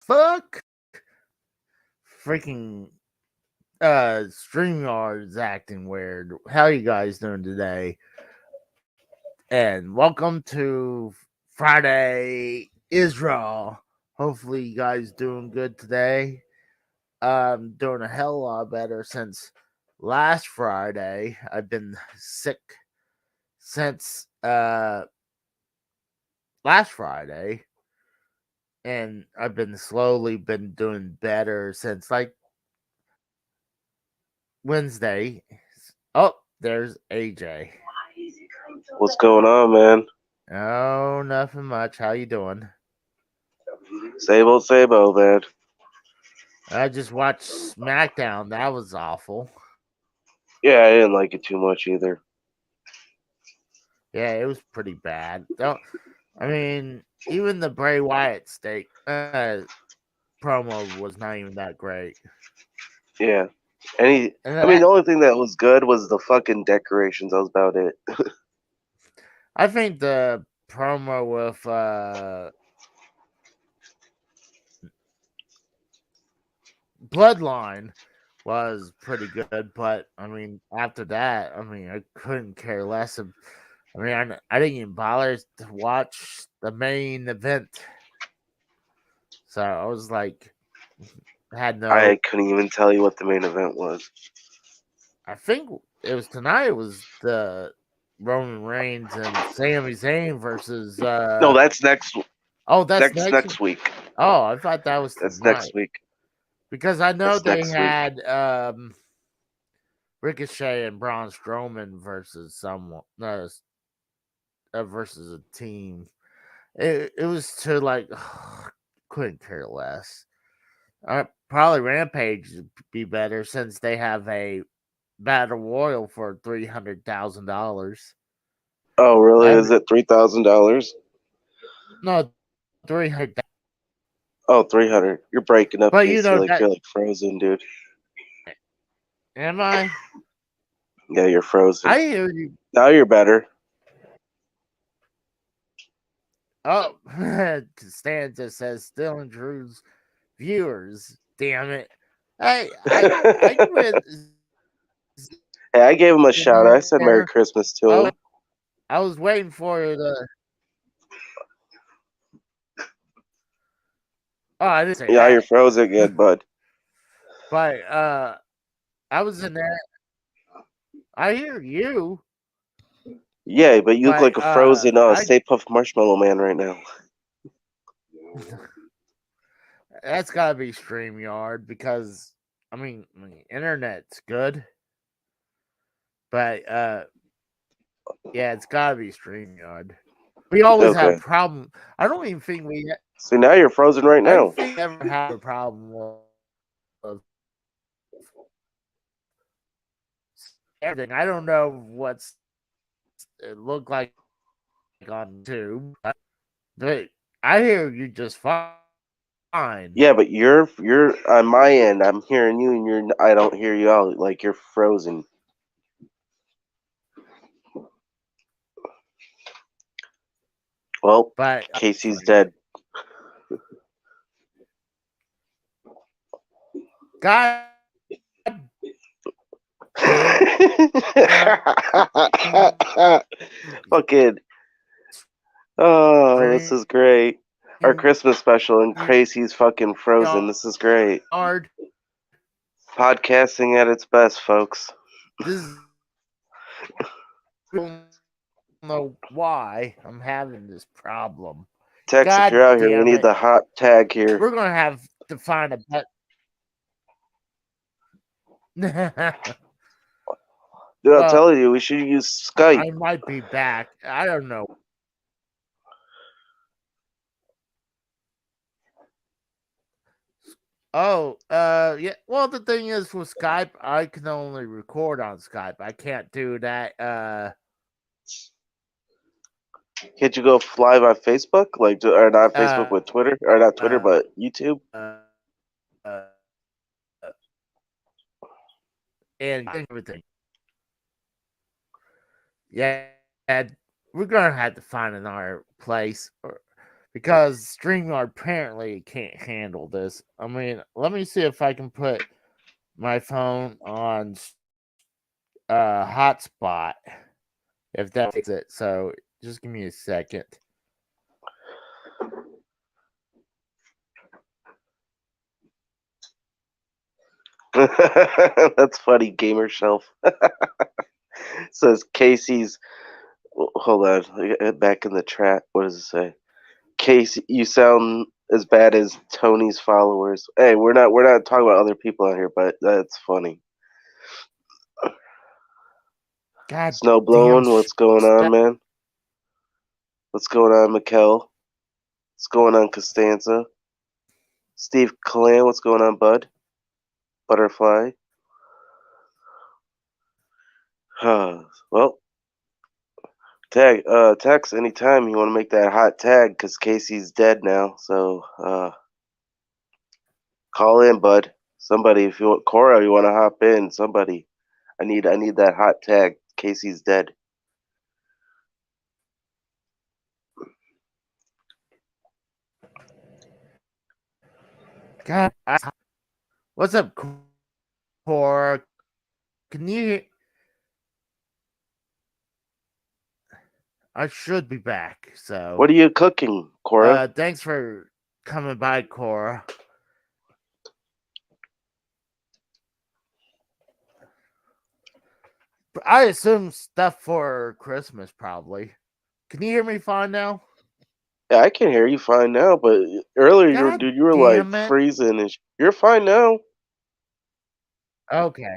fuck? Freaking StreamYard is acting weird. How you guys doing today? And welcome to Friday Israel. Hopefully you guys doing good today. Doing a hell of a lot better since last Friday. I've been sick since last Friday. And I've been slowly been doing better since like Wednesday. Oh, there's AJ. What's going on, man? Oh, nothing much. How you doing? Same old, man. I just watched SmackDown. That was awful. Yeah, I didn't like it too much either. Yeah, it was pretty bad. Don't. I mean, even the Bray Wyatt promo was not even that great. Yeah. And I mean, that, the only thing that was good was the fucking decorations. That was about it. I think the promo with Bloodline was pretty good, but I mean, after that, I mean, I couldn't care less. I mean, I didn't even bother to watch the main event, so I was like, had no. I couldn't even tell you what the main event was. I think it was tonight. It was the Roman Reigns and Sami Zayn versus. No, that's next Oh, that's next next. next week. Oh, I thought that was That's tonight next week. because I know That's they next week. had Ricochet and Braun Strowman versus someone. No, versus a team. It was to like couldn't care less. Probably Rampage would be better since they have a battle royal for $300,000. Oh, really? Is it $3,000? No, 300. Oh, 300. You're breaking up, But you Casey. know Like that. you're like frozen, dude. Am I? Yeah, you're frozen. I hear you. Now you're better. Oh, Costanza says still in Drew's viewers. Damn it! Hey, I quit Hey, I gave him a in shout. I said Merry there. Christmas to Oh, him. I was waiting for you to. Oh, I didn't say Yeah, you're that. frozen again, bud. But I was in there. I hear you, Yeah, but you look but like a frozen I Stay Puft Marshmallow Man right now. that's gotta be StreamYard because I mean internet's good, but yeah, it's gotta be StreamYard. We always have Okay. problem. I don't even think See, now you're frozen right I don't now. think we ever have a problem with everything. I don't know what's it look like on YouTube, but I hear you just fine. Yeah, but you're on my end. I'm hearing you, and I don't hear you out. Like you're frozen. Well, But Casey's sorry. dead. God damn. Fucking. Oh, this Stream is great. Our Christmas special, and Casey's fucking frozen. yard. This is great. Podcasting at its best, folks. This is, I don't know why I'm having this problem. Tex, if you're God out here, we damn need it. the hot tag here. We're gonna have to find a bet. Dude, I'm Well, telling you, we should use Skype. I might be back. I don't know. Oh, yeah. Well, the thing is with Skype, I can only record on Skype. I can't do that. Can't you go live on Facebook, or not Facebook Uh, with Twitter, or not Twitter, uh, but YouTube? uh, and everything. Yeah, and we're gonna have to find another place, because StreamYard apparently can't handle this. I mean, let me see if I can put my phone on hotspot if that fixes it. So just give me a second. That's funny. Gamer Shelf says Casey's. Hold on, back in the chat. What does it say? Casey, you sound as bad as Tony's followers. Hey, we're not talking about other people out here, but that's funny. God Snow blowing. What's going on, man? What's going on, Mikkel? What's going on, Costanza? Steve Clan, what's going on, bud? Butterfly. Well, text anytime you want to make that hot tag because Casey's dead now. So, call in, bud. Somebody, if you want, Cora, you want to hop in? Somebody, I need that hot tag. Casey's dead. God, what's up, Cora? Can you? I should be back. So, what are you cooking, Cora? Thanks for coming by, Cora. I assume stuff for Christmas, probably. Can you hear me fine now? Yeah, I can hear you fine now, but earlier, you were like freezing, and you're fine now. Okay.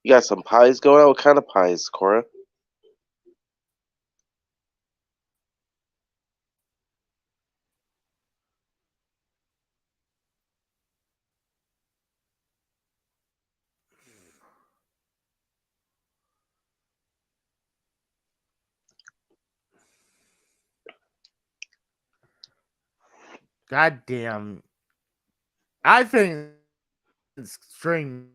You got some pies going on? What kind of pies, Cora? God damn. I think it's StreamYard.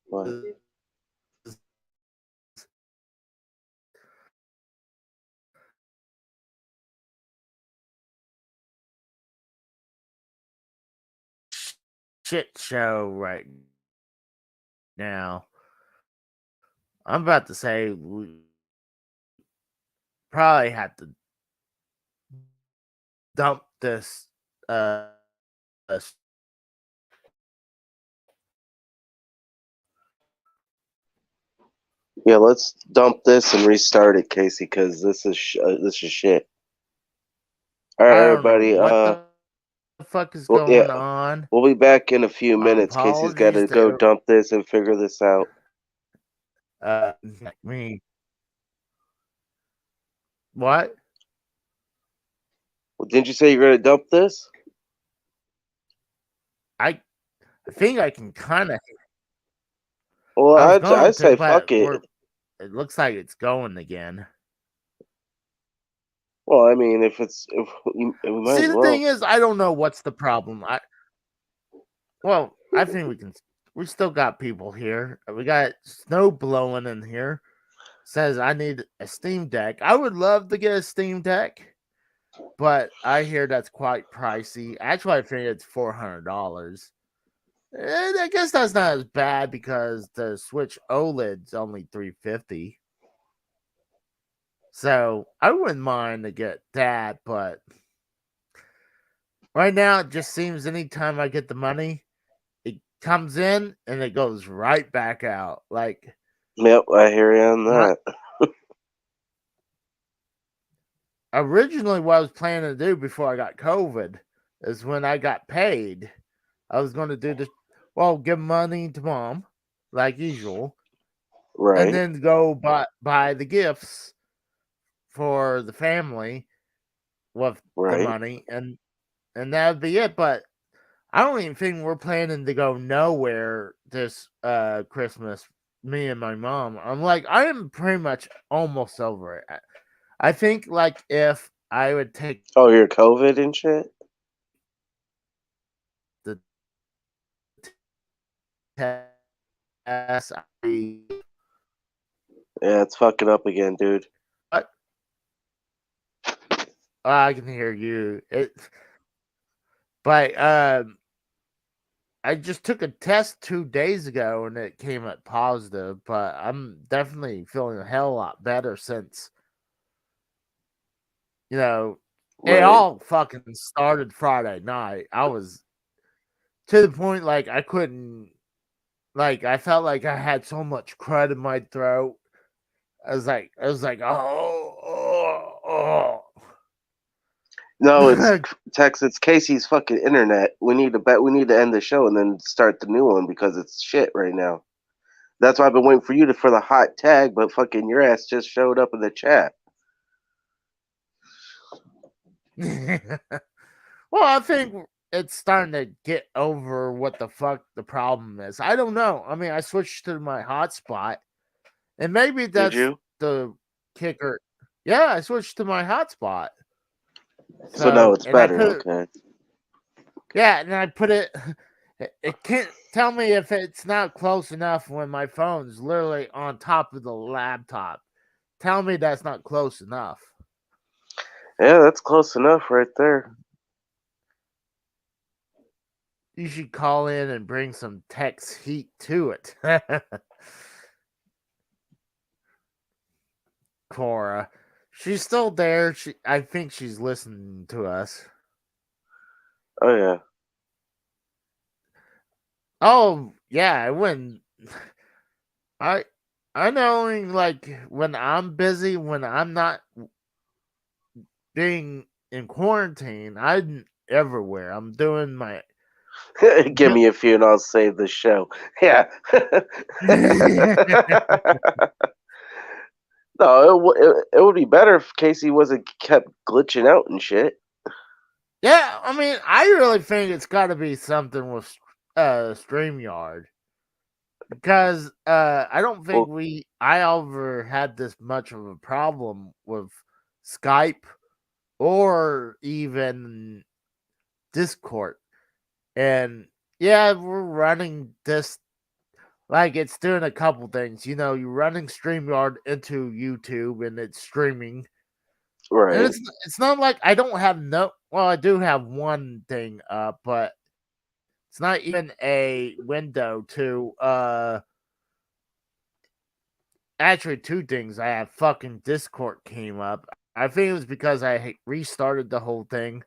What? Shit show right now. I'm about to say we probably have to dump this Yeah, let's dump this and restart it, Casey, because this is shit. All right, everybody. What the fuck is going on? We'll be back in a few minutes. Casey's got to go dump this and figure this out. Me. What? Well, didn't you say you're gonna dump this? I think I can kind of. Well, I say fuck it. It looks like it's going again. Well, I mean, if we might See, as the thing is, I don't know what's the problem. I think we can. We still got people here. We got Snow blowing in here. Says I need a Steam Deck. I would love to get a Steam Deck, but I hear that's quite pricey. Actually, I think it's $400. I guess that's not as bad because the Switch OLED's only $350. So I wouldn't mind to get that, but right now it just seems anytime I get the money, it comes in and it goes right back out. Like, yep, I hear you on that. Originally, what I was planning to do before I got COVID is when I got paid, I was going to do this. Well, give money to mom, like usual, right, and then go buy the gifts for the family with the money, and that would be it. But I don't even think we're planning to go nowhere this Christmas. Me and my mom. I'm like, I am pretty much almost over it. I think like if I would take Oh, your COVID and shit? the test, Yeah, it's fucking up again, dude. I can hear you. But I just took a test 2 days ago and it came up positive. But I'm definitely feeling a hell of a lot better since it Right. all fucking started Friday night. I was to the point like I couldn't, like I felt like I had so much crud in my throat. I was like, oh. No, it's Tex. It's Casey's fucking internet. We need to end the show and then start the new one because it's shit right now. That's why I've been waiting for you for the hot tag, but fucking your ass just showed up in the chat. Well, I think it's starting to get over what the fuck the problem is. I don't know. I mean, I switched to my hotspot, and maybe Did that's you? the kicker. Yeah, I switched to my hotspot. So now So, it's and I better. put it, Okay. yeah, and I put it. It can't tell me if it's not close enough when my phone's literally on top of the laptop. Tell me that's not close enough. Yeah, that's close enough right there. You should call in and bring some Tex heat to it. Cora. She's still there. I think she's listening to us. Oh yeah. Oh, yeah, I wouldn't. I I know like when I'm busy, when I'm not being in quarantine, I'm everywhere. I'm doing my Give me a few and I'll save the show. Yeah. No, it would be better if Casey wasn't kept glitching out and shit. Yeah, I mean, I really think it's got to be something with StreamYard. Because I don't think Well, I ever had this much of a problem with Skype or even Discord. And yeah, we're running this like it's doing a couple things. You're running StreamYard into YouTube and it's streaming. And right. it's not like I don't have I do have one thing up, but it's not even a window to actually two things. I have fucking Discord came up. I think it was because I restarted the whole thing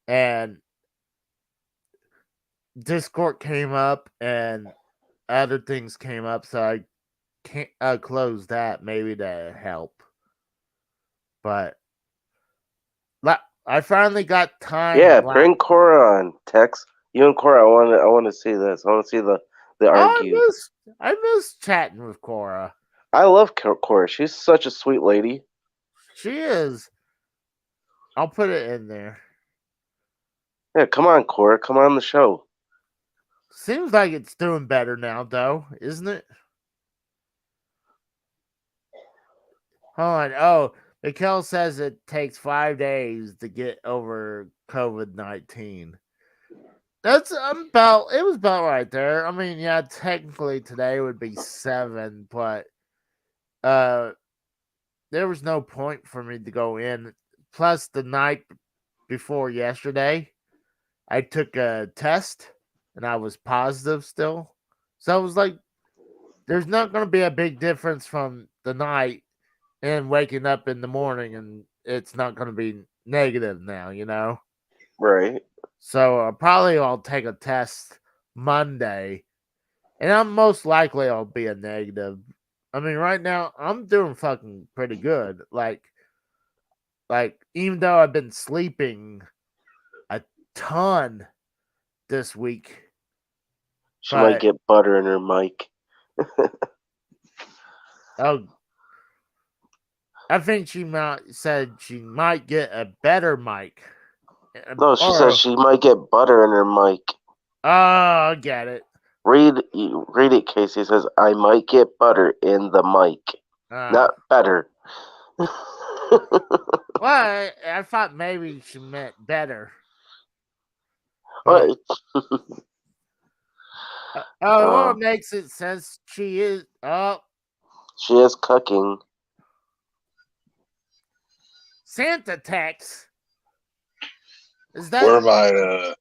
and Discord came up and other things came up, so I can't close that maybe to help. But I finally got time. Yeah, bring Cora on, Tex. You and Cora, I want to see this. I want to see the argue. I miss chatting with Cora. I love Cora. She's such a sweet lady. She is. I'll put it in there. Yeah, come on, Cora. Come on the show. Seems like it's doing better now, though, isn't it? Hold on. Oh, Mikkel says it takes 5 days to get over COVID-19. That's it was about right there. I mean, yeah, technically today would be 7, but there was no point for me to go in. Plus, the night before yesterday, I took a test and I was positive still. So I was like, there's not going to be a big difference from the night and waking up in the morning, and it's not going to be negative now. Right. So I'll take a test Monday, and I'm most likely I'll be a negative. I mean, right now I'm doing fucking pretty good. Like even though I've been sleeping a ton this week, She might get butter in her mic. oh, I think she might get a better mic. No, she says she might get butter in her mic. Oh, I get it. Read it, Casey. It says, I might get butter in the mic. Not better. Well, I thought maybe she meant better. What? Well, it makes it sense. She is. Oh, She is cooking. Santa text. Is Where's that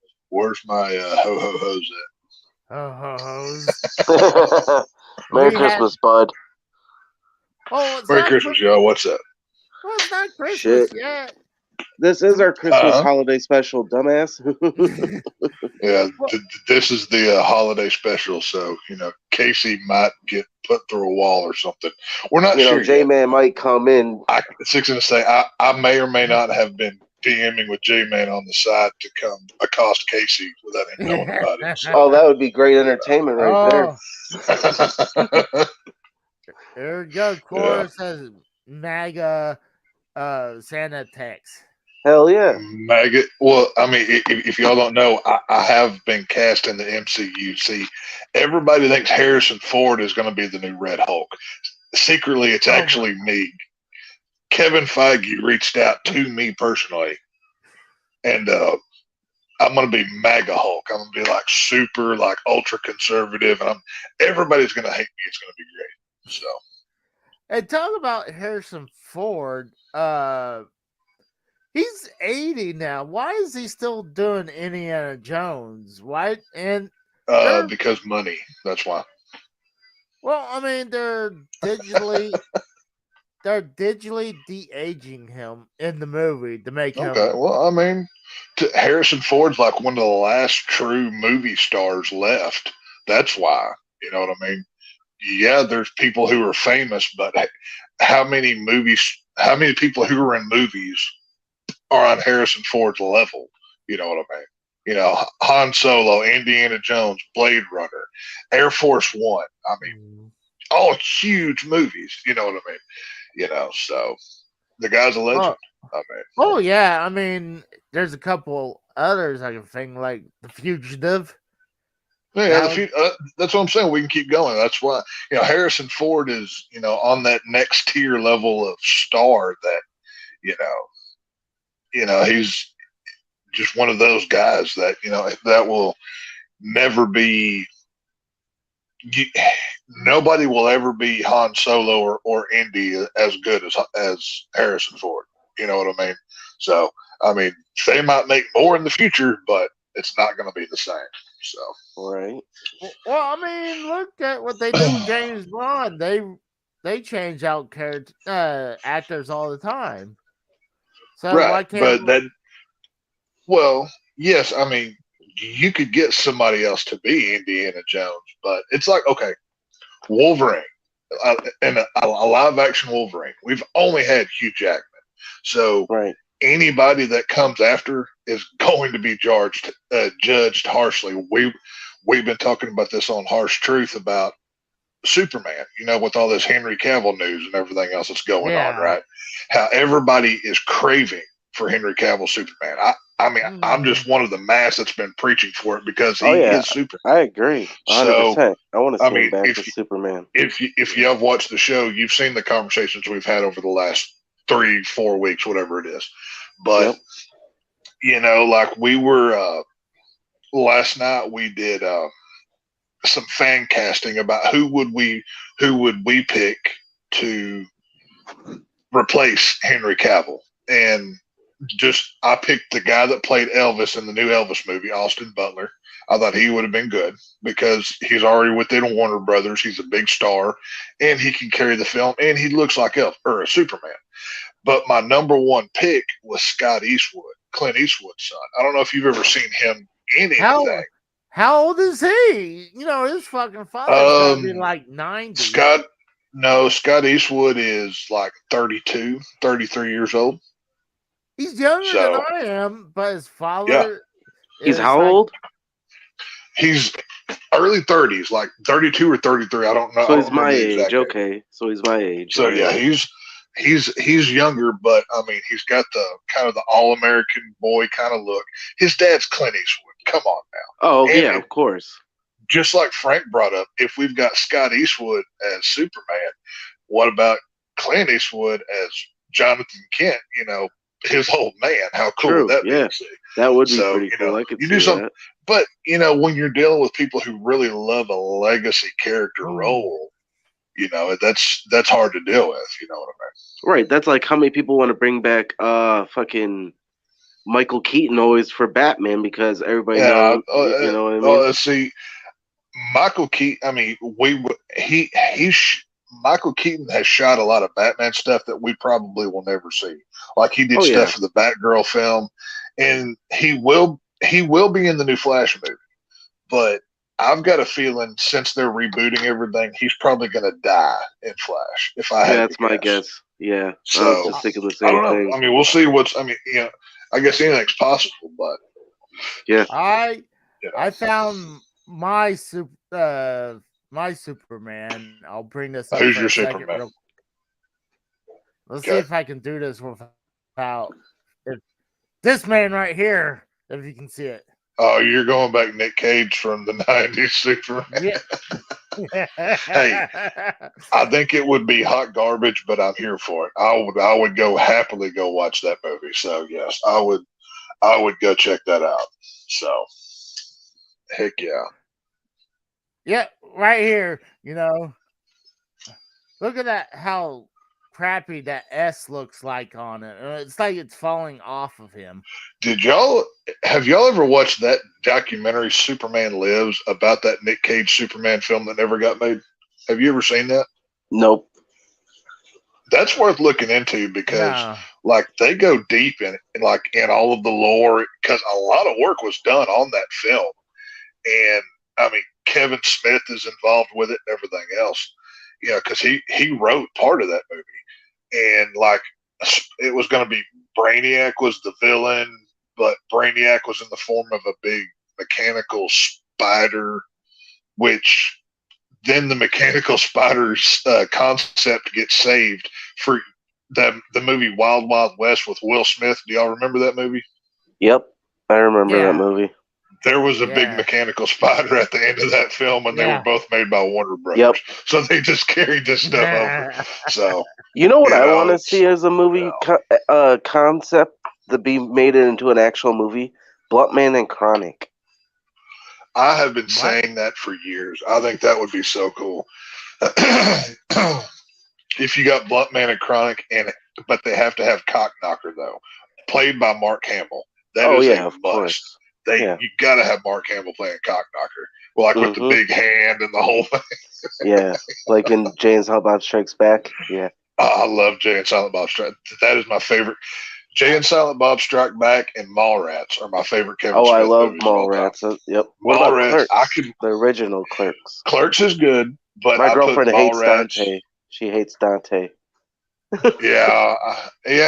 my ho ho hos hos? Merry We Christmas, bud. Oh, it's Merry not. Christmas, y'all. What's up? Well, it's not Christmas Shit. yet. This is our Christmas Uh-huh. holiday special, dumbass. Yeah, Well- this is the holiday special, so Casey might get put through a wall or something. We're not sure yet. J-Man might come in. It's going to say I may or may not have been DMing with J-Man on the side to come accost Casey without him knowing about it. So. Oh, that would be great entertainment right there. There we go. Cora says MAGA Santa text. Hell yeah. Maggot. Well, I mean, if y'all don't know, I have been cast in the MCU. See, everybody thinks Harrison Ford is going to be the new Red Hulk. Secretly, it's actually me. Kevin Feige reached out to me personally, and I'm going to be MAGA Hulk. I'm going to be like super, like ultra conservative, and everybody's going to hate me. It's going to be great. So, and talk about Harrison Ford. He's 80 now. Why is he still doing Indiana Jones? Why? And because money. That's why. Well, I mean, they're digitally de-aging him in the movie to make him. Okay, well, I mean, Harrison Ford's like one of the last true movie stars left. That's why. You know what I mean? Yeah, there's people who are famous, but how many people who are in movies are on Harrison Ford's level? You know what I mean? Han Solo, Indiana Jones, Blade Runner, Air Force One. I mean, all huge movies. You know what I mean? So the guy's a legend. Oh yeah, I mean, there's a couple others I can think, like The Fugitive. Yeah, that's what I'm saying. We can keep going. That's why Harrison Ford is on that next tier level of star that he's just one of those guys that that will never be. Nobody will ever be Han Solo or Indy as good as Harrison Ford. You know what I mean? So I mean, they might make more in the future, but it's not going to be the same. So right. Well, I mean, look at what they did with James Bond. They change out actors all the time. So right, why can't? But that. Well, yes, I mean, you could get somebody else to be Indiana Jones, but it's like, okay, Wolverine, and a live action Wolverine. We've only had Hugh Jackman, so anybody that comes after is going to be judged harshly. We've been talking about this on Harsh Truth about Superman, with all this Henry Cavill news and everything else that's going on, right? How everybody is craving for Henry Cavill Superman. I mean, I'm just one of the mass that's been preaching for it because he is Superman. I agree. 100%. So, I want to see him back as Superman. If you have watched the show, you've seen the conversations we've had over the last 3-4 weeks, whatever it is. But like we were last night, we did some fan casting about who would we pick to replace Henry Cavill, and I picked the guy that played Elvis in the new Elvis movie, Austin Butler. I thought he would have been good because he's already within Warner Brothers. He's a big star, and he can carry the film, and he looks like a Superman. But my number one pick was Scott Eastwood, Clint Eastwood's son. I don't know if you've ever seen him in anything. How old is he? His fucking father's gotta be like 90. Scott Eastwood is like 32, 33 years old. He's younger than I am, but his father. He's how old? He's early 30s, like 32 or 33. I don't know. So he's my age. Okay, so he's my age. So yeah, he's younger, but I mean, he's got the kind of the all-American boy kind of look. His dad's Clint Eastwood. Come on now. Oh yeah, of course. Just like Frank brought up, if we've got Scott Eastwood as Superman, what about Clint Eastwood as Jonathan Kent, his old man. How cool True, would that be yeah. to see? That would be So, pretty cool. I could you see do something, that. but when you're dealing with people who really love a legacy character role, that's hard to deal with. You know what I mean? Right. That's like how many people want to bring back fucking Michael Keaton always for Batman because everybody knows. You know what I mean? See, Michael Keaton. I mean, Michael Keaton has shot a lot of Batman stuff that we probably will never see. Like he did stuff for the Batgirl film, and he will be in the new Flash movie. But I've got a feeling since they're rebooting everything, he's probably going to die in Flash. If I had that's to my guess. Yeah. So I was just thinking the same I don't know. thing. I mean, we'll see I guess anything's possible, but yeah. I found my Superman. I'll bring this up. Who's for your a second. Superman? Let's see if I can do this without this man right here. If you can see it. Oh, you're going back Nick Cage from the '90s Superman. Yeah. Hey, I think it would be hot garbage, but I'm here for it. I would go happily go watch that movie. So yes, I would go check that out. So heck yeah. Yeah, right here. Look at that. How crappy that S looks like on it. It's like it's falling off of him. Have y'all ever watched that documentary Superman Lives about that Nick Cage Superman film that never got made? Have you ever seen that? Nope. That's worth looking into because they go deep in all of the lore because a lot of work was done on that film. And I mean, Kevin Smith is involved with it and everything else. Because he wrote part of that movie. And it was going to be Brainiac was the villain, but Brainiac was in the form of a big mechanical spider, which then the mechanical spider's concept gets saved for the movie Wild Wild West with Will Smith. Do y'all remember that movie? Yep, I remember that movie. There was a big mechanical spider at the end of that film, and they were both made by Warner Brothers. Yep. So they just carried this stuff over. So you know what I want to see as a movie concept to be made into an actual movie? Bluntman and Chronic. I have been saying that for years. I think that would be so cool. If you got Bluntman and Chronic, but they have to have Cockknocker though, played by Mark Hamill. That is a must. Course. You got to have Mark Hamill playing Cockknocker. Well, with the big hand and the whole thing. Yeah, like in Jay and Silent Bob Strikes Back. Yeah. I love Jay and Silent Bob Strike. That is my favorite. Jay and Silent Bob Strike Back and Mallrats are my favorite Kevin Smith I love movies. Mallrats. Yep. Mallrats. The original Clerks. Clerks is good, but my girlfriend hates Mallrats. Dante. She hates Dante. yeah.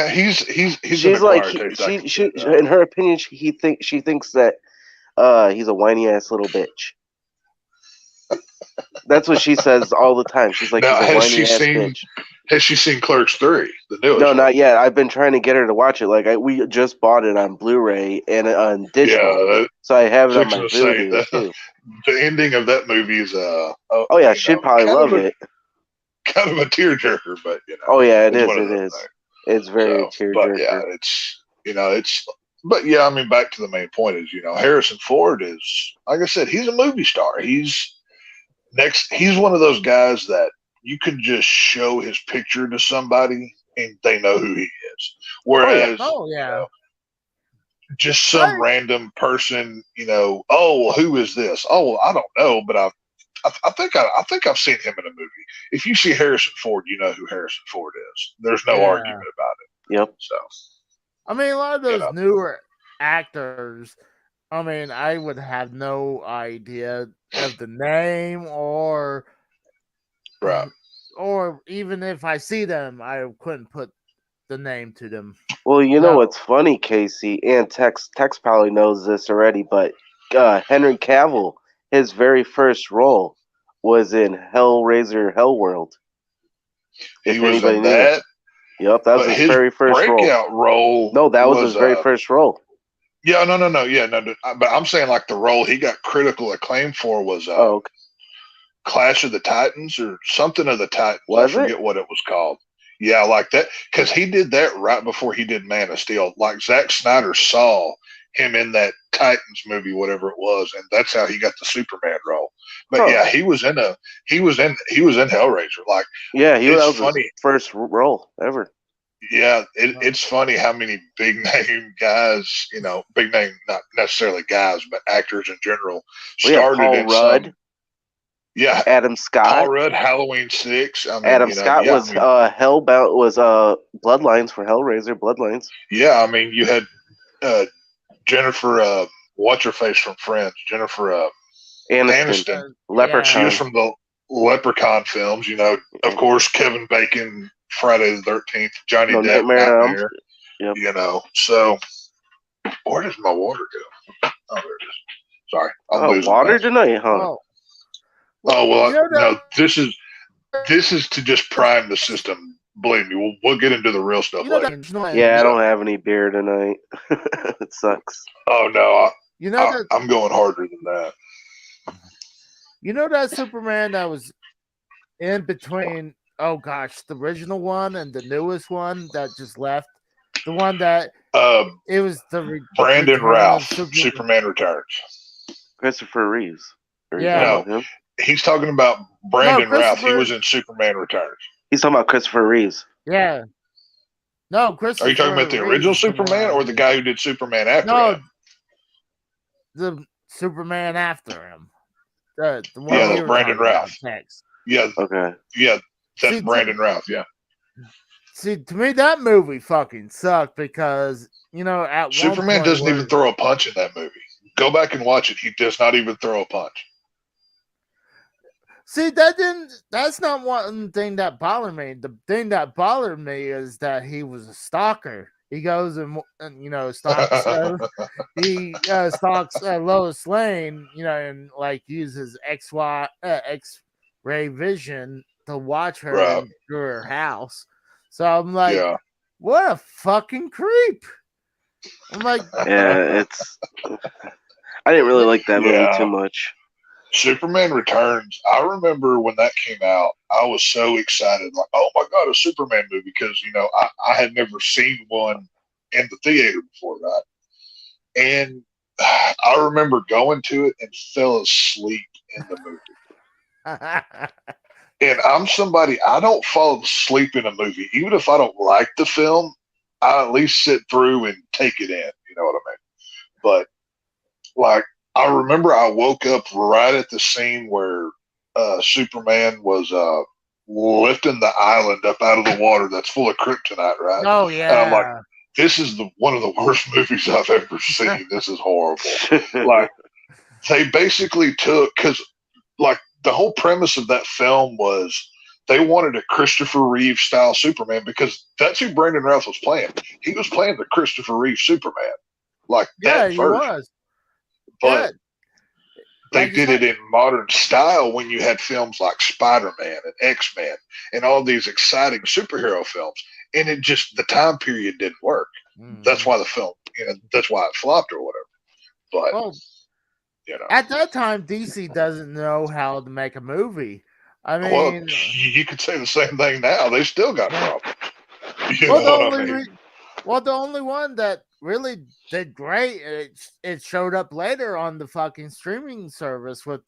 She's like she in her opinion she thinks that he's a whiny ass little bitch. That's what she says all the time. She's like, now, he's a whiny ass bitch. Has she seen Clerks 3? The newest? No, not yet. I've been trying to get her to watch it. We just bought it on Blu-ray and on digital, so I have it on my Vudu too. The ending of that movie is she'd probably love it. Kind of a tearjerker, but Oh yeah, it is. It's very tearjerker. But yeah, But yeah, I mean, back to the main point is, Harrison Ford is, like I said, he's a movie star. He's one of those guys that you can just show his picture to somebody and they know who he is. Whereas, just some random person, who is this? Oh, I don't know, but I think I've seen him in a movie. If you see Harrison Ford, you know who Harrison Ford is. There's no argument about it. Yep. So, I mean, a lot of those newer actors, I mean, I would have no idea of the name or even if I see them, I couldn't put the name to them. Well, you know what's funny, Casey, and Tex probably knows this already, but Henry Cavill, his very first role was in Hellraiser Hellworld. He was in that? Yep, that was his very first breakout role. No, that was his very first role. Yeah, no. But I'm saying the role he got critical acclaim for was Clash of the Titans or something of the Titans. I forget what it was called. Yeah, like that, because he did that right before he did Man of Steel. Like Zack Snyder saw him in that Titans movie, whatever it was, and that's how he got the Superman role. But yeah, he was in Hellraiser. Like, Yeah, that it's was funny. his first role ever. Yeah, it's funny how many big name guys, big name, not necessarily guys, but actors in general, We have started Paul in Rudd, yeah, Adam Scott. Paul Rudd, Halloween 6. I mean, Adam Scott was Hellbound, was Bloodlines for Hellraiser. Bloodlines. Yeah, I mean, you had Jennifer, what's her face from Friends, Jennifer Aniston. Leprechaun. She was from the Leprechaun films. Of course, Kevin Bacon, Friday the 13th, Johnny Depp, Nightmare. Yep. So where does my water go? Oh, there it is. Sorry, I'm losing water that. tonight, huh? Oh well, no. This is to just prime the system. Believe me, we'll get into the real stuff later. Yeah, I don't have any beer tonight. It sucks. Oh no, I'm going harder than that. You know that Superman that was in between? Oh gosh, the original one and the newest one that just left. The one that it was the Brandon Routh, Superman Returns. Christopher Reeves. No, he's talking about Brandon Routh. He was in Superman Returns. He's talking about Christopher Reeves. Yeah. No, Christopher. Are you talking about the original Superman or the guy who did Superman after him? The Superman after him. The one that's Brandon Routh. Yeah. Okay. Yeah, that's Brandon Routh. Yeah. See, to me, that movie fucking sucked because at Superman doesn't even throw a punch in that movie. Go back and watch it. He does not even throw a punch. See, that's not one thing that bothered me. The thing that bothered me is that he was a stalker. He goes and stalks. He stalks Lois Lane, and like uses X-ray vision to watch her through her house. So I'm like, what a fucking creep. I'm like, yeah, I didn't really like that movie too much. Superman Returns, I remember when that came out, I was so excited. Like, oh my God, a Superman movie. Because, I had never seen one in the theater before, right? And I remember going to it and fell asleep in the movie. And I'm somebody, I don't fall asleep in a movie. Even if I don't like the film, I at least sit through and take it in. You know what I mean? But, like, I remember I woke up right at the scene where Superman was lifting the island up out of the water that's full of kryptonite, right? Oh, yeah. And I'm like, this is one of the worst movies I've ever seen. This is horrible. Like, they basically took, because, like, the whole premise of that film was they wanted a Christopher Reeve style Superman because that's who Brandon Routh was playing. He was playing the Christopher Reeve Superman. Like, that version. He was. But they did it in modern style when you had films like Spider-Man and X-Men and all these exciting superhero films. And the time period didn't work. Mm. That's why the film, that's why it flopped or whatever. But, at that time, DC doesn't know how to make a movie. I mean, well, you could say the same thing now. They still got problems. The only one that really did great, it showed up later on the fucking streaming service with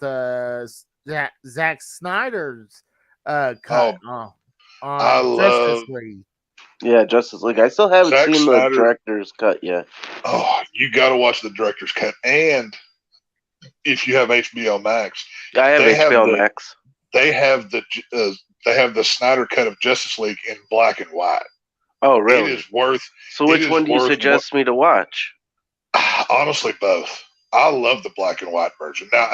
Zack Snyder's cut. I love League. Yeah, Justice League. I still haven't seen the director's cut yet. Oh, you got to watch the director's cut. And if you have HBO Max, I have HBO Max. They have the Snyder cut of Justice League in black and white. Oh, really? It is worth. So which one do you suggest me to watch? Honestly, both. I love the black and white version. Now,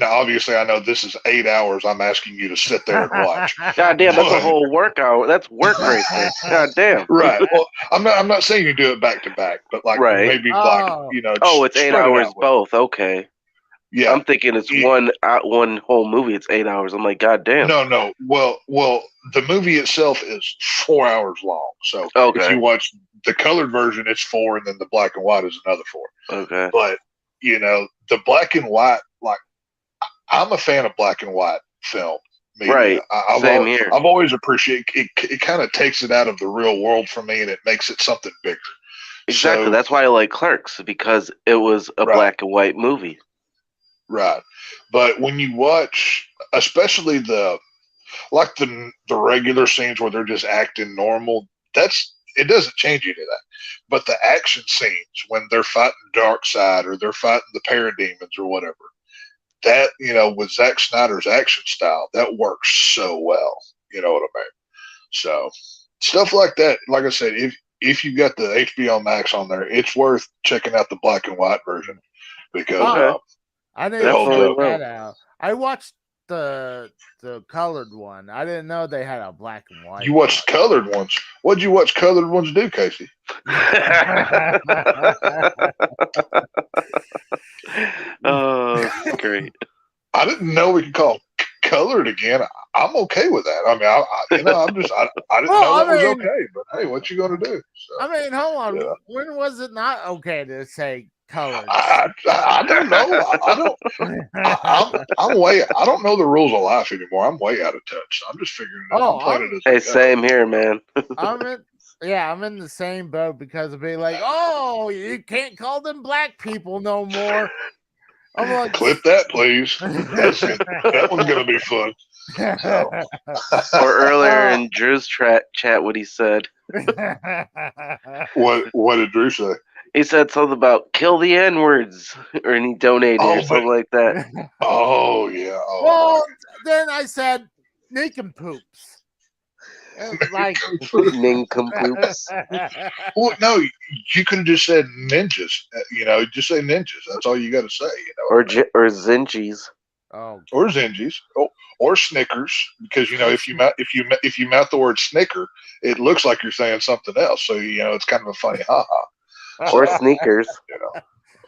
obviously, I know this is 8 hours. I'm asking you to sit there and watch. God damn, that's a whole workout. That's work right there. God damn. Right. Well, I'm not saying you do it back to back, but like maybe it's 8 hours both. Okay. Yeah. I'm thinking it's one whole movie. It's 8 hours. I'm like, God damn. No. Well, the movie itself is 4 hours long. So if you watch the colored version, it's 4, and then the black and white is another 4. Okay. But the black and white, like, I'm a fan of black and white film. media. Right. Same here. I've always appreciated it. It kind of takes it out of the real world for me, and it makes it something bigger. Exactly. So, that's why I like Clerks, because it was a black and white movie. Right. But when you watch, especially the regular scenes where they're just acting normal, it doesn't change any of that. But the action scenes when they're fighting Darkseid or they're fighting the Parademons or whatever, that, with Zack Snyder's action style, that works so well. You know what I mean? So stuff like that, like I said, if you got the HBO Max on there, it's worth checking out the black and white version because I didn't check that out. I watched the colored one. I didn't know they had a black and white. You watched colored ones. What'd you watch colored ones do, Casey? Oh, great. I didn't know we could call colored again. I'm okay with that. I mean, I didn't know that was okay. But hey, what you gonna do? So, I mean, hold on. Yeah. When was it not okay to say colored? I don't know. I'm way. I don't know the rules of life anymore. I'm way out of touch. I'm just figuring it out. Hey, same here, man. I'm in the same boat because of being like, oh, you can't call them black people no more. I'm like, clip that, please. That one's gonna be fun. So. Or earlier in Drew's chat, what he said. What did Drew say? He said something about kill the N-words, or he donated or something like that. Oh yeah. Oh. Well, then I said nincompoops. Like nincompoops. Well, no, you could have just said ninjas. Just say ninjas. That's all you got to say. Or Zingies. Oh. Or Zingies. Or Snickers, because if you mouth the word Snicker, it looks like you're saying something else. So it's kind of a funny ha-ha. Or sneakers.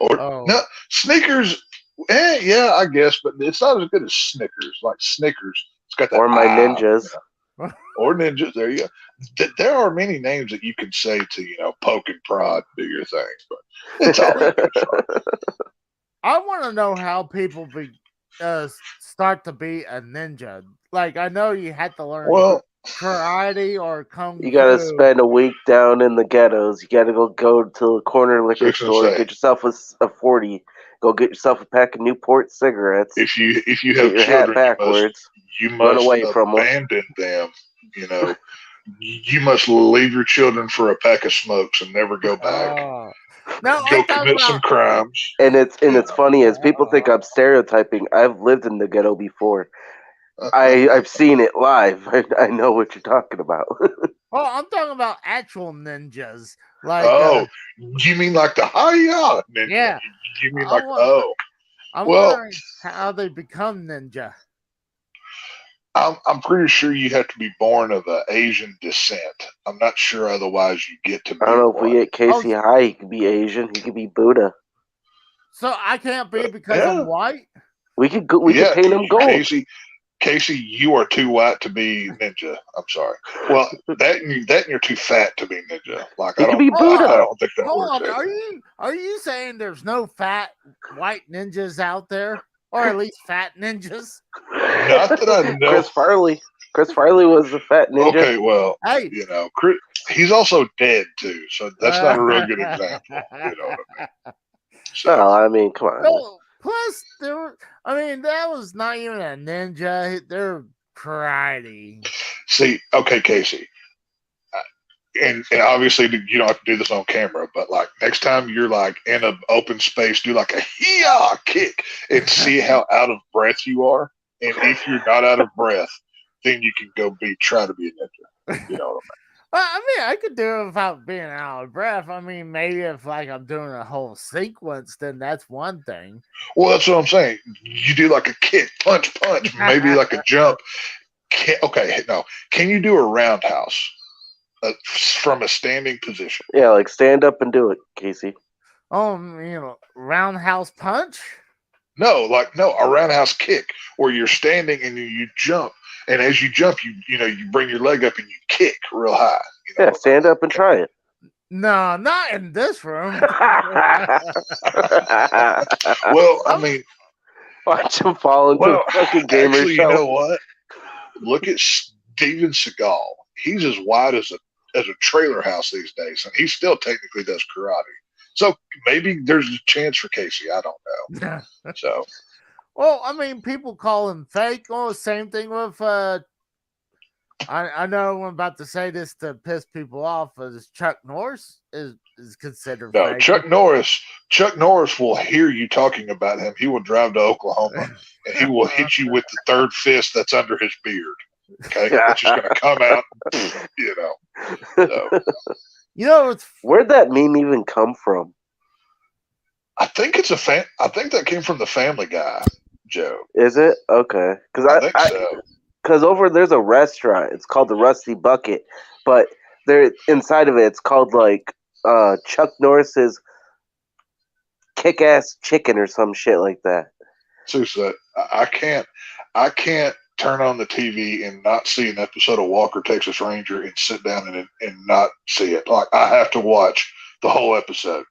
No, sneakers. Yeah, I guess, but it's not as good as Snickers. Like Snickers, it's got that. Or my ninjas. Or ninjas. There you go. There are many names that you can say to poke and prod, do your thing, but it's all right. I want to know how people start to be a ninja. Like, I know you had to learn karate or kung fu. You gotta spend a week down in the ghettos. You gotta go to the corner liquor store, get yourself a 40. Go get yourself a pack of Newport cigarettes. If you have your children, backwards, you must run away from abandon them. You must leave your children for a pack of smokes and never go back. No, go commit some crimes. And it's funny as people think I'm stereotyping. I've lived in the ghetto before. I've seen it live. I know what you're talking about. Oh, I'm talking about actual ninjas. Like, you mean like the Hi-Ya ninja? Yeah. You mean I'm wondering how they become ninja. I'm pretty sure you have to be born of Asian descent. I'm not sure otherwise you get to be. I don't know if we get Casey high, he could be Asian. He could be Buddha. So I can't be because I'm white? We could paint him gold. Casey, you are too white to be ninja. I'm sorry. Well, that and you're too fat to be ninja. Like you could be Buddha. I don't think that Hold works. on, are you saying there's no fat white ninjas out there, or at least fat ninjas? Not that I know. Chris Farley was a fat ninja. Okay, well, hey, Chris, he's also dead too, so that's not a real good example. You know what I mean? So, I mean, come on. No, plus, that was not even a ninja. They're karate. See, okay, Casey, and obviously you don't have to do this on camera, but like next time you're like in an open space, do like a hee-yah kick and see how out of breath you are. And if you're not out of breath, then you can go try to be a ninja. You know what I mean? I could do it without being out of breath. I mean, maybe if like I'm doing a whole sequence, then that's one thing. Well, that's what I'm saying. You do like a kick, punch, maybe like a jump. Can you do a roundhouse from a standing position? Yeah, like stand up and do it, Casey. Oh, roundhouse punch? No, a roundhouse kick where you're standing and you jump. And as you jump, you bring your leg up and you kick real high. Yeah, stand up and try it. No, not in this room. Well, I mean, watch him fall into a fucking gamer show. You know what? look at Steven Seagal. He's as wide as a trailer house these days, and he still technically does karate. So maybe there's a chance for Casey. I don't know. So, well, I mean, people call him fake. Oh, same thing with. I know I'm about to say this to piss people off. As Chuck Norris is considered no, fake. Chuck Norris will hear you talking about him. He will drive to Oklahoma and he will hit you with the third fist that's under his beard. Okay, it's just going to come out. You know. So. You know, where'd that meme even come from? I think it's I think that came from the Family Guy, Joe. Is it? Okay, because I think so. Because there's a restaurant. It's called the Rusty Bucket, but there inside of it, it's called like Chuck Norris's Kick-Ass Chicken or some shit like that. Seriously, I can't turn on the TV and not see an episode of Walker Texas Ranger and sit down and not see it. Like I have to watch the whole episode.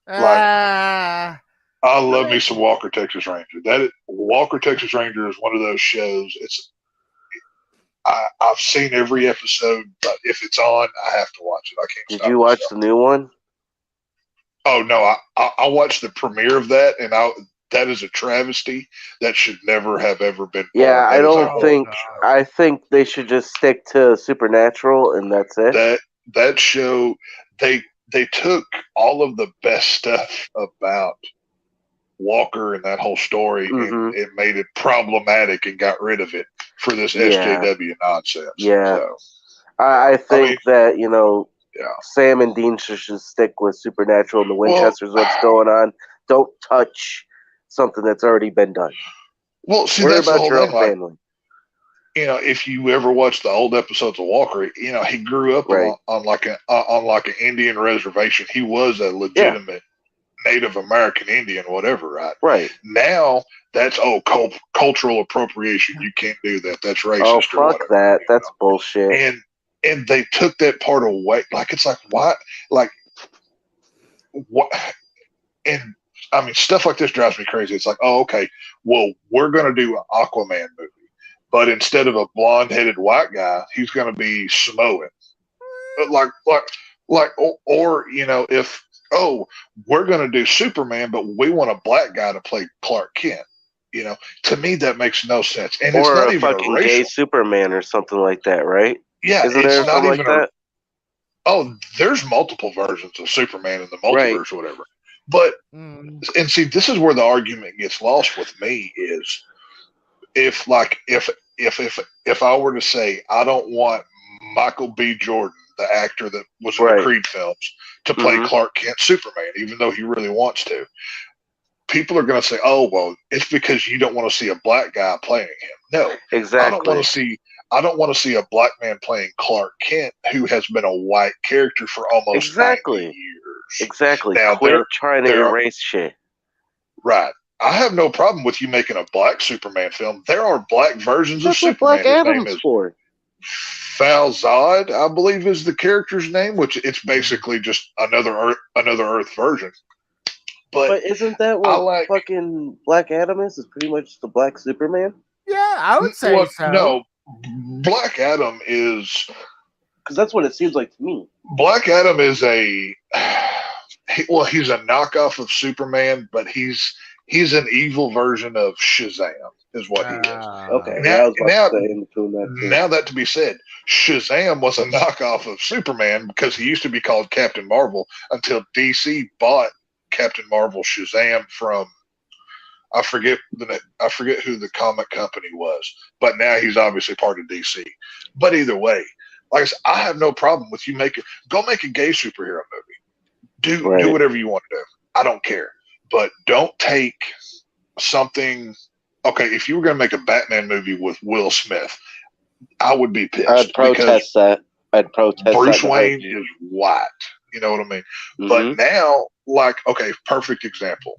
I love me some Walker Texas Ranger. Walker Texas Ranger is one of those shows. I've seen every episode, but if it's on, I have to watch it. I can't. Did you watch the new one? Oh no, I watched the premiere of that, and that is a travesty. That should never have ever been. Yeah, I think they should just stick to Supernatural, and that's it. That show, they took all of the best stuff about Walker and that whole story, and it made it problematic and got rid of it for this SJW nonsense. Yeah, so, I think that Sam and Dean should stick with Supernatural and the Winchesters. What's going on? Don't touch something that's already been done. Well, see, worry that's about the whole your own thing. family. If you ever watch the old episodes of Walker, he grew up on like an Indian reservation. He was a legitimate Native American Indian, whatever, right? Right. Now that's cultural appropriation. You can't do that. That's racist. Oh, fuck that. That's bullshit. And they took that part away. Like it's like what? Like what? And I mean, stuff like this drives me crazy. It's like, oh, okay, well, we're gonna do an Aquaman movie, but instead of a blonde-headed white guy, he's gonna be Samoan. Like, or if. Oh, we're going to do Superman, but we want a black guy to play Clark Kent. To me that makes no sense. And or it's not a even fucking gay Superman or something like that, right? Yeah, isn't there something like that? Oh, there's multiple versions of Superman in the multiverse or whatever. But and see, this is where the argument gets lost with me is if I were to say I don't want Michael B. Jordan, the actor that was in the Creed films, to play Clark Kent Superman, even though he really wants to. People are going to say, "Oh, well, it's because you don't want to see a black guy playing him." No, exactly. I don't want to see a black man playing Clark Kent who has been a white character for almost 90 years. Exactly. Now, quit trying to erase shit. Right. I have no problem with you making a black Superman film. There are black versions of Superman. Black Adam's for. Falzad, I believe, is the character's name, which it's basically just another Earth version. But isn't that what fucking Black Adam is? Is pretty much the black Superman? Yeah, I would say so. No, Black Adam is because that's what it seems like to me. Black Adam is he's a knockoff of Superman, but he's an evil version of Shazam. Is what he is. Okay. Now that to be said, Shazam was a knockoff of Superman because he used to be called Captain Marvel until DC bought Captain Marvel Shazam from I forget who the comic company was, but now he's obviously part of DC. But either way, like I said, I have no problem with you go make a gay superhero movie. Do whatever you want to do. I don't care, but don't take something. Okay, if you were going to make a Batman movie with Will Smith, I would be pissed. I'd protest that. Bruce Wayne is white. You know what I mean? But now, okay, perfect example.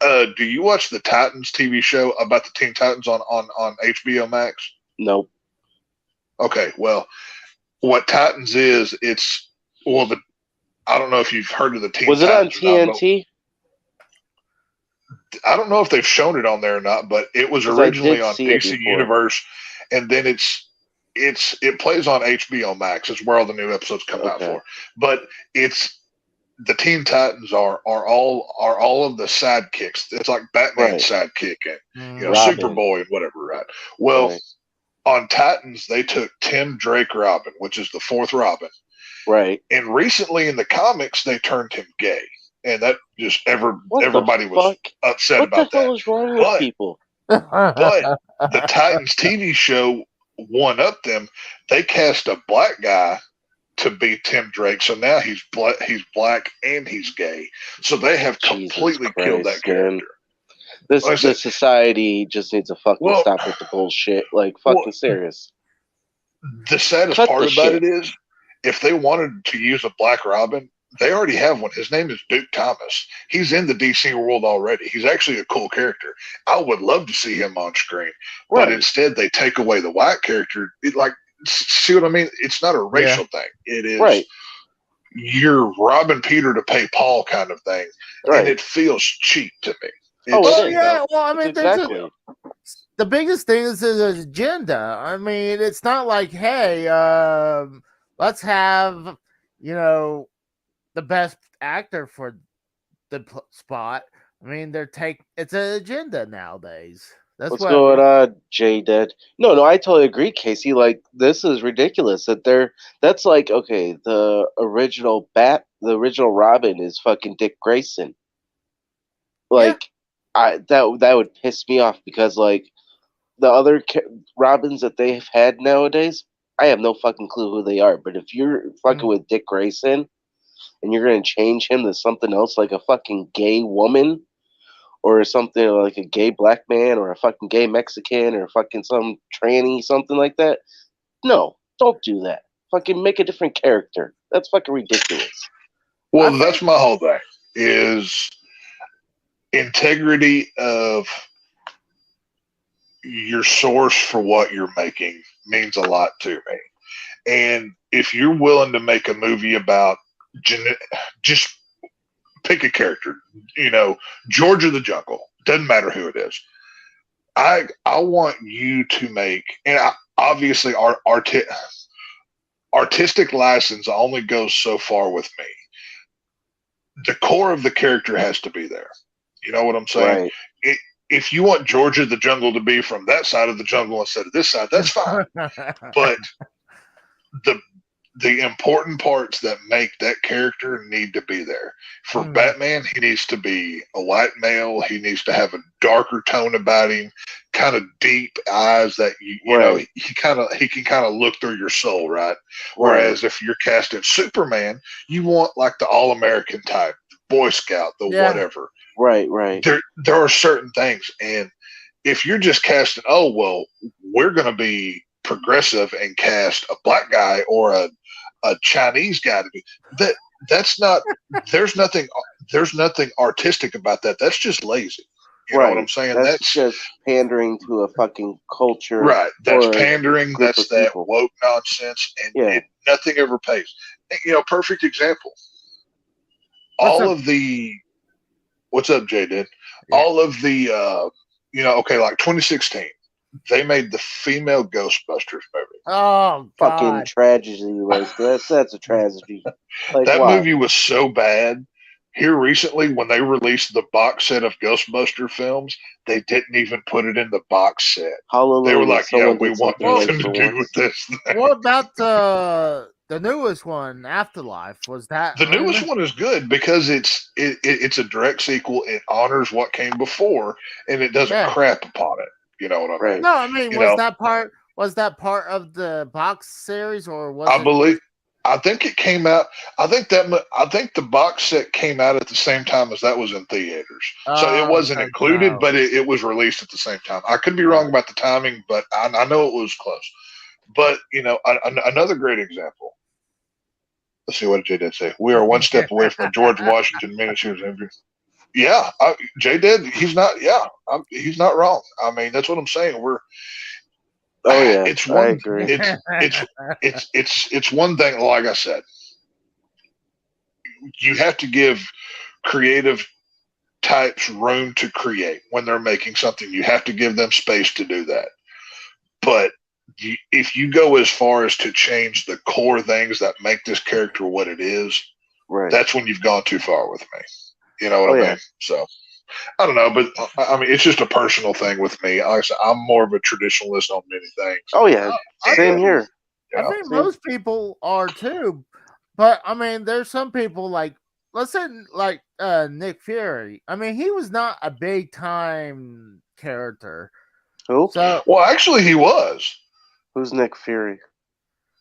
Do you watch the Titans TV show about the Teen Titans on HBO Max? Nope. Okay, well, what Titans is, I don't know if you've heard of the Teen Titans. Was it on TNT? I don't know if they've shown it on there or not, but it was originally on DC Universe, and then it plays on HBO Max. It's where all the new episodes come out for. But it's the Teen Titans are all of the sidekicks. It's like Batman's sidekick and Robin. Superboy and whatever, right? Well, on Titans they took Tim Drake Robin, which is the fourth Robin. Right. And recently in the comics they turned him gay. And that just everybody was upset about that. What the hell is wrong with people? But the Titans TV show one up them. They cast a black guy to be Tim Drake, so now he's black and he's gay. So they have completely killed that character. This society just needs to fucking stop with the bullshit. Like fucking serious. The saddest part about it is, if they wanted to use a Black Robin, they already have one. His name is Duke Thomas. He's in the DC world already. He's actually a cool character. I would love to see him on screen. But instead they take away the white character. See what I mean? It's not a racial thing. It is you're robbing Peter to pay Paul kind of thing. And it feels cheap to me. Well, I mean, the biggest thing is his agenda. I mean, it's not like, hey, let's have, the best actor for the spot. I mean, it's an agenda nowadays. What's going on, J-Dead? No, I totally agree, Casey. Like, this is ridiculous that's like, okay, the original Robin is fucking Dick Grayson. Like, that would piss me off because, like, the other Robins that they've had nowadays, I have no fucking clue who they are. But if you're fucking with Dick Grayson and you're going to change him to something else, like a fucking gay woman or something like a gay black man or a fucking gay Mexican or fucking some tranny, something like that, no, don't do that. Fucking make a different character. That's fucking ridiculous. Well, that's my whole thing, is integrity of your source for what you're making means a lot to me. And if you're willing to make a movie about just pick a character, George of the Jungle, doesn't matter who it is. I want you to make, and obviously our artistic license only goes so far with me. The core of the character has to be there. You know what I'm saying? Right. If you want George of the Jungle to be from that side of the jungle instead of this side, that's fine. But the important parts that make that character need to be there. For Batman, he needs to be a white male. He needs to have a darker tone about him, kind of deep eyes that you know he can kind of look through your soul, right? Whereas if you're casting Superman, you want like the all-American type, the Boy Scout, the whatever. Right. There are certain things, and if you're just casting, we're going to be progressive and cast a black guy or a Chinese guy to be that's not. There's nothing artistic about that. That's just lazy. You know what I'm saying? That's just pandering to a fucking culture. Right. That's pandering. That's that woke nonsense, and nothing ever pays. Perfect example. What's up, J-Did? Yeah. All of the, like 2016, they made the female Ghostbusters movie. Oh, God. Fucking tragedy. Like, that's a tragedy. Like, that movie was so bad. Here recently, when they released the box set of Ghostbuster films, they didn't even put it in the box set. Hallelujah. They were like, we want nothing to do with this thing. What about the newest one, Afterlife? Was that the newest one? Is good because it's a direct sequel. It honors what came before, and it doesn't crap upon it. You know what I mean? No, I mean, was that part of the box series, or was I think it came out. I think the box set came out at the same time as that was in theaters, so it wasn't included, but it was released at the same time. I could be wrong about the timing, but I know it was close. But another great example. Let's see what J-Did say. We are one step away from a George Washington miniseries interview. Yeah, J-Did, he's not. Yeah, he's not wrong. I mean, that's what I'm saying. It's one. I agree. It's one thing. Like I said, you have to give creative types room to create when they're making something. You have to give them space to do that. But if you go as far as to change the core things that make this character what it is, Right. that's when you've gone too far with me. You know what I Oh, yeah. mean? So I don't know, but I mean, it's just a personal thing with me. Like I said, I'm more of a traditionalist on many things. Oh yeah, I same think- here. I Yeah. think See? most people are too, but I mean, there's some people like, let's say, like Nick Fury. I mean, he was not a big time character. Who? So Well, actually, he was Who's Nick Fury?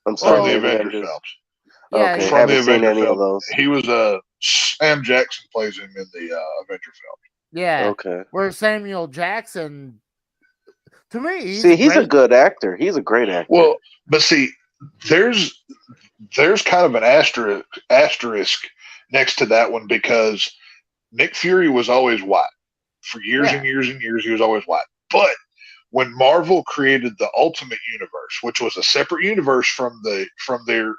I'm from sorry, the maybe Avengers I'm just. films. yeah, Okay, he- From the haven't seen Avenger any of film, those. he was Sam Jackson plays him in the Avenger film. yeah. Okay. Where Samuel Jackson, to me, He's a great. good actor. He's a great actor. Well, but see, there's kind of an asterisk next to that one because Nick Fury was always white for years and years and years. He was always white, but when Marvel created the Ultimate Universe, which was a separate universe from their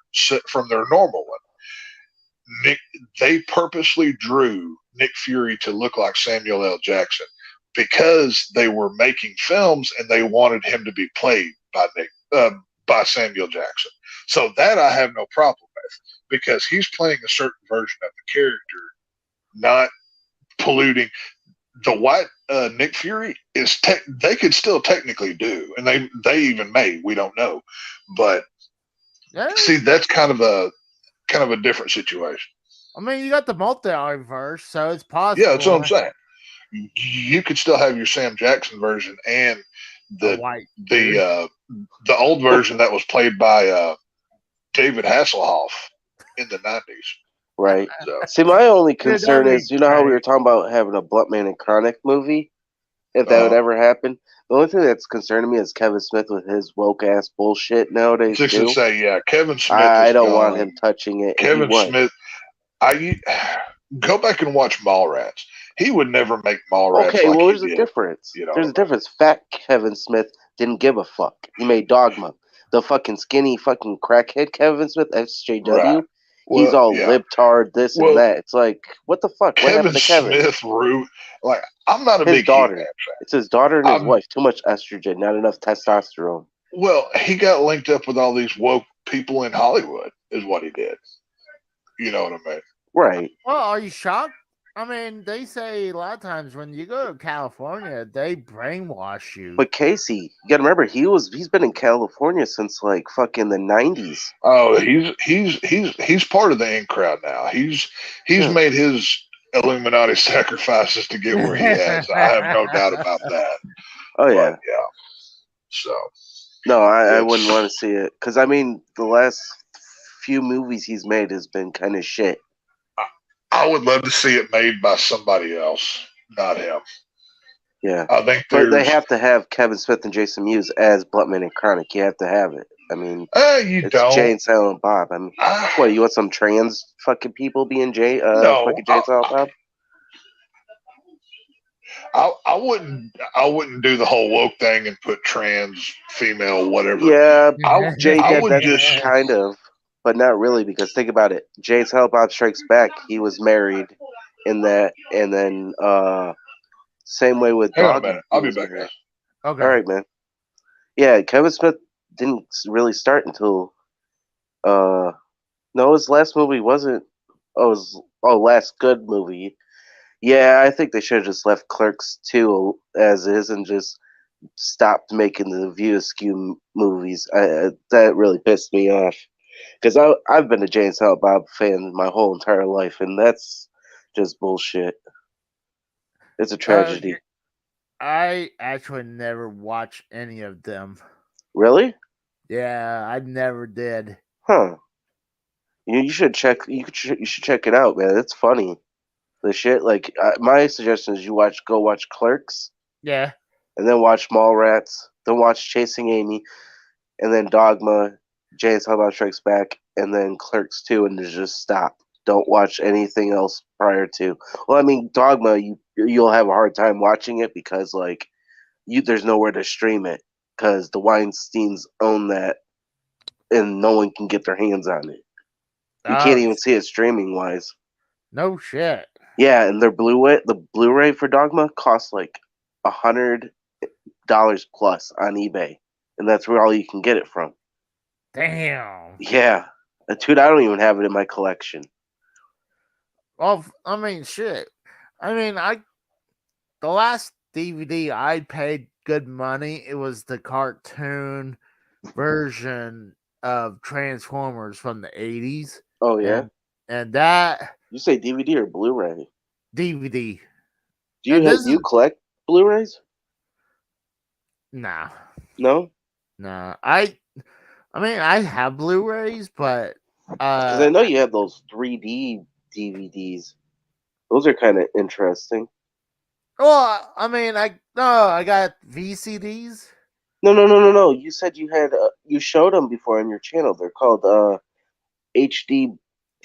normal one, they purposely drew Nick Fury to look like Samuel L. Jackson because they were making films and they wanted him to be played by Samuel Jackson. So that I have no problem with because he's playing a certain version of the character, not polluting. The white Nick Fury is they could still technically do, and they even may, we don't know, but Yeah. see, that's kind of a different situation. I mean, you got the multiverse, so it's possible. Yeah, that's what I'm saying. You could still have your Sam Jackson version and A white the old version that was played by David Hasselhoff in the 90s. Right. So See, my only that'd concern be is, you know how we great. were talking about having a Bluntman and Chronic movie? If that would ever happen? The only thing that's concerning me is Kevin Smith with his woke ass bullshit nowadays, just too. to say, yeah, Kevin Smith. I is don't gone. want him touching it. Kevin He would. Smith. Go back and watch Mallrats. He would never make Mallrats. Okay, like well, he there's a did. difference. You know There's a what I mean? difference. Fat Kevin Smith didn't give a fuck. He made Dogma. The fucking skinny fucking crackhead Kevin Smith, SJW, Right. he's Well, all yeah. libtard, this Well, and that. It's like, what the fuck? What Kevin happened to Kevin? Smith, like I'm not a His big daughter. He-Man fan. It's his daughter and his I'm- wife. Too much estrogen, not enough testosterone. Well, he got linked up with all these woke people in Hollywood, is what he did. You know what I mean? Right. Well, are you shocked? I mean, they say a lot of times when you go to California, they brainwash you. But Casey, you gotta remember, he's been in California since like fucking the 90s. Oh, he's part of the in crowd now. He's Yeah. made his Illuminati sacrifices to get where he has. I have no doubt about that. Oh yeah. But, yeah. So No, I It's- wouldn't want to see it because I mean the last few movies he's made has been kind of shit. I would love to see it made by somebody else, not him. Yeah, I think but there's. they have to have Kevin Smith and Jason Mewes as Bluntman and Chronic. You have to have it. I mean, You it's don't. Jay and Silent Bob. I mean, I- what you want some trans fucking people being No, fucking Jay and Silent Bob? I wouldn't do the whole woke thing and put trans, female, whatever. Yeah, Jay I did would that just- kind of, but not really because think about it. Jay and Silent Bob Strikes Back. He was married in that, and then same way with Hang on a Dogma, minute. I'll he be was back, married. guys. Okay. All right, man. Yeah, Kevin Smith didn't really start until no, his last movie wasn't. Last good movie. Yeah, I think they should have just left Clerks 2 as is and just stopped making the View Askew movies. That really pissed me off because I've been a Jay and Silent Bob fan my whole entire life, and that's just bullshit. It's a tragedy. I actually never watched any of them. Really? Yeah, I never did. Huh. You should check. You should check it out, man. It's funny. The shit. Like my suggestion is go watch Clerks, Yeah. and then watch Mallrats, then watch Chasing Amy, and then Dogma, Jay and Silent Bob Strikes Back, and then Clerks 2, and just stop. Don't watch anything else prior to. Well, I mean, Dogma, you'll have a hard time watching it because like there's nowhere to stream it because the Weinsteins own that, and no one can get their hands on it. You can't even see it streaming wise. No shit. Yeah, and the Blu-ray for Dogma costs like $100 plus on eBay. and that's where all you can get it from. Damn. Yeah, dude, I don't even have it in my collection. Well, I mean, shit. I mean, the last DVD I paid good money. It was the cartoon version of Transformers from the 80s. Oh yeah, And that you say DVD or Blu-ray? DVD. Do you And this do you is collect Blu-rays? nah, No, nah. I mean, I have Blu-rays, but because I know you have those 3D DVDs. Those are kind of interesting. well, I mean, I got VCDs. No. You said you had you showed them before on your channel. They're called HD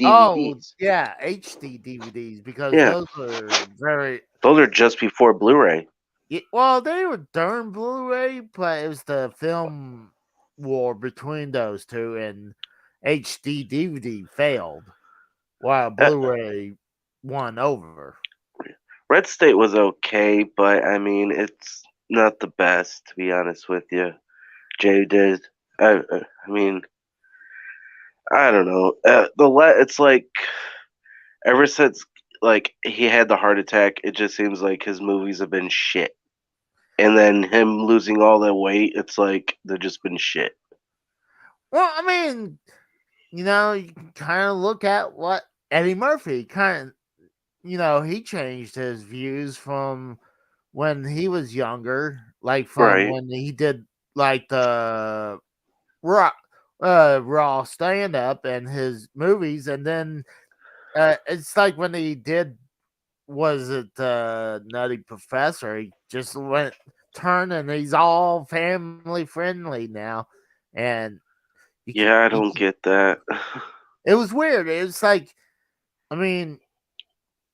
Oh, DVDs. yeah, HD DVDs because Yeah, those were very those are just before Blu-ray. well, they were during Blu-ray, but it was the film war between those two, and HD DVD failed while Blu-ray won over. Red State was okay, but I mean, it's not the best to be honest with you. Jay did. I mean, I don't know. It's like ever since like he had the heart attack, it just seems like his movies have been shit. And then him losing all that weight, it's like they've just been shit. Well, I mean, you can kind of look at what Eddie Murphy he changed his views from when he was younger, like from Right. when he did like the raw stand up and his movies, and then it's like when he did was it Nutty Professor, he just went turned and he's all family friendly now, and Yeah, I don't get that. it was weird. It's like, I mean,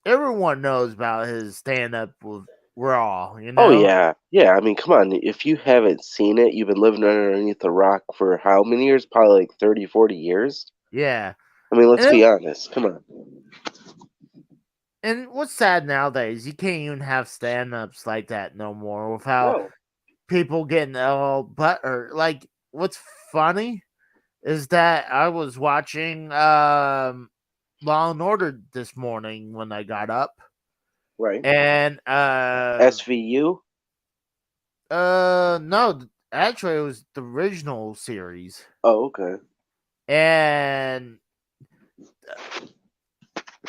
everyone knows about his stand up with Raw, Oh yeah. Yeah, I mean, come on. If you haven't seen it, you've been living underneath a rock for how many years? Probably like 30, 40 years. Yeah. I mean, let's And be honest. Come on. And what's sad nowadays, you can't even have stand ups like that no more without No. people getting all butter. Like, what's funny is that I was watching Law and Order this morning when I got up. Right. And SVU? no, actually it was the original series. Oh, okay. And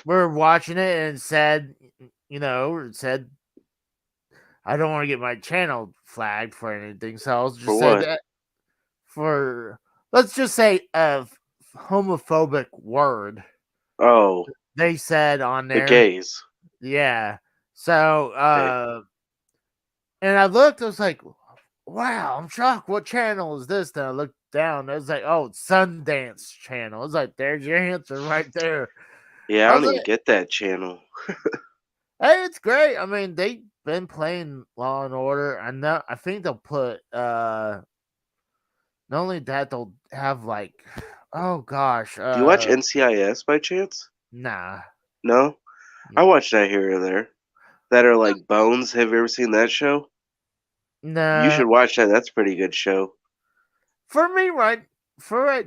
we're watching it and it said I don't want to get my channel flagged for anything, so I'll just say what? that for let's just say a homophobic word. Oh, They said on the there. gays. Yeah. So Okay. and I looked, I was like, wow, I'm shocked. What channel is this? Then I looked down, I was like, oh, it's Sundance channel. I was like, there's your answer right there. Yeah, I don't was even like, get that channel. hey, it's great. I mean, they've been playing Law and Order. I think they'll put not only that, they'll have like oh gosh. Do you watch NCIS by chance? Nah. No? I watch that here or there. That are like Bones. Have you ever seen that show? Nah. You should watch that. That's a pretty good show. For me, right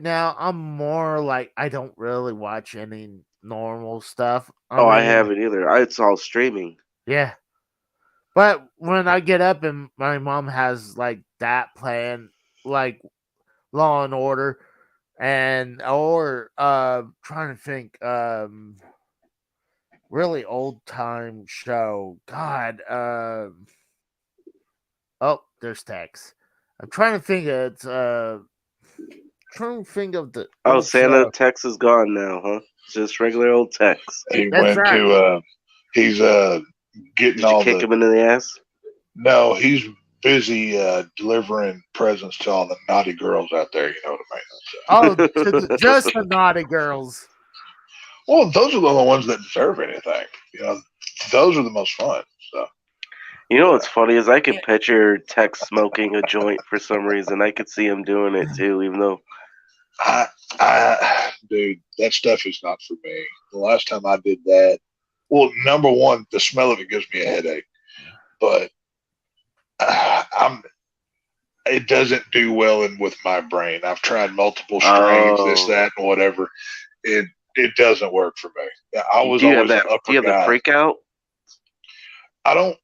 now, I'm more like I don't really watch any normal stuff. I haven't either. It's all streaming. Yeah. But when I get up and my mom has like that plan, like Law and Order, or trying to think really old time show. God, oh, there's Tex. I'm trying to think of the old Santa show. Tex is gone now, huh? Just regular old Tex. He That's went right. to he's getting Did you all kick the him into the ass? no, he's busy delivering presents to all the naughty girls out there, you know what I mean? So, Oh, just the naughty girls. well, those are the only ones that deserve anything. You know, those are the most fun. So You know what's funny is I could picture Tex smoking a joint for some reason. I could see him doing it too, even though dude, that stuff is not for me. The last time I did that, well, number one, the smell of it gives me a headache. But it doesn't do well in with my brain. I've tried multiple strains, this, Oh. that, and whatever. It doesn't work for me. I was Do you have always that? an upper Do you have the guy. freak out, I don't.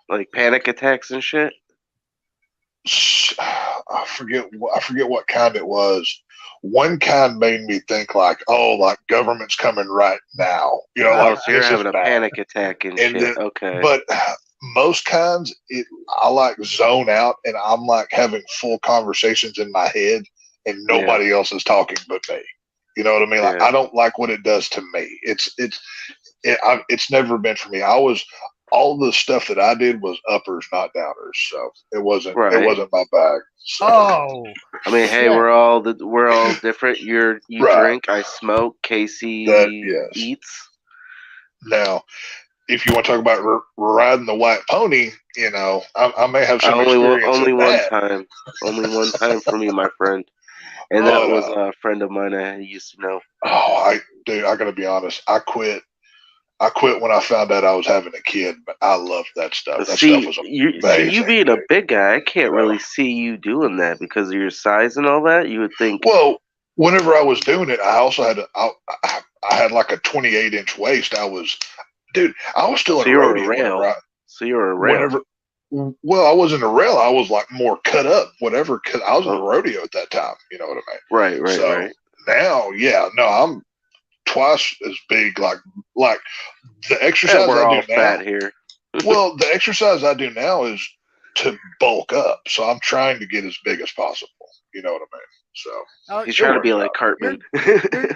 like panic attacks and shit? I forget what kind it was. One kind made me think like, oh, like government's coming right now. You know, Oh, like so you're this is having a bad. panic attack and And shit. then, Okay. but most kinds, I like zone out and I'm like having full conversations in my head, and nobody else is talking but me. You know what I mean? Like Yeah. I don't like what it does to me. It's never been for me. All the stuff that I did was uppers, not downers. So it wasn't my bag. So. Oh, I mean, hey, shit. we're all different. You Right. drink, I smoke. Casey yes. eats. Now, if you want to talk about riding the white pony, you know, I may have some experience. Only in one that. time. Only one time for me, my friend. And that was a friend of mine I used to know. Oh, I gotta be honest. I quit when I found out I was having a kid, but I loved that stuff. That stuff was amazing. You being a big guy, I can't really see you doing that because of your size and all that. You would think. Well, whenever I was doing it, I also had I had like a 28-inch waist. I was still in rodeo. So you were a rail. Well, I wasn't a rail. I was like more cut up, whatever. Cause I was in a rodeo at that time. You know what I mean? Right. Now, I'm twice as big. Like the exercise we're I all do now. Fat here. Well, the exercise I do now is to bulk up. So I'm trying to get as big as possible. You know what I mean? So he's trying to be like Cartman.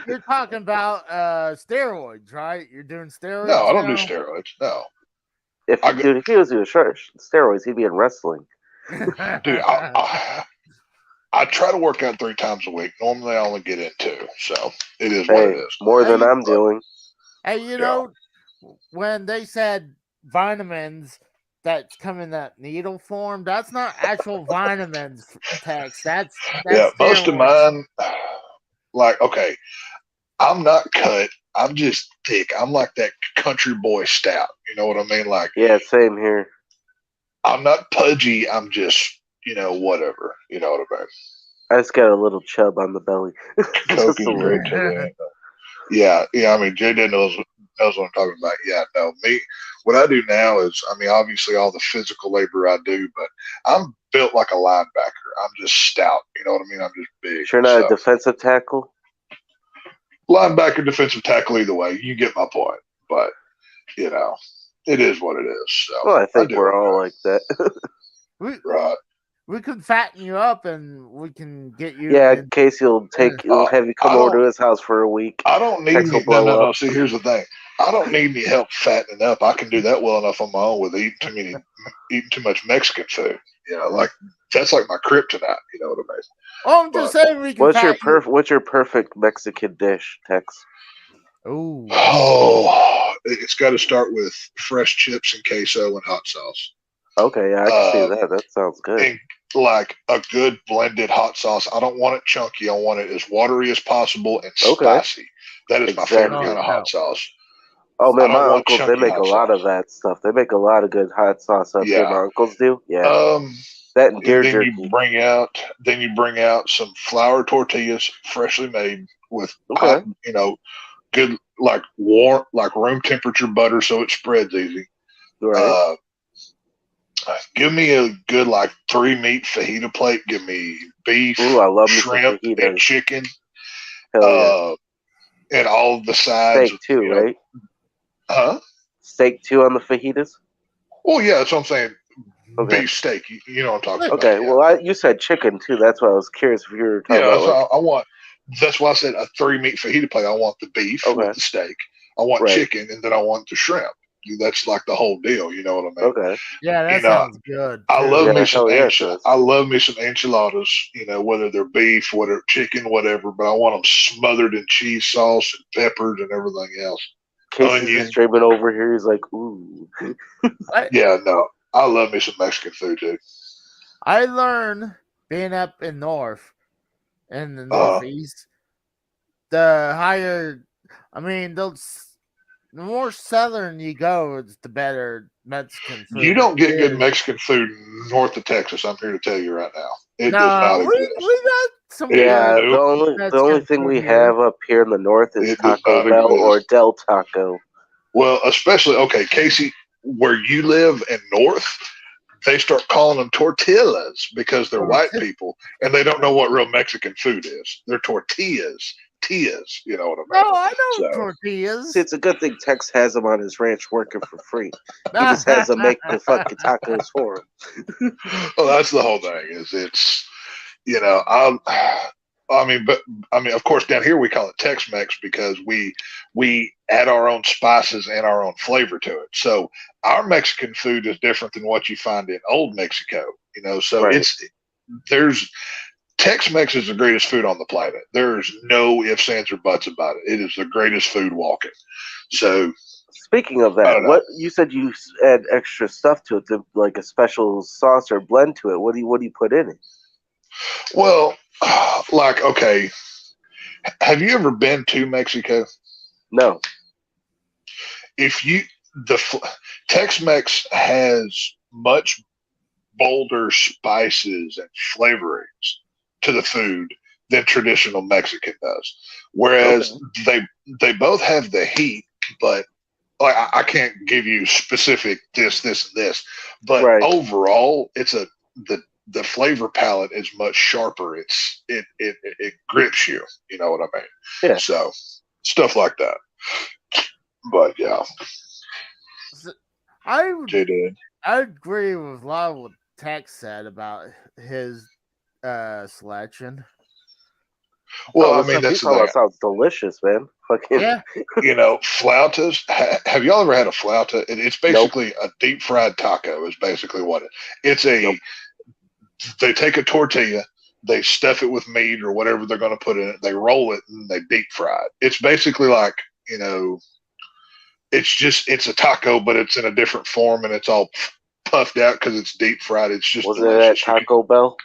You're talking about steroids, right? You're doing steroids. No, I don't do steroids. No. If he was doing steroids, he'd be in wrestling. Dude, I try to work out 3 times a week. Normally, I only get in 2, so it is what it is. More than I'm doing. Hey, you know, when they said vitamins that come in that needle form, that's not actual vitamins text. That's most of mine. Like, okay, I'm not cut. I'm just thick. I'm like that country boy stout. You know what I mean? Like, yeah, same here. I'm not pudgy. I'm just, whatever. You know what I mean? I just got a little chub on the belly. Coke is great too. Yeah. I mean, Jay knows what I'm talking about. Yeah, no, me. What I do now is, I mean, obviously all the physical labor I do, but I'm built like a linebacker. I'm just stout. You know what I mean? I'm just big. You're not a defensive tackle? Linebacker, defensive tackle, either way. You get my point. But, it is what it is. So well, I think we're all like that. Right. We could fatten you up and we can get you. Yeah, Casey will have you come over to his house for a week. I don't need no. See, here's the thing. I don't need any help fattening up. I can do that well enough on my own with eating too much Mexican food. Like that's like my kryptonite. You know what I mean? Oh, I'm just saying we can. What's your perfect Mexican dish, Tex? Oh, it's got to start with fresh chips and queso and hot sauce. Okay, yeah, I can see that. That sounds good. And like a good blended hot sauce. I don't want it chunky. I want it as watery as possible and spicy. That is my favorite kind of hot sauce. Oh man, my uncles, they make a lot of that stuff. They make a lot of good hot sauce up here. My uncles do. Yeah. That and deer jerky. Then you bring out some flour tortillas, freshly made with hot, good like warm, like room temperature butter, so it spreads easy. Right. Give me a good 3-meat fajita plate. Give me beef, I love shrimp, and chicken. Hell yeah. And all of the sides. Steak too, right? Huh? Steak too on the fajitas? Well, yeah, that's what I'm saying. Okay. Beef steak. You know what I'm talking about. Okay, well, you said chicken too. That's why I was curious if you were talking about. That's why I said a 3-meat fajita plate. I want the beef with the steak. I want chicken, and then I want the shrimp. That's like the whole deal. You know what I mean? Okay. Yeah, that sounds good. I love me some I love me some enchiladas. Whether they're beef, whether chicken, whatever. But I want them smothered in cheese sauce and peppers and everything else. Casey's streaming over here. He's like, ooh. Yeah, no. I love me some Mexican food too. I learned being up in the Northeast, the higher. I mean, the more southern you go, it's the better Mexican food. You don't get good is. Mexican food north of Texas. I'm here to tell you right now. It does No, not exist. we got some Yeah, good Nope. the only Mexican thing food we here. have up here in the north is It does Taco not Bell or exist. Del Taco. Well, especially Casey, where you live in North, they start calling them tortillas because they're white people and they don't know what real Mexican food is. They're tortillas, tias. You know what I No, mean? I know So- tortillas. See, it's a good thing Tex has him on his ranch working for free. He just has to make the fucking tacos for him. Well, that's the whole thing. It's of course, down here we call it Tex-Mex because we add our own spices and our own flavor to it. So our Mexican food is different than what you find in old Mexico. So Right. there's Tex-Mex is the greatest food on the planet. There's no ifs, ands, or buts about it. It is the greatest food walking. So Speaking of I that, don't know. what you said you add extra stuff to it, like a special sauce or blend to it. What do you put in it? Well, okay, have you ever been to Mexico? No. If you Tex-Mex has much bolder spices and flavorings to the food than traditional Mexican does. Whereas they both have the heat, but like I can't give you specific this and this, but Right. overall the flavor palette is much sharper. It grips you. You know what I mean? Yeah. So stuff like that. But yeah, I JD. agree with a lot of what Tex said about his selection. Well, Oh, I mean, that's the that thing. sounds delicious, man. Fucking Yeah, Flautas. Have y'all ever had a flauta? It's basically a deep fried taco. Is basically what it's a. Nope. They take a tortilla, they stuff it with meat or whatever they're going to put in it. They roll it and they deep fry it. It's basically like it's a taco, but it's in a different form and it's all puffed out because it's deep fried. It's just was it at delicious. Taco Bell?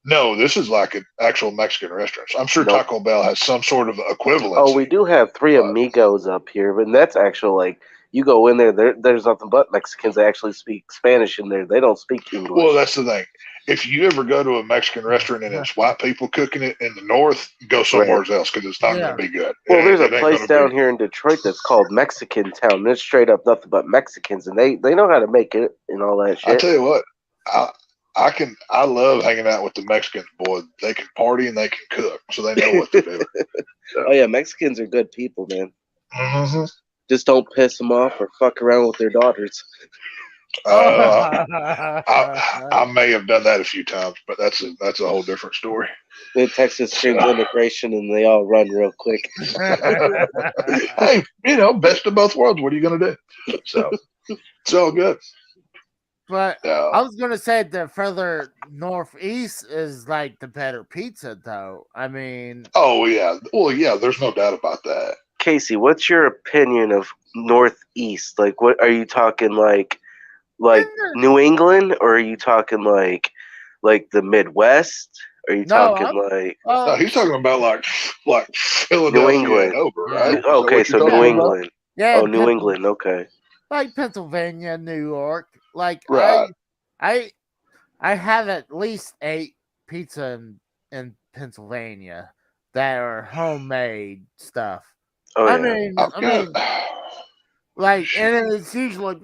No, this is like an actual Mexican restaurant. I'm sure Nope. Taco Bell has some sort of equivalent. Oh, we do have Three Amigos up here, but that's actually like you go in there's nothing but Mexicans that actually speak Spanish in there. They don't speak English. Well, that's the thing. If you ever go to a Mexican restaurant and it's white people cooking it in the north, go somewhere else because it's not going to be good. Well, there's a It ain't place gonna down be- here in Detroit that's called Mexican Town. There's straight up nothing but Mexicans, and they know how to make it and all that I shit. tell you what, I love hanging out with the Mexicans, boy. They can party and they can cook, so they know what to do. Oh yeah, Mexicans are good people, man. Mm-hmm. Just don't piss them off or fuck around with their daughters. I may have done that a few times, but that's a whole different story. Then Texas screams immigration, and they all run real quick. Hey, best of both worlds. What are you going to do? So it's all good. But I was gonna say the further northeast is like the better pizza, though. I mean, oh yeah, well yeah, there's no doubt about that. Casey, what's your opinion of Northeast? Like, what are you talking like New England, or are you talking like the Midwest? Are you talking like? No, he's talking about like Philadelphia New England. and over, right? Yeah. Okay, so New England. Yeah, Oh, New England. Okay. Like Pennsylvania, New York. Like Right. I have at least 8 pizza in Pennsylvania that are homemade stuff. Oh I yeah. mean, like, and it's usually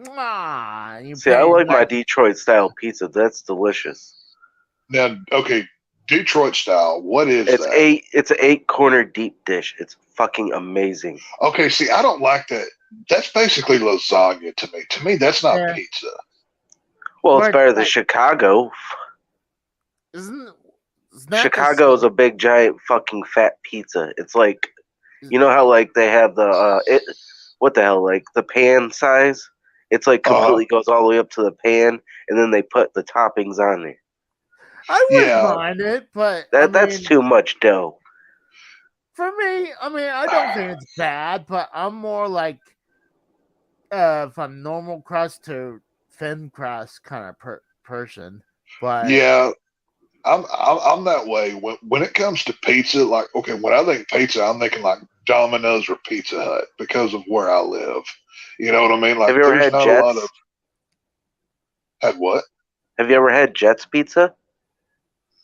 See, I like my Detroit style pizza. That's delicious. Now, okay, Detroit style. What is that? It's an 8-corner deep dish. It's fucking amazing. Okay, see, I don't like that. That's basically lasagna to me. To me, that's not pizza. Well, it's better than Chicago. Chicago is a big, giant, fucking fat pizza. It's like, you know how like they have the what the hell, like the pan size? It's like completely goes all the way up to the pan, and then they put the toppings on there. I wouldn't mind it, but that's too much dough. For me, I don't think it's bad, but I'm more like from normal crust to thin crust kind of person. But yeah, I'm that way. When it comes to pizza, like, okay, when I think pizza, I'm thinking like Domino's or Pizza Hut because of where I live. You know what I mean? Like, Have you ever there's had not a lot Jets? of. Had what? Have you ever had Jets Pizza?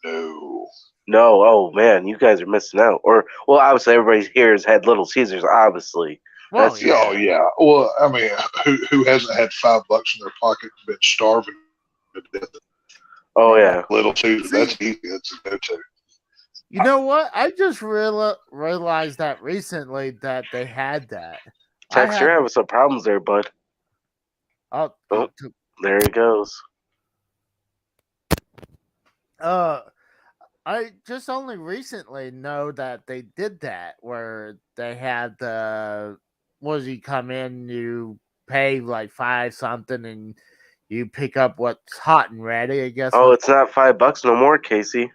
No. No. Oh man, you guys are missing out. Or well, obviously everybody here has had Little Caesars. Obviously, Well, that's Yeah, oh, yeah. Well, I mean, who hasn't had $5 in their pocket and been starving to death? oh Yeah. yeah. Little Caesar, See- that's easy. That's a go-to. You know what? I just realized that recently that they had that. I Tex, you're had having some problems there, bud. oh, Oh, there he goes. uh I just only recently know that they did that where they had the was you come in, you pay like five something and you pick up what's hot and ready, I guess. Oh, it's not $5 no more, Casey.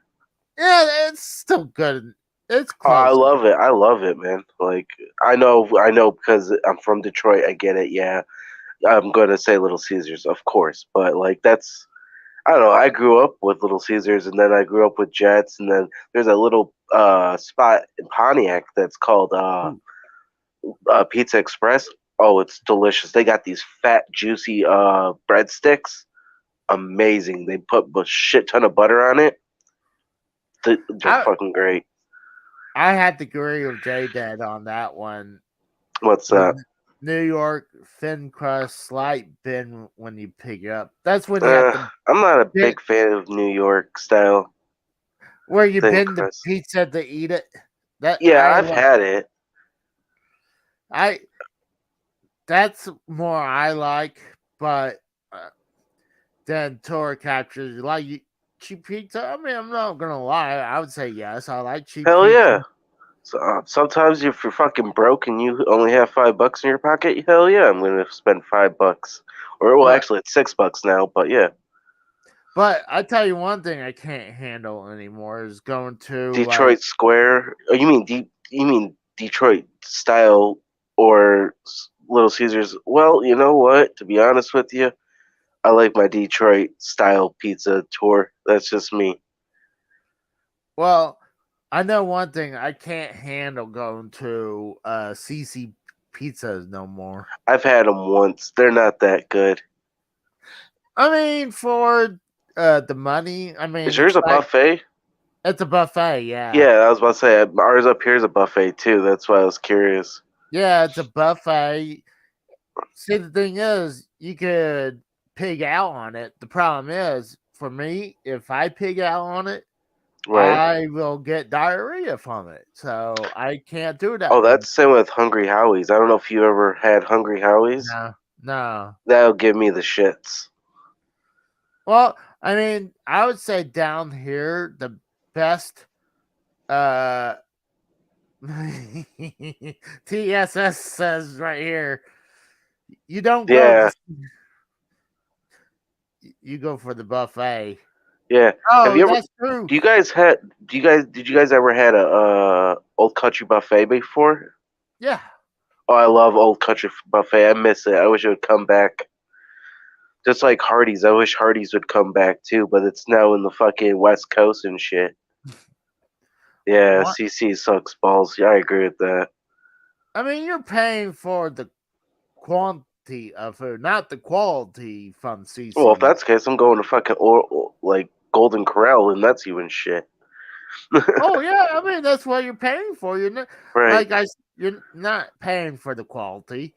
Yeah, it's still good. It's Oh, I close. love it. I love it, man. Like I know because I'm from Detroit. I get it. Yeah, I'm gonna say Little Caesars, of course, but like that's I don't know. I grew up with Little Caesars, and then I grew up with Jets, and then there's a little spot in Pontiac that's called Pizza Express. Oh, it's delicious. They got these fat, juicy breadsticks. Amazing. They put a shit ton of butter on it. They're I fucking great. I had to agree with J Dad on that one. What's that? New York thin crust slight bin when you pick it up. That's when you have to I'm not a bit big fan of New York style where you thin bend the crust. pizza to eat it. That Yeah, I I've love. had it. I that's more I like, but then Tora captures like cheap pizza. I mean, I'm not gonna lie. I would say yes. I like cheap Hell pizza. yeah. So, sometimes if you're fucking broke and you only have $5 in your pocket, hell yeah, I'm gonna spend $5. Or well, But actually, it's $6 now. But yeah, I tell you one thing I can't handle anymore is going to like Detroit Square. Oh, you mean Detroit style or Little Caesars? Well, you know what? To be honest with you, I like my Detroit style pizza tour. That's just me. well, I know one thing I can't handle going to CC pizzas no more. I've had them once. They're not that good. I mean, for the money, I Is mean, yours a buffet? it's a buffet, yeah. Yeah, I was about to say ours up here is a buffet too. That's why I was curious. Yeah, it's a buffet. See, the thing is, you could pig out on it. The problem is, for me, if I pig out on it, Right. I will get diarrhea from it. So I can't do that. Oh, that's the same with Hungry Howie's. I don't know if you ever had Hungry Howie's. No. That'll give me the shits. Well, I mean, I would say down here the best TSS says right here, you don't go Yeah, you go for the buffet. yeah. Have Oh, you ever? that's true. Did you guys ever had a Old Country buffet before? Yeah. Oh, I love Old Country buffet. I miss it. I wish it would come back. Just like Hardee's. I wish Hardee's would come back too, but it's now in the fucking West Coast and shit. Yeah, What? CC sucks balls. Yeah, I agree with that. I mean, you're paying for the quantity of food, not the quality from CC. Well, if that's the case, I'm going to fucking like Golden Corral, and that's even shit. Oh yeah, I mean that's what you're paying for. You're not Right. you're not paying for the quality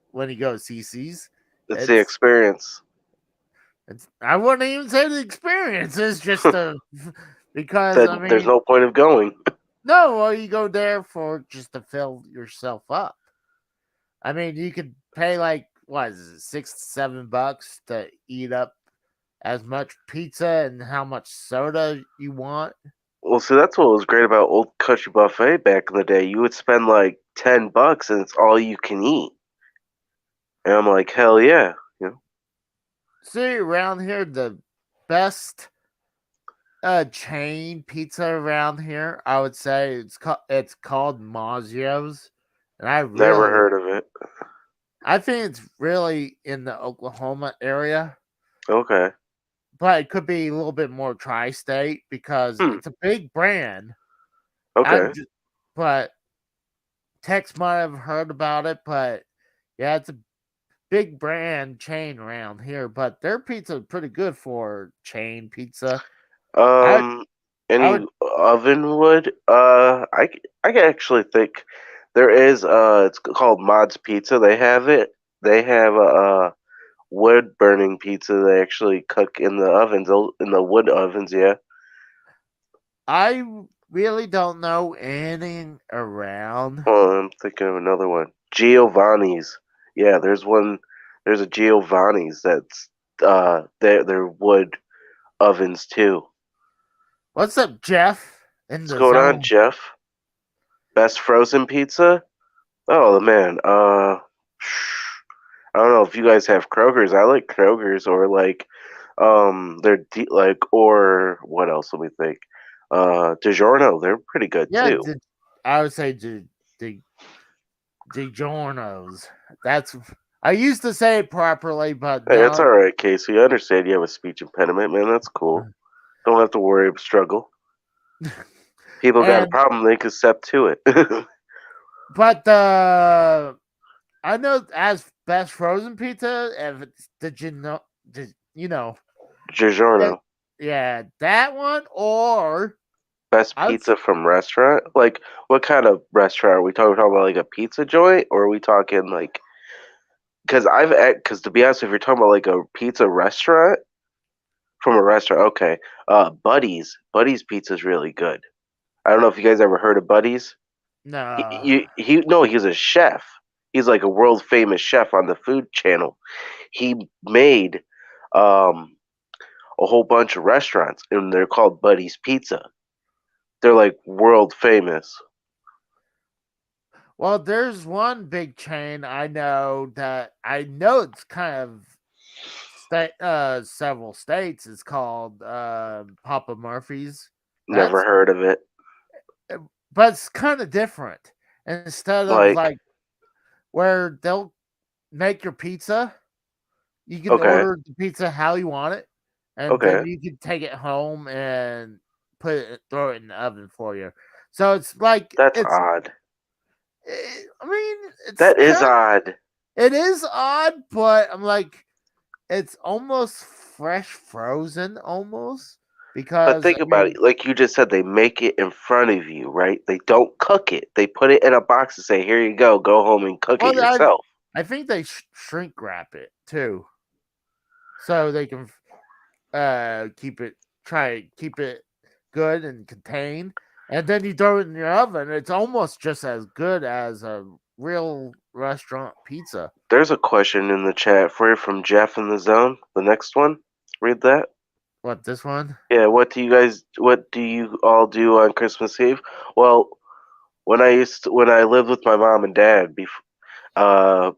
when you go to CC's. It's the experience. I wouldn't even say the experience. It's just because That I mean there's no point of going. no, well you go there for just to fill yourself up. I mean you could pay like what is it, $6-7 to eat up as much pizza and how much soda you want. Well, see, that's what was great about Old Country Buffet back in the day. You would spend like $10, and it's all you can eat. And I'm like, hell yeah, you know. See, around here, the best chain pizza around here, I would say it's called Maggio's, and Never heard of it. I think it's really in the Oklahoma area, Okay. but it could be a little bit more tri-state because it's a big brand. Okay. But Tex might have heard about it, but yeah, it's a big brand chain around here. But their pizza is pretty good for chain pizza. I Any would. oven wood? I can actually think there is. It's called Mod's Pizza. They have it. They have a wood burning pizza. They actually cook in the ovens, in the wood ovens. Yeah. I really don't know anything around. Oh, I'm thinking of another one. Giovanni's. Yeah, there's one. There's a Giovanni's that's they're wood ovens too. What's up, Jeff? In What's the going on, zone. Jeff? Best frozen pizza? Oh man, I don't know if you guys have Kroger's. I like Kroger's or like like or what else? Let me think. DiGiorno, they're pretty good Yeah, too. I would say DiGiorno's. That's I used to say it properly, but Hey, that's now all right, Casey. I understand you have a speech impediment, man. That's cool. Don't have to worry or struggle. People got a and problem, they can step to it. but I know as best frozen pizza, if it's you know, DiGiorno. yeah, that one or Best I would pizza from restaurant? Like, what kind of restaurant? Are we talking about like a pizza joint, or are we talking like? Because to be honest, if you're talking about like a pizza restaurant from a restaurant, okay. Buddy's pizza is really good. I don't know if you guys ever heard of Buddy's. no. He no, he's a chef. He's like a world famous chef on the Food Channel. He made a whole bunch of restaurants, and they're called Buddy's Pizza. They're like world famous. Well, there's one big chain I know that I know it's kind of several states. It's called Papa Murphy's. Never That's heard of it. but it's kind of different. Instead of Like, like where they'll make your pizza, you can okay, order the pizza how you want it, and okay, then you can take it home and throw it in the oven for you. So it's like that's odd. I mean, it's That is odd. it is odd, but I'm like, it's almost fresh frozen, almost But because think about it. Like you just said, they make it in front of you, right? They don't cook it. They put it in a box and say, "Here you go. Go home and cook it well, yourself." I think they shrink wrap it too, so they can keep it good and contained, and then you throw it in your oven. It's almost just as good as a real restaurant pizza. There's a question in the chat for you from Jeff in the zone. The next one, read that. What, this one? Yeah, what do you all do on Christmas Eve? Well, when I lived with my mom and dad uh,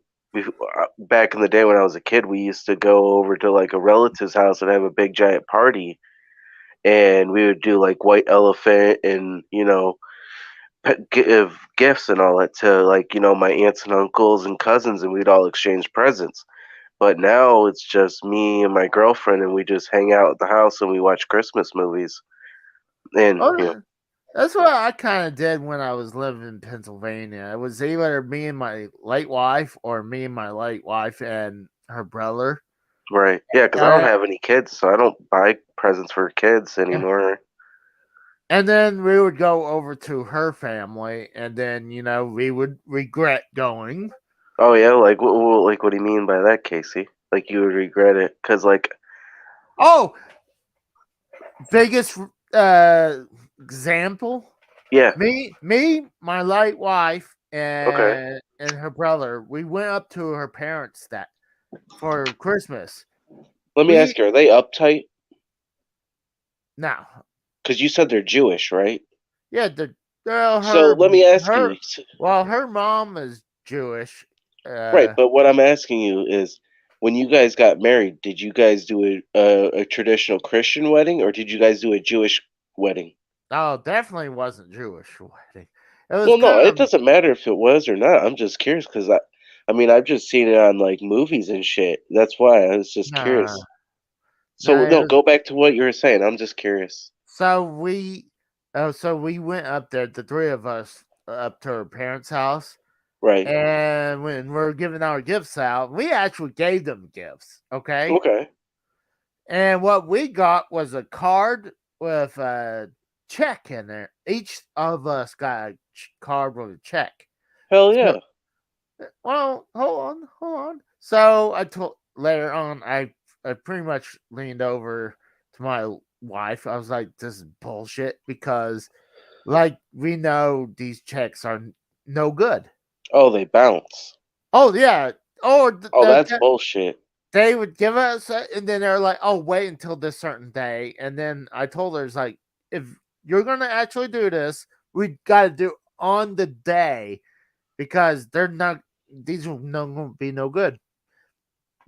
back in the day when I was a kid, we used to go over to like a relative's house and have a big giant party, and we would do like white elephant and give gifts and all that to like my aunts and uncles and cousins, and we'd all exchange presents. But now it's just me and my girlfriend, and we just hang out at the house and we watch Christmas movies. And Oh, that's what I kind of did when I was living in Pennsylvania. It was either me and my late wife, or me and my late wife and her brother. right, yeah, because I don't Uh, have any kids, so I don't buy presents for kids anymore. and then we would go over to her family, and then we would regret going. Oh yeah, like what do you mean by that, Casey? Like you would regret it because like Oh, biggest example. yeah, Me, my late wife, okay. and her brother. We went up to her parents that for Christmas. Let me We ask you, are they uptight? now, Because you said they're Jewish, right? yeah, well, So let me ask you, her mom is Jewish. right? But what I'm asking you is, when you guys got married, did you guys do a traditional Christian wedding, or did you guys do a Jewish wedding? No, definitely wasn't Jewish wedding. It was Well, no, kind it of doesn't matter if it was or not. I'm just curious because I mean, I've just seen it on like movies and shit. That's why I was just nah, curious. So nah. no, go back to what you were saying. I'm just curious. So we went up there, the three of us, up to her parents' house, Right. and when we're giving our gifts out, we actually gave them gifts. Okay. Okay. And what we got was a card with a check in there. Each of us got a card with a check. Hell yeah. Well, hold on. So I told later on, I pretty much leaned over to my wife. I was like, "This is bullshit," because, like, we know these checks are no good. Oh, they bounce. Oh yeah. Oh, That's bullshit. they would give us, and then they're like, "Oh, wait until this certain day." And then I told her, "It's like, if you're gonna actually do this, we got to do on the day, because they're not. These will no be no good."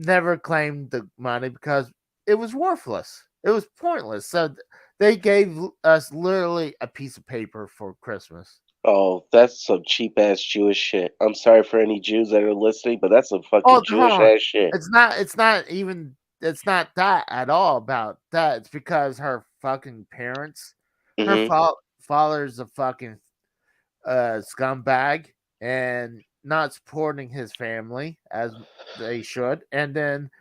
Never claimed the money because it was worthless. It was pointless. So they gave us literally a piece of paper for Christmas. Oh, that's some cheap ass Jewish shit. I'm sorry for any Jews that are listening, but that's some fucking Oh, Jewish ass shit. It's not even. It's not that at all about that. It's because her fucking parents, her father's a fucking scumbag and not supporting his family as they should, and then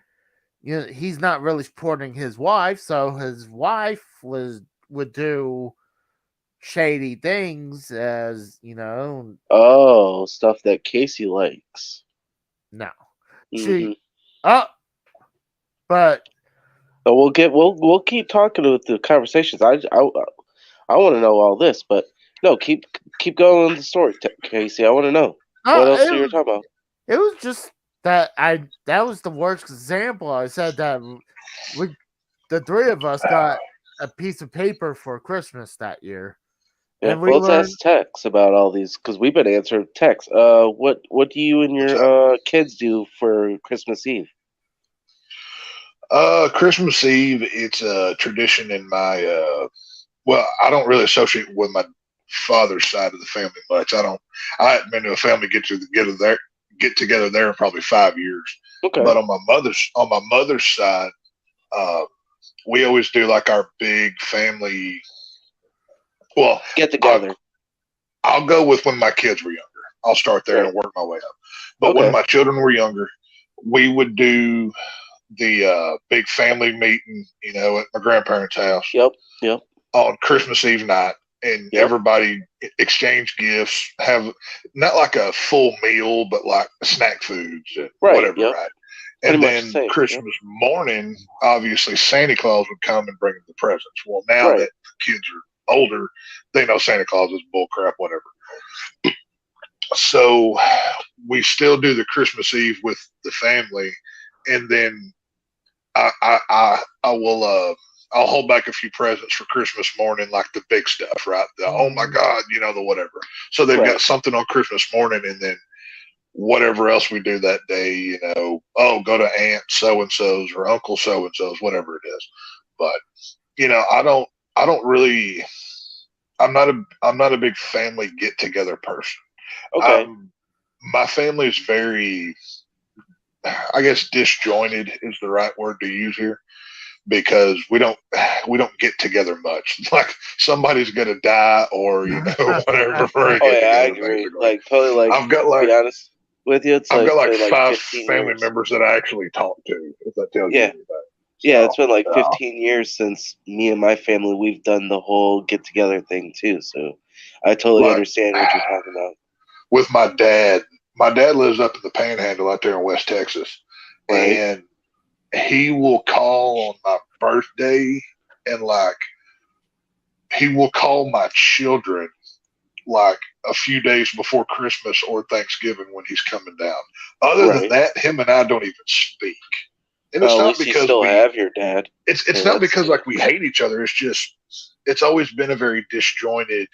he's not really supporting his wife, so his wife would do shady things, as Oh, stuff that Casey likes. No, Mm-hmm. but So we'll keep talking with the conversations. I want to know all this, but no, keep going with the story, Casey. I want to know what else you were talking about. It was just that was the worst example. I said that the three of us got a piece of paper for Christmas that year. Yeah, and let's ask Tex about all these, because we've been answering Tex. What do you and your kids do for Christmas Eve? Christmas Eve, it's a tradition in my well, I don't really associate with my father's side of the family much. I haven't been to a family get together there in probably 5 years. Okay. But on my mother's side, we always do like our big family. Well, get together. I'll go with when my kids were younger. I'll start there and work my way up. But when my children were younger, we would do the big family meeting, at my grandparents' house. Yep. On Christmas Eve night, and everybody exchange gifts. Have not like a full meal, but like snack foods and whatever, right? And then Christmas morning, obviously Santa Claus would come and bring them the presents. Well, now that the kids are older, they know Santa Claus is bullcrap, whatever. So we still do the Christmas Eve with the family, and then I will I'll hold back a few presents for Christmas morning, like the big stuff, right? Oh my God, the whatever. So they've got something on Christmas morning, and then whatever else we do that day, go to Aunt so and so's or Uncle so and so's, whatever it is. But I don't really. I'm not a big family get together person. Okay. My family is very, I guess, disjointed is the right word to use here, because we don't get together much. Like somebody's gonna die or whatever. I agree. Like totally. Like I've got to be honest with you, I've got like 5 family members that I actually talk to. If that tells you anything. Yeah, it's been like 15 years since me and my family, we've done the whole get-together thing, too. So I totally understand what you're talking about. With my dad lives up in the Panhandle out there in West Texas. Right. And he will call on my birthday, and, he will call my children, a few days before Christmas or Thanksgiving when he's coming down. Other than that, him and I don't even speak. And it's not because you still have your dad. It's not because we hate each other. It's just it's always been a very disjointed,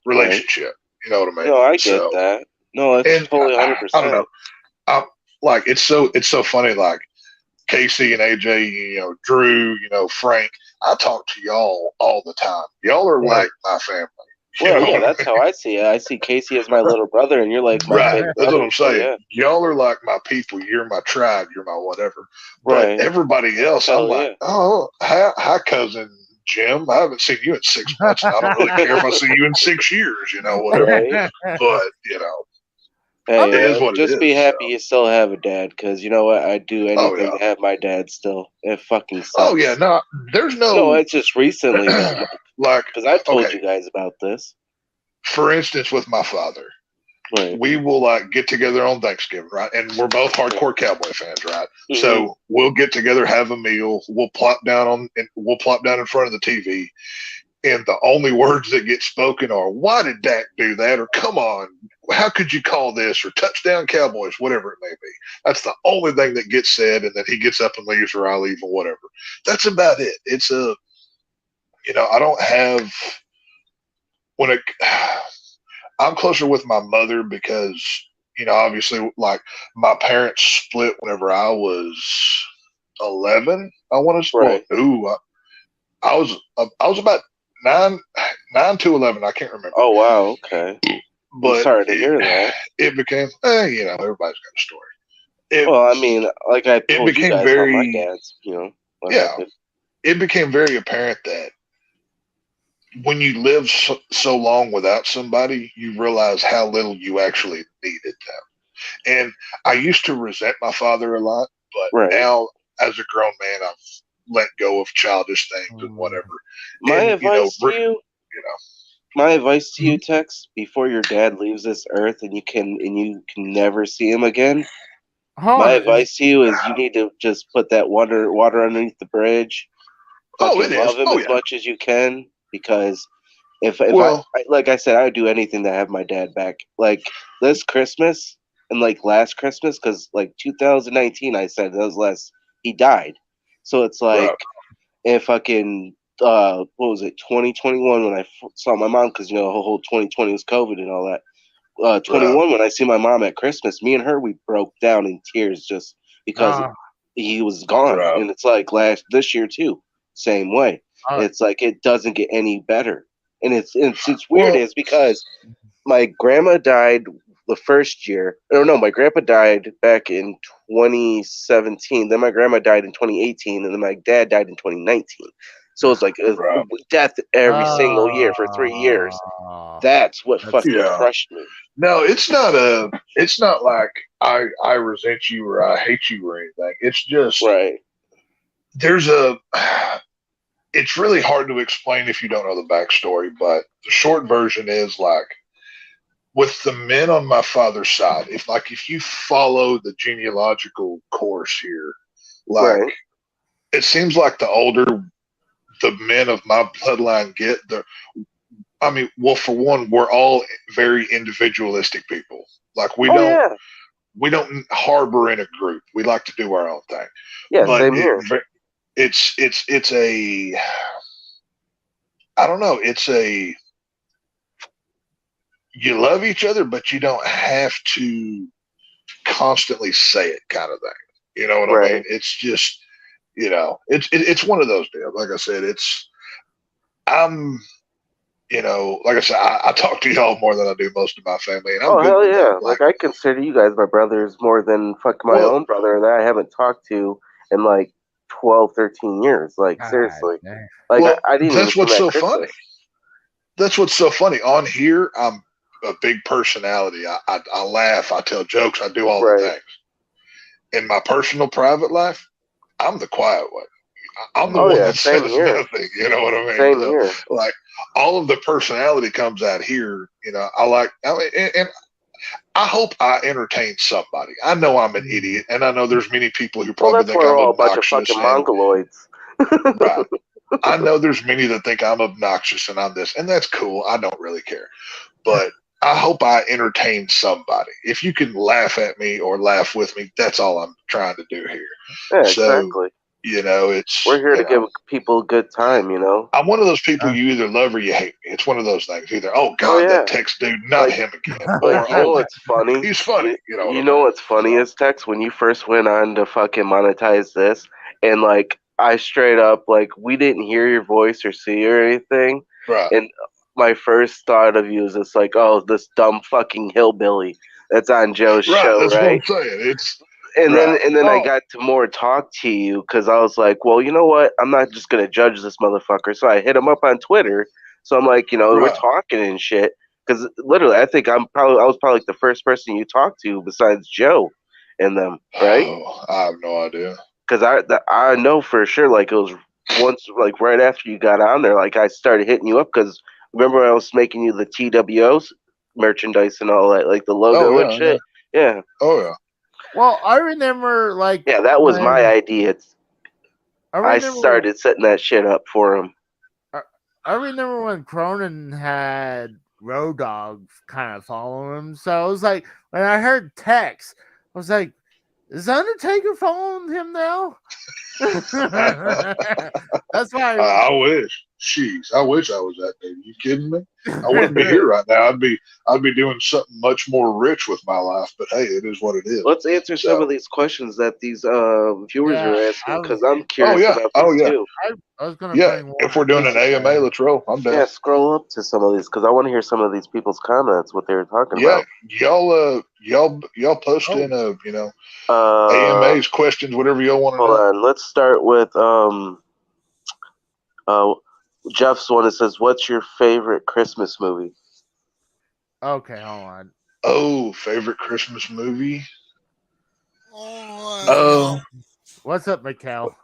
relationship. You know what I mean? No, I get that. No, it's totally 100%. I don't know. It's so funny. Like Casey and AJ, Drew, Frank. I talk to y'all all the time. Y'all are like my family. Well, yeah, that's how I see it. I see Casey as my little brother, and you're like my big brother. That's what I'm saying. Y'all are like my people. You're my tribe. You're my whatever. But everybody else, I'm like, oh, hi, cousin Jim, I haven't seen you in 6 months, and I don't really care if I see you in 6 years, whatever. Right. But, Hey, it is what it just be is, happy you still have a dad, because you know what? I'd do anything yeah. to have my dad still. It fucking sucks. Oh, yeah, no, there's no... No, it's just recently, though. Like, because I've told okay, you guys about this. for instance, with my father, Right. we will get together on Thanksgiving, right? And we're both hardcore Cowboy fans, right? Mhm. So we'll get together, have a meal. We'll plop down in front of the TV, and the only words that get spoken are, "Why did Dak do that?" or "Come on, how could you call this?" or "Touchdown Cowboys," whatever it may be. That's the only thing that gets said, and then he gets up and leaves, or I leave, or whatever. That's about it. It's I don't have when it. I'm closer with my mother because, obviously, like, my parents split whenever I was 11. I want to Right. I was about 9 to 11. I can't remember. Oh, wow. Okay. But I'm sorry to hear that. It became, everybody's got a story. Well, I mean, like I told you became guys how my dad's, what happened. It became very apparent that when you live so long without somebody, you realize how little you actually needed them. And I used to resent my father a lot, but now, as a grown man, I've let go of childish things and whatever. My advice to you, Tex, before your dad leaves this earth and you can never see him again. My advice to you is you need to just put that water underneath the bridge. Love him as much as you can, because if like I said, I would do anything to have my dad back. Like this Christmas and like last Christmas, because like 2019, I said that was last. He died, so it's like if fucking what was it, 2021 when I saw my mom, because the whole 2020 was COVID and all that. 21 when I see my mom at Christmas, me and her, we broke down in tears just because he was gone. And it's like this year too, same way. It's like it doesn't get any better. And it's weird is because my grandma died the first year. No, my grandpa died back in 2017. Then my grandma died in 2018, and then my dad died in 2019. So it's like death every single year for 3 years. That's what fucking crushed me. No, it's not like I resent you or I hate you or anything. It's just it's really hard to explain if you don't know the backstory, but the short version is like with the men on my father's side, if you follow the genealogical course here, it seems like the older the men of my bloodline get, for one, we're all very individualistic people. Like we don't harbor in a group. We like to do our own thing. Yeah, same here. It's a, I don't know. It's a, you love each other, but you don't have to constantly say it kind of thing. You know what I mean? It's just, it's one of those deals. Like I said, like I said, I talk to y'all more than I do most of my family. And I'm good hell yeah. that. Like I consider you guys my brothers more than my own brother that I haven't talked to in like 12, 13 years. Like, seriously. Like, I didn't that's what's so Christmas. funny. That's what's so funny. On here, I'm a big personality. I laugh. I tell jokes. I do all the things. In my personal private life, I'm the quiet one. I'm the one that says nothing. You know what I mean? Same here. Like, all of the personality comes out here. And I hope I entertain somebody. I know I'm an idiot, and I know there's many people who probably think I'm obnoxious. Bunch of fucking mongoloids. Right. I know there's many that think I'm obnoxious and I'm this, and that's cool. I don't really care. But I hope I entertain somebody. If you can laugh at me or laugh with me, that's all I'm trying to do here. Yeah, exactly. We're here to give people a good time, I'm one of those people you either love or you hate me. It's one of those things. Either, that Tex dude, not him again. Like, what's funny? He's funny. What's funny is, Tex, when you first went on to fucking monetize this, and like I straight up, like, we didn't hear your voice or see you or anything. Right. And my first thought of you is just like, oh, this dumb fucking hillbilly that's on Joe's show, That's right? what I'm saying. and Right. then I Oh. got to more talk to you because I was like, well, you know what? I'm not just gonna judge this motherfucker. So I hit him up on Twitter. So I'm like, we're Right. talking and shit. Because literally, I think I was probably like the first person you talked to besides Joe and them, right? Oh, I have no idea. Because I know for sure, like it was once, like right after you got on there, like I started hitting you up because remember when I was making you the TWOs merchandise and all that, like the logo and shit. Yeah. Oh yeah. Well, I remember like Yeah, that was when- my idea. I I remember started setting that shit up for him. I remember when Cronin had Road Dogg kind of following him. So I was like, when I heard Tex, I was like, is Undertaker following him now? That's why. I wish. Jeez, I wish I was that dude. You kidding me? I wouldn't be here right now. I'd be doing something much more rich with my life. But hey, it is what it is. Let's answer some of these questions that these viewers Yeah, are asking because I'm curious yeah. about Oh, these yeah. too. I was gonna Yeah, bring one. if we're doing an AMA, let's roll. I'm down. Yeah, scroll up to some of these because I want to hear some of these people's comments, what they were talking Yeah, about. y'all post in Uh, AMA's questions, whatever y'all want to hold know. on, let's start with Jeff's one that says, "What's your favorite Christmas movie?" Okay, hold on. Oh, favorite Christmas movie? Oh, What's up, Mikkel?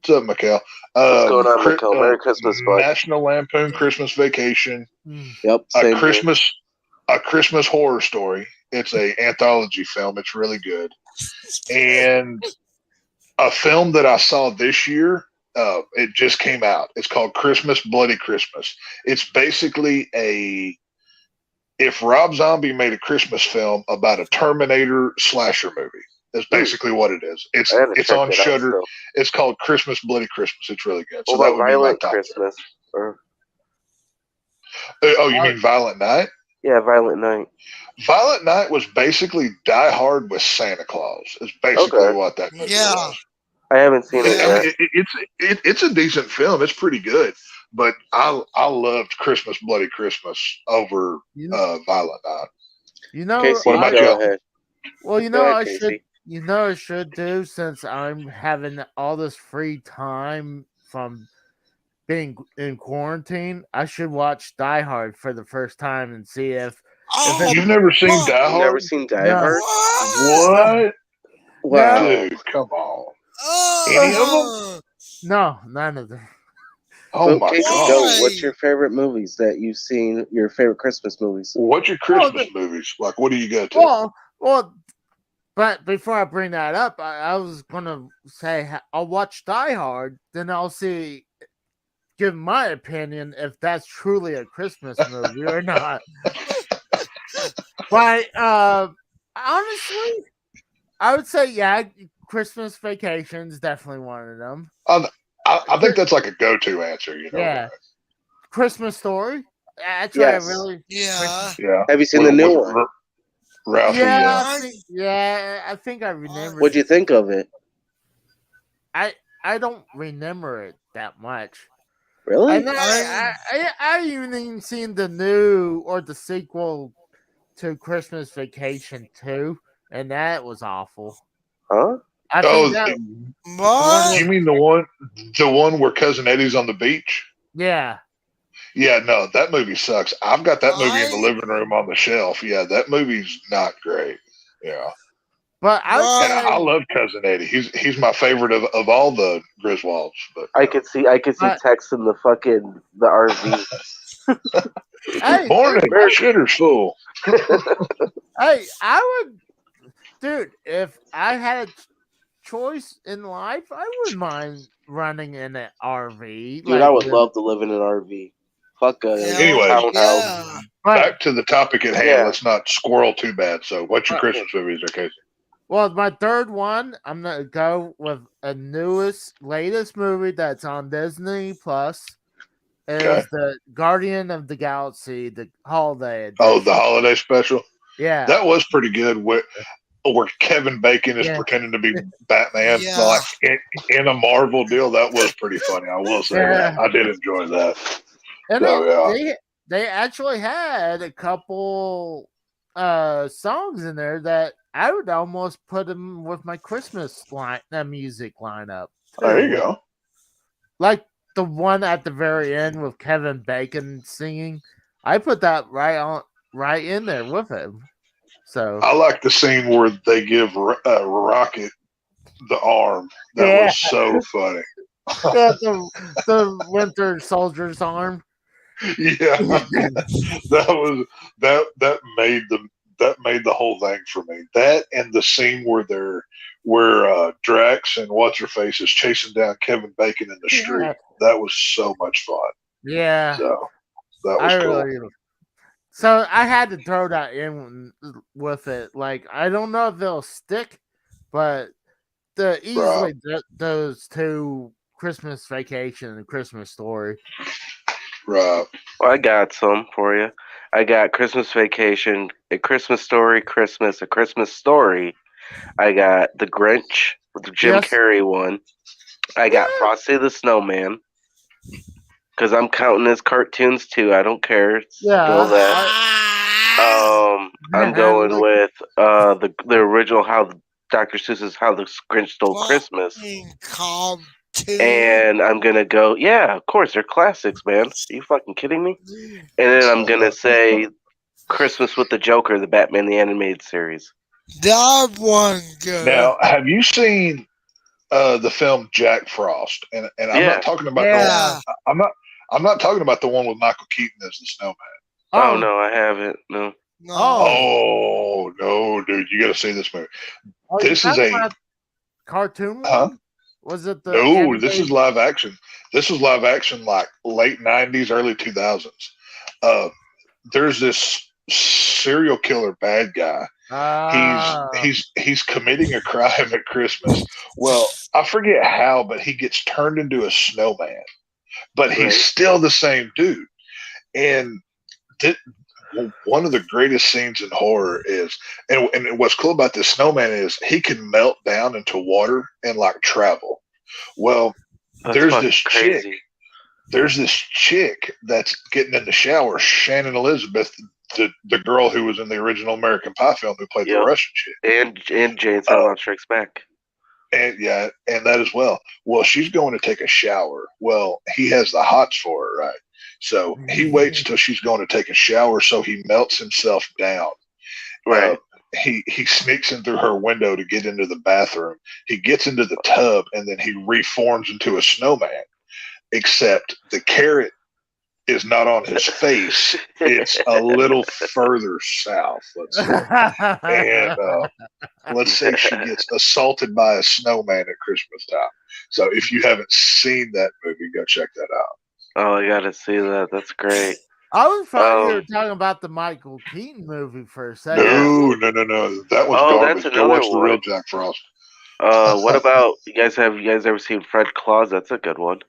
What's up, Mikkel? What's going on, Mikkel? Merry Christmas, bud. National Lampoon Christmas Vacation. Yep, A same here. Christmas horror story. It's a anthology film. It's really good. And a film that I saw this year, it just came out. It's called Christmas Bloody Christmas. It's basically if Rob Zombie made a Christmas film about a Terminator slasher movie. That's basically what it is. It's on Shudder. It's called Christmas Bloody Christmas. It's really good. So What that about would be my Violent top Christmas? Or, oh, you mean Violent Night? yeah, Violent Night. Violent Night was basically Die Hard with Santa Claus. Is basically what that movie was. I haven't seen it yet. It's a decent film. It's pretty good. But I loved Christmas Bloody Christmas over Violent Night. Casey, what about go you? ahead. Well, Go ahead, Casey. I should do since I'm having all this free time from being in quarantine. I should watch Die Hard for the first time and see if You've never seen Die Hard? You've never seen Die Hard? What? Wow. Dude, come on. Any of them? No, none of them. Oh my Casey, God. go. What's your favorite movies that you've seen? Your favorite Christmas movies? What's your Christmas movies? Like, what do you go to? Well, but before I bring that up, I was gonna say I'll watch Die Hard, then I'll give my opinion if that's truly a Christmas movie or not. But honestly, I would say Christmas Vacation is definitely one of them. I think that's like a go-to answer. Yeah, Christmas Story. That's yes. what I really. Yeah. Have you seen the new one? Ralphie. I think I remember. What'd you think of it? I don't remember it that much. Really? And I even seen the new or the sequel to Christmas Vacation 2, and that was awful. Huh? I think you mean the one where Cousin Eddie's on the beach? Yeah. Yeah, no, that movie sucks. I've got that movie in the living room on the shelf. Yeah, that movie's not great. Yeah. But I love Cousin Eddie. He's my favorite of all the Griswolds. But I could see Tex in the RV. Hey, morning, shitter's full. Hey, I would, dude. If I had a choice in life, I wouldn't mind running in an RV. Dude, I would love to live in an RV. Fuck anyway, townhouse. Back to the topic at hand. Let's not squirrel too bad. So, what's your Christmas movies, okay? Well, my third one, I'm gonna go with a latest movie that's on Disney Plus. Is the Guardian of the Galaxy, the holiday edition. Oh, the holiday special. Yeah, that was pretty good. Where Kevin Bacon is pretending to be Batman, like in a Marvel deal. That was pretty funny. I will say that. I did enjoy that. And they actually had a couple songs in there that I would almost put him with my Christmas music lineup. There you too. go. Like the one at the very end with Kevin Bacon singing. I put that right in there with him. So I like the scene where they give Rocket the arm. That Yeah. was so funny. the Winter Soldier's arm. Yeah, that made the whole thing for me. That and the scene where Drax and what's her face is chasing down Kevin Bacon in the street. That was so much fun. Yeah, So that was I cool. really. So I had to throw that in with it. Like I don't know if they'll stick, but easily those two, Christmas Vacation and Christmas Story. Right. Well, I got some for you. I got Christmas Vacation, A Christmas Story, Christmas, A Christmas Story. I got The Grinch, the Jim Yes. Carrey one. I got Frosty the Snowman. Because I'm counting as cartoons too. I don't care. It's Yeah. still that. I'm going with the original Dr. Seuss's How the Grinch Stole Christmas. And I'm gonna go, yeah, of course, they're classics, man. Are you fucking kidding me? And then I'm gonna say Christmas with the Joker, the Batman the Animated Series. That one good. Now, have you seen the film Jack Frost? And I'm Yeah. not talking about Yeah. I'm not talking about the one with Michael Keaton as the snowman. Oh no, I haven't. No. No. Oh no, dude, you got to see this movie. This is a cartoon one? Huh? Was it the No, animated? this is live action. This was live action like late 90s, early 2000s. There's this serial killer bad guy. He's committing a crime at Christmas. Well, I forget how, but he gets turned into a snowman. But he's still the same dude. And one of the greatest scenes in horror is, and what's cool about this snowman is he can melt down into water and like travel. Well, there's this chick that's getting in the shower, Shannon Elizabeth, the girl who was in the original American Pie film who played the Russian chick, and Jane Silent Strikes Back. And that as well. Well, she's going to take a shower. Well, he has the hots for her, right? So he waits till she's going to take a shower, so he melts himself down. Right. He sneaks in through her window to get into the bathroom. He gets into the tub, and then he reforms into a snowman. Except the carrot is not on his face; it's a little further south. Let's say. And let's say she gets assaulted by a snowman at Christmas time. So if you haven't seen that movie, go check that out. Oh, I gotta see that. That's great. I was thought you were talking about the Michael Keaton movie for a second. No. That was garbage. That's Go another watch the real Jack Frost. What about you guys ever seen Fred Claus? That's a good one.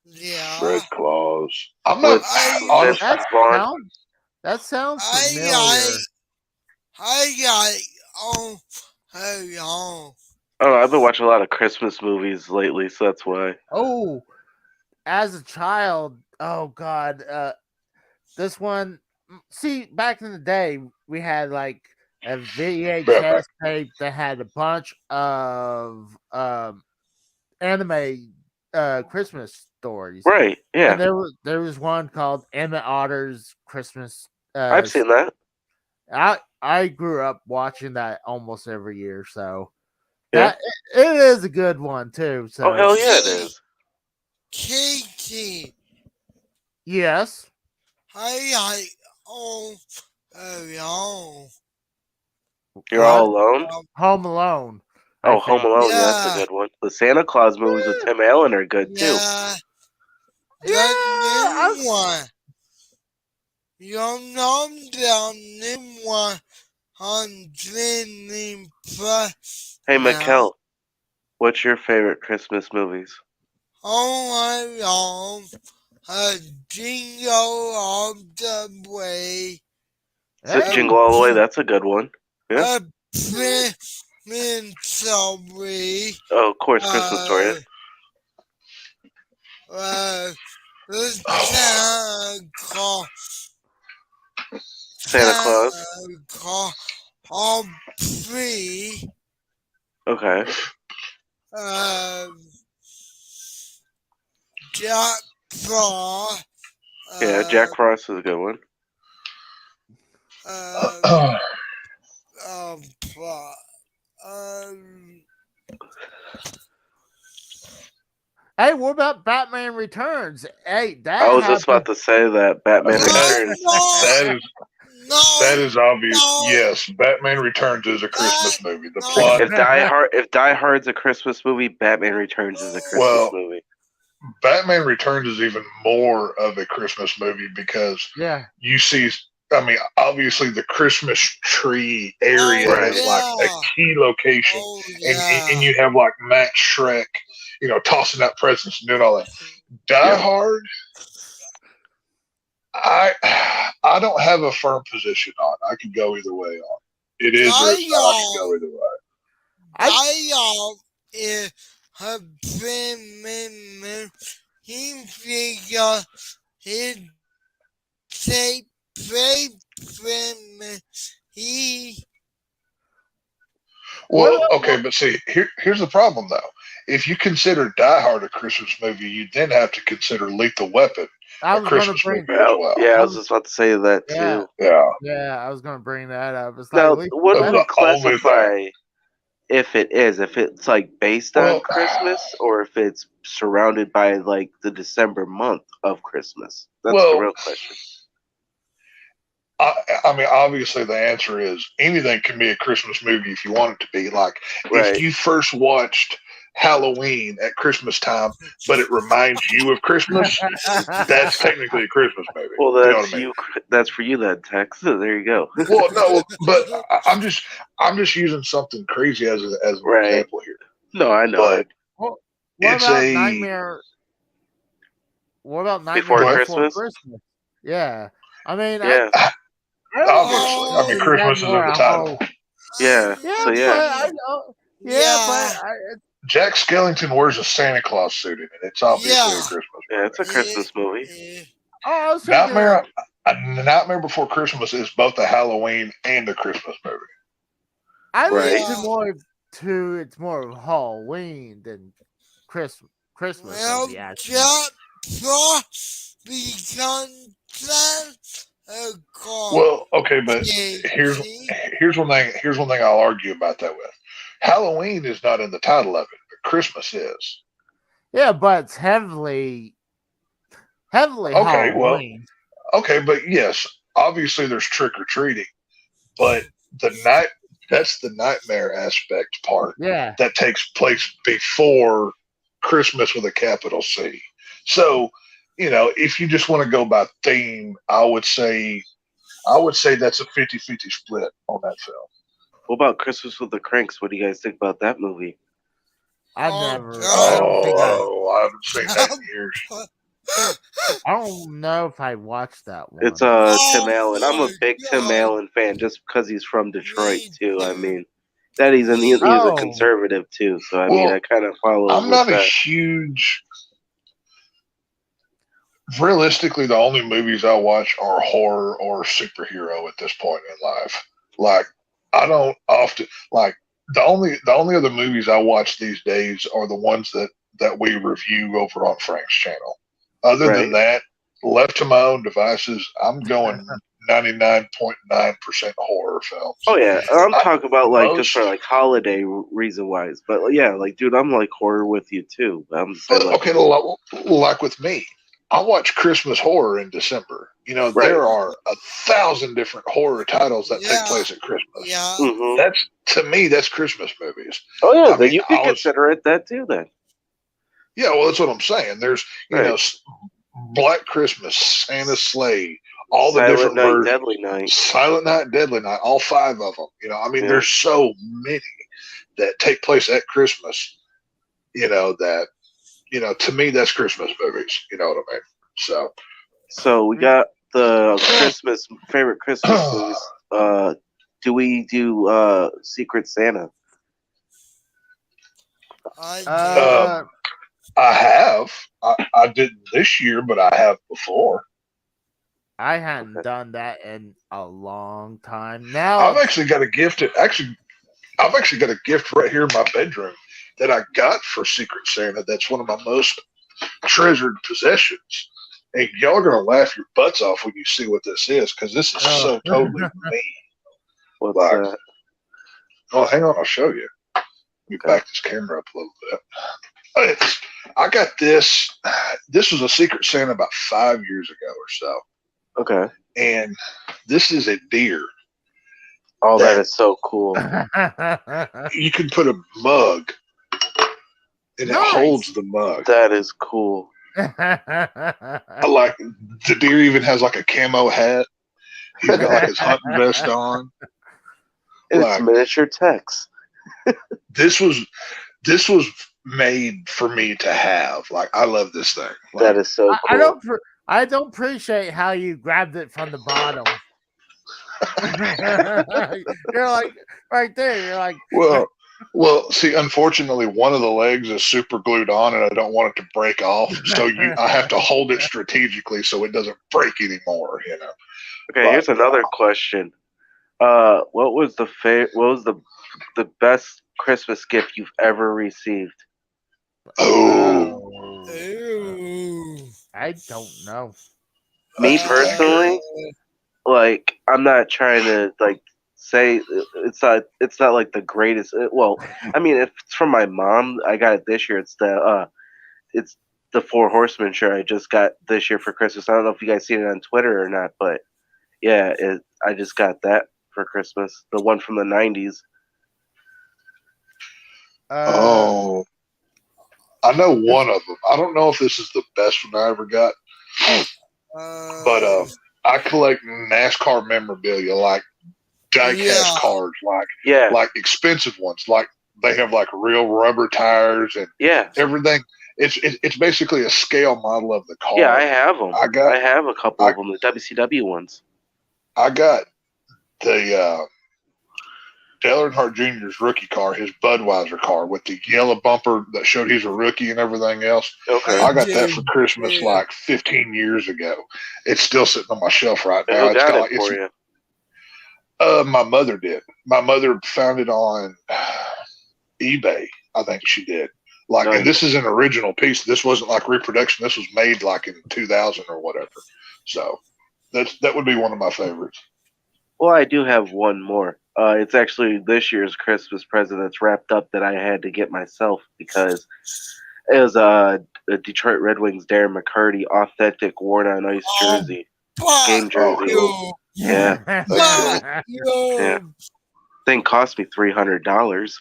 Yeah. Fred Claus. I'm not. Honestly, That sounds familiar. Oh, I've been watching a lot of Christmas movies lately, so that's why. Oh, as a child, oh god, this one. See, back in the day, we had like a VHS tape that had a bunch of anime Christmas stories. Right? Yeah. And there was one called Emmett Otter's Christmas. I've seen that. I grew up watching that almost every year, so it is a good one too. So oh hell yeah, it is. Katie. Yes. You're all alone. Home Alone. Oh, Home Alone. Yeah, that's a good one. The Santa Claus movies with Tim Allen are good too. The new one. You know the new one on Disney Plus. Hey, Mikkel, what's your favorite Christmas movies? Home Alone, Jingle All the Way. Jingle All the Way. That's a good one. Yeah. Story. Oh, of course, Christmas Story. Santa Claus. all three. Okay. Jack Frost. Yeah, Jack Frost is a good one. Hey, what about Batman Returns? Hey, that I was just about happened. to say that Batman Returns. That is obvious. No. Yes, Batman Returns is a Christmas movie. The plot. If Die Hard's a Christmas movie, Batman Returns is a Christmas Well, movie. Batman Returns is even more of a Christmas movie because Yeah. you see. I mean, obviously, the Christmas tree area Right. is like a key location, Oh, and you have like Max Shrek, tossing out presents and doing all that. Die Yeah. Hard. I don't have a firm position on. I could go either way on. It is or it's not. I can go either way. Is her friend. He figure his tape play friend. He. Well, okay, but see, here's the problem though. If you consider Die Hard a Christmas movie, you then have to consider Lethal Weapon a Christmas movie as well. Yeah, I was just about to say that too. Yeah, I was going to bring that up. It's now, like, what do we the only classify if it's like based on Christmas or if it's surrounded by like the December month of Christmas? That's the real question. I mean, obviously, the answer is anything can be a Christmas movie if you want it to be. Like, if you first watched Halloween at Christmas time, but it reminds you of Christmas, that's technically a Christmas movie. Well, that's you know what I mean? That's for you, then, Tex. So there you go. Well, no, but I'm just using something crazy as an example here. No, I know. But what about Nightmare? What about Nightmare Before Christmas? Yeah, I mean, obviously, I mean, Christmas is in the title. Yeah. But Jack Skellington wears a Santa Claus suit in it. It's obviously a Christmas movie. Yeah, it's a Christmas movie. Oh, Nightmare Before Christmas is both a Halloween and a Christmas movie. I think it's more of Halloween than Christmas. Well, movie, Jack Frost well, okay, but here's one thing I'll argue about that with. Halloween is not in the title of it, but Christmas is. Yeah, but it's heavily Halloween. Okay, but yes, obviously there's trick or treating, but that's the nightmare aspect part. Yeah, that takes place before Christmas with a capital C. So, if you just want to go by theme, I would say that's a 50-50 split on that film. What about Christmas with the Cranks? What do you guys think about that movie? I haven't seen that in years. I don't know if I watched that one. It's Tim Allen. I'm a big Tim Allen fan just because he's from Detroit too. I mean, that he's a conservative too. So I mean, I kind of follow. I'm not a huge. Realistically, the only movies I watch are horror or superhero at this point in life. Like, I don't often like the only other movies I watch these days are the ones that we review over on Frank's channel. Other than that, left to my own devices, I'm going 99.9% horror films. Oh yeah, I'm talking about like just for like holiday reason wise, but yeah, like dude, I'm like horror with you too. Like with me, I watch Christmas horror in December. There are 1,000 different horror titles that take place at Christmas. Yeah. Mm-hmm. That's, to me, that's Christmas movies. Oh yeah, then you can consider it that too then. Yeah, well, that's what I'm saying. There's, Black Christmas, Santa's Sleigh, all the different versions. Deadly Night. Silent Night, Deadly Night, all 5 of them. There's so many that take place at Christmas, that, to me, that's Christmas movies. You know what I mean? So we got the favorite Christmas movies. Do we do Secret Santa? I have. I didn't this year, but I have before. I hadn't Okay. done that in a long time. I've Now, actually got a gift. I've actually got a gift right here in my bedroom that I got for Secret Santa. That's one of my most treasured possessions. And y'all are gonna laugh your butts off when you see what this is, because this is oh. so totally me. What's Like, that? oh, hang on, I'll show you. Let me Okay. back this camera up a little bit. I got this. This was a Secret Santa about 5 years ago or so, Okay. and this is a deer. Oh, that That- is so cool. You can put a mug, and Nice. it holds the mug. That is cool. I like the deer. Even has like a camo hat. He's got like his hunting vest on. And Like, it's miniature Tex. this was made for me to have. Like, I love this thing. Like, That is so cool. I don't appreciate how you grabbed it from the bottom. You're like right there. You're like, well. See, unfortunately, one of the legs is super glued on, and I don't want it to break off. So I have to hold it strategically so it doesn't break anymore. You know. Okay, here's another question. What was the best Christmas gift you've ever received? Oh, Ooh. I don't know. Me personally, like, I'm not trying to like say it's not like the greatest. Well, I mean, if it's from my mom, I got it this year. It's the Four Horsemen shirt I just got this year for Christmas. I don't know if you guys seen it on Twitter or not, but yeah, I just got that for Christmas. The one from the '90s. oh. I know one of them. I don't know if this is the best one I ever got, but I collect NASCAR memorabilia, like diecast Yeah. cars, Yeah, like expensive ones. Like, they have like real rubber tires and yeah, everything. It's basically a scale model of the car. yeah. I have them. I I have a couple of them, the WCW ones. I got the Dale Earnhardt Jr.'s rookie car, his Budweiser car with the yellow bumper that showed he's a rookie and everything else. Okay. I got that for Dude, Christmas yeah. like 15 years ago. It's still sitting on my shelf right now. Who It's got got it for you? my mother did. My mother found it on eBay. I think she did. Like, Nice. and this is an original piece. This wasn't like reproduction. This was made like in 2000 or whatever. So that would be one of my favorites. Well, I do have one more. It's actually this year's Christmas present that's wrapped up that I had to get myself because it was a Detroit Red Wings Darren McCurdy authentic worn on ice Oh, jersey, Fuck game jersey. you. Yeah, That's Fuck you. Yeah. Thing cost me $300.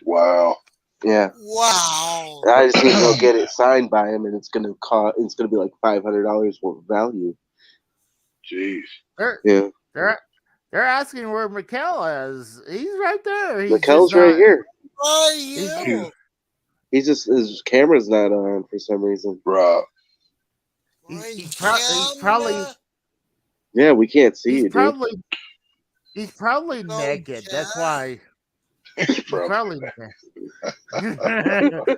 Wow. Yeah, Wow. I just need to go get it signed by him, and it's gonna be like $500 worth of value. Jeez. Yeah, They're asking where Mikkel is. He's right there. He's McKell's just right not- here. Why He's- you? He's just his camera's not on for some reason. Right. Why he's probably camera? Yeah, we can't see he's you, dude. probably No, naked. That's Jack. why He's he's probably. probably naked.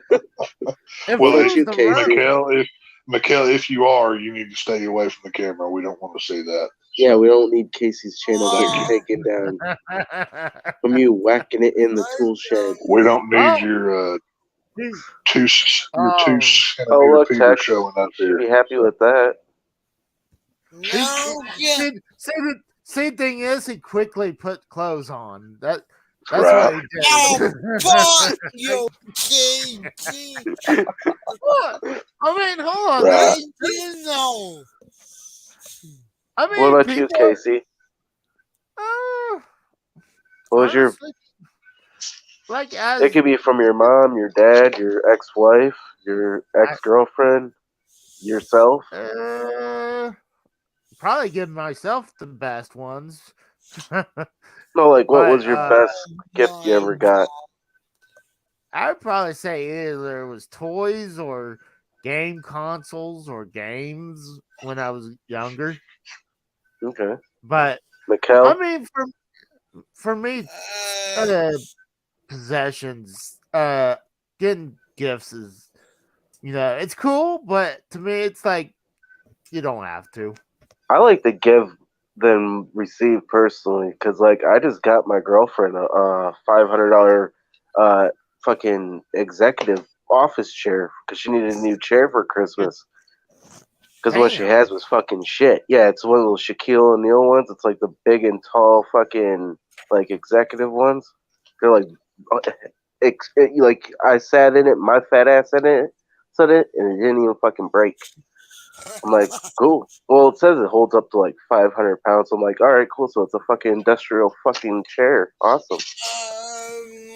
If Well, we it's was you, the Casey. road- Mikkel, if you are, you need to stay away from the camera. We don't want to see that. Yeah, we don't need Casey's channel Thank getting you. taken down from you whacking it in the tool shed. We don't need Oh. your He's- two Oh. centimeter Oh, look, Peter Tex. showing up Should here. be happy with that. No, yeah. see, the thing is, he quickly put clothes on. That's Right. what he did. Fuck you, KG. What? I mean, hold on. Right. I didn't know. I mean, What about people, you, Casey? What was your? honestly, like as It could be from your mom, your dad, your ex-wife, your ex-girlfriend, yourself. probably give myself the best ones. No, like what But, was your best gift you ever got? I'd probably say either it was toys or game consoles or games when I was younger. Okay, But Mikkel. I mean, for me, possessions, getting gifts is, it's cool, but to me, it's like you don't have to. I like to give than receive personally, because like I just got my girlfriend a $500 fucking executive office chair because she needed a new chair for Christmas. Because what she Damn. has was fucking shit. Yeah, it's one of those Shaquille O'Neal ones. It's like the big and tall fucking like executive ones. They're like, like I sat in it, my fat ass in it, sat it, and it didn't even fucking break. I'm like, cool. Well, it says it holds up to like 500 pounds. I'm like, all right, cool. So it's a fucking industrial fucking chair. Awesome.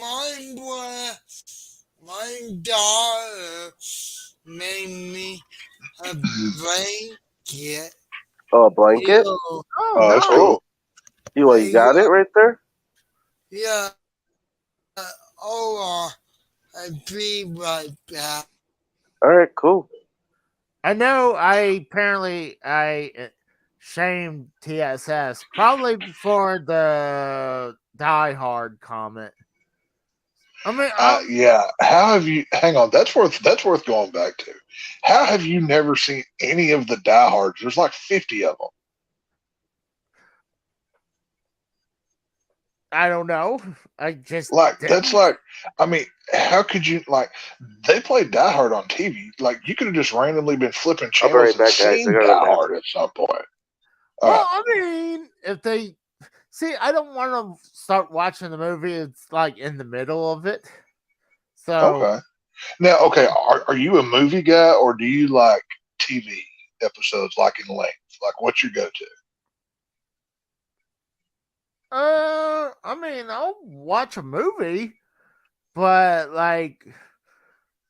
Mine was my daughter made me a blanket. Oh, a blanket? Yo, Oh, That's no. cool. You got it right there? yeah. I'll be right back. All right, cool. I know I shamed TSS probably for the Die Hard comment. I mean, Yeah. How have you? Hang on. That's worth going back to. How have you never seen any of the diehards? There's like 50 of them. I don't know. I just Like didn't. that's like. I mean, how could you like? They play Die Hard on TV. Like you could have just randomly been flipping I'll be right channels and back, guys. I seen gotta Die go to the Hard at some point. Well, I mean, if they see, I don't want to start watching the movie. It's like in the middle of it. So Okay. Now, okay, are you a movie guy or do you like TV episodes like in length? Like what's your go-to? I mean, I'll watch a movie, but like,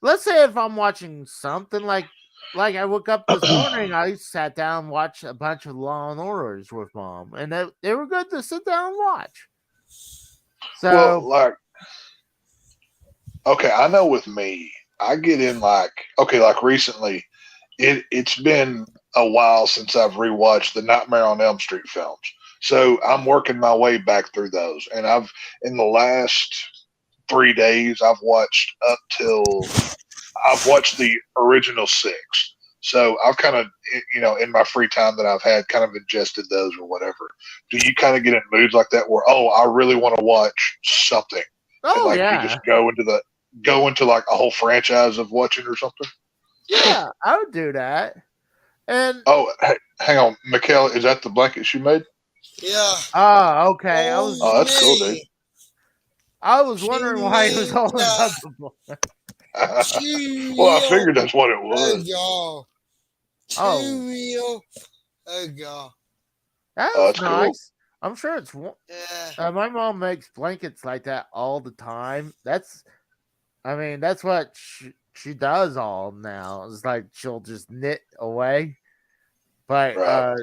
let's say if I'm watching something like I woke up this morning, I sat down and watched a bunch of Law and Orders with mom, and they were good to sit down and watch. So, Well, like, okay, I know with me, I get in like, okay, like recently, it's been a while since I've rewatched the Nightmare on Elm Street films. So I'm working my way back through those. And in the last 3 days, I've watched the original six. So I've kind of, in my free time that I've had, kind of ingested those or whatever. Do you kind of get in moods like that where, oh, I really want to watch something, and like you just go into like a whole franchise of watching or something? yeah, I would do that. And Oh, hey, hang on, Mikhail, is that the blanket she made? Yeah. okay, Oh, that's cool, dude. I was wondering why he was holding up the blanket. Well, I figured that's what it was. Oh. That Oh, was that's cool. nice. I'm sure it's Yeah. my mom makes blankets like that all the time. That's what she does all now. It's like she'll just knit away, but Right.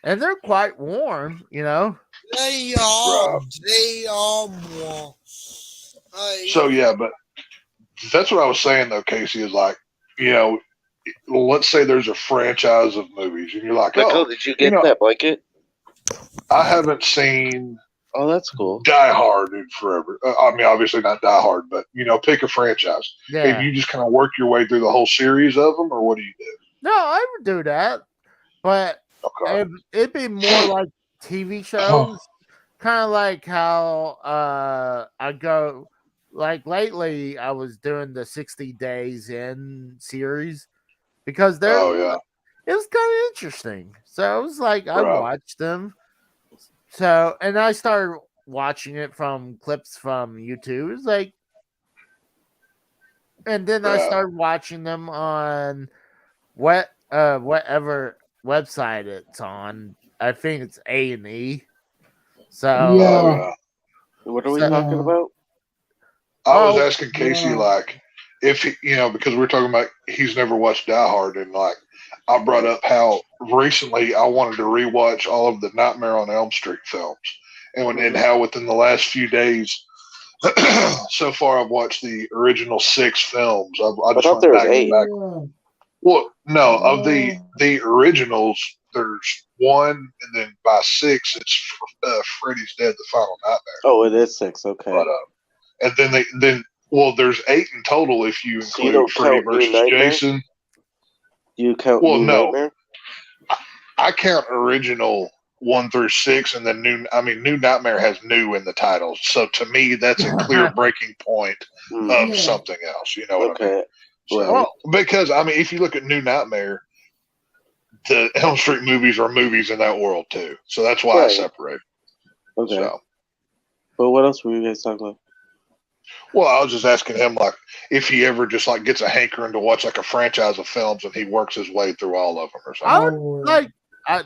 and they're quite warm, They are. They are warm. So yeah, but that's what I was saying though, Casey, is like, let's say there's a franchise of movies and you're like, Michael, oh, did you get that blanket? I haven't seen Oh, that's cool. Die Hard in forever. I mean, obviously not Die Hard, but pick a franchise. Yeah. And you just kind of work your way through the whole series of them, or what do you do? No, I would do that, but Okay. it'd be more like TV shows, kind of like how I go. Like lately, I was doing the 60 Days In series because it was kind of interesting. So I was like, I Right. watched them. So, and I started watching it from clips from YouTube. It's like, and then I started watching them on whatever website it's on. I think it's A&E. So, What are we talking about? I was asking Casey, like, if because we're talking about he's never watched Die Hard, and like I brought up how recently I wanted to rewatch all of the Nightmare on Elm Street films, and how within the last few days, so far I've watched the original 6 films. I just thought there was went 8. back. Well, no, of the originals, there's 1, and then by 6, it's Freddy's Dead: The Final Nightmare. Oh, it is 6. Okay. But and then there's 8 in total if you include don't Freddy count New versus Nightmare? Jason. Do you count Well, New no. Nightmare? I count original 1 through 6, and then New Nightmare has new in the title. So to me, that's a clear breaking point of something else. You know what I mean? So, Right. because if you look at New Nightmare, the Elm Street movies are movies in that world too. So that's why I separate. Okay. So. But what else were you guys talking about? Well, I was just asking him, like, if he ever just like gets a hankering to watch like a franchise of films and he works his way through all of them or something. I would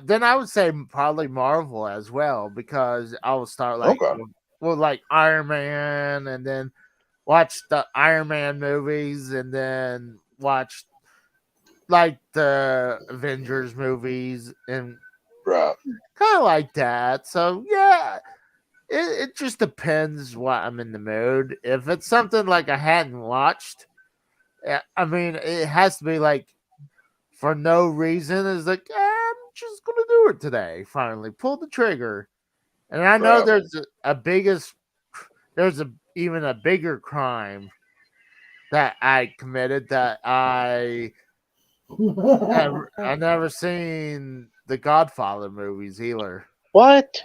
then I would say probably Marvel as well, because I will start like with like Iron Man, and then watch the Iron Man movies, and then watch like the Avengers movies, and right, kind of like that. So yeah, it just depends what I'm in the mood. If it's something like I hadn't watched, I mean, it has to be like for no reason. It's like, I'm just gonna do it today. Finally, pull the trigger. And I know there's even a bigger crime that I committed, that I never seen the Godfather movies either. What?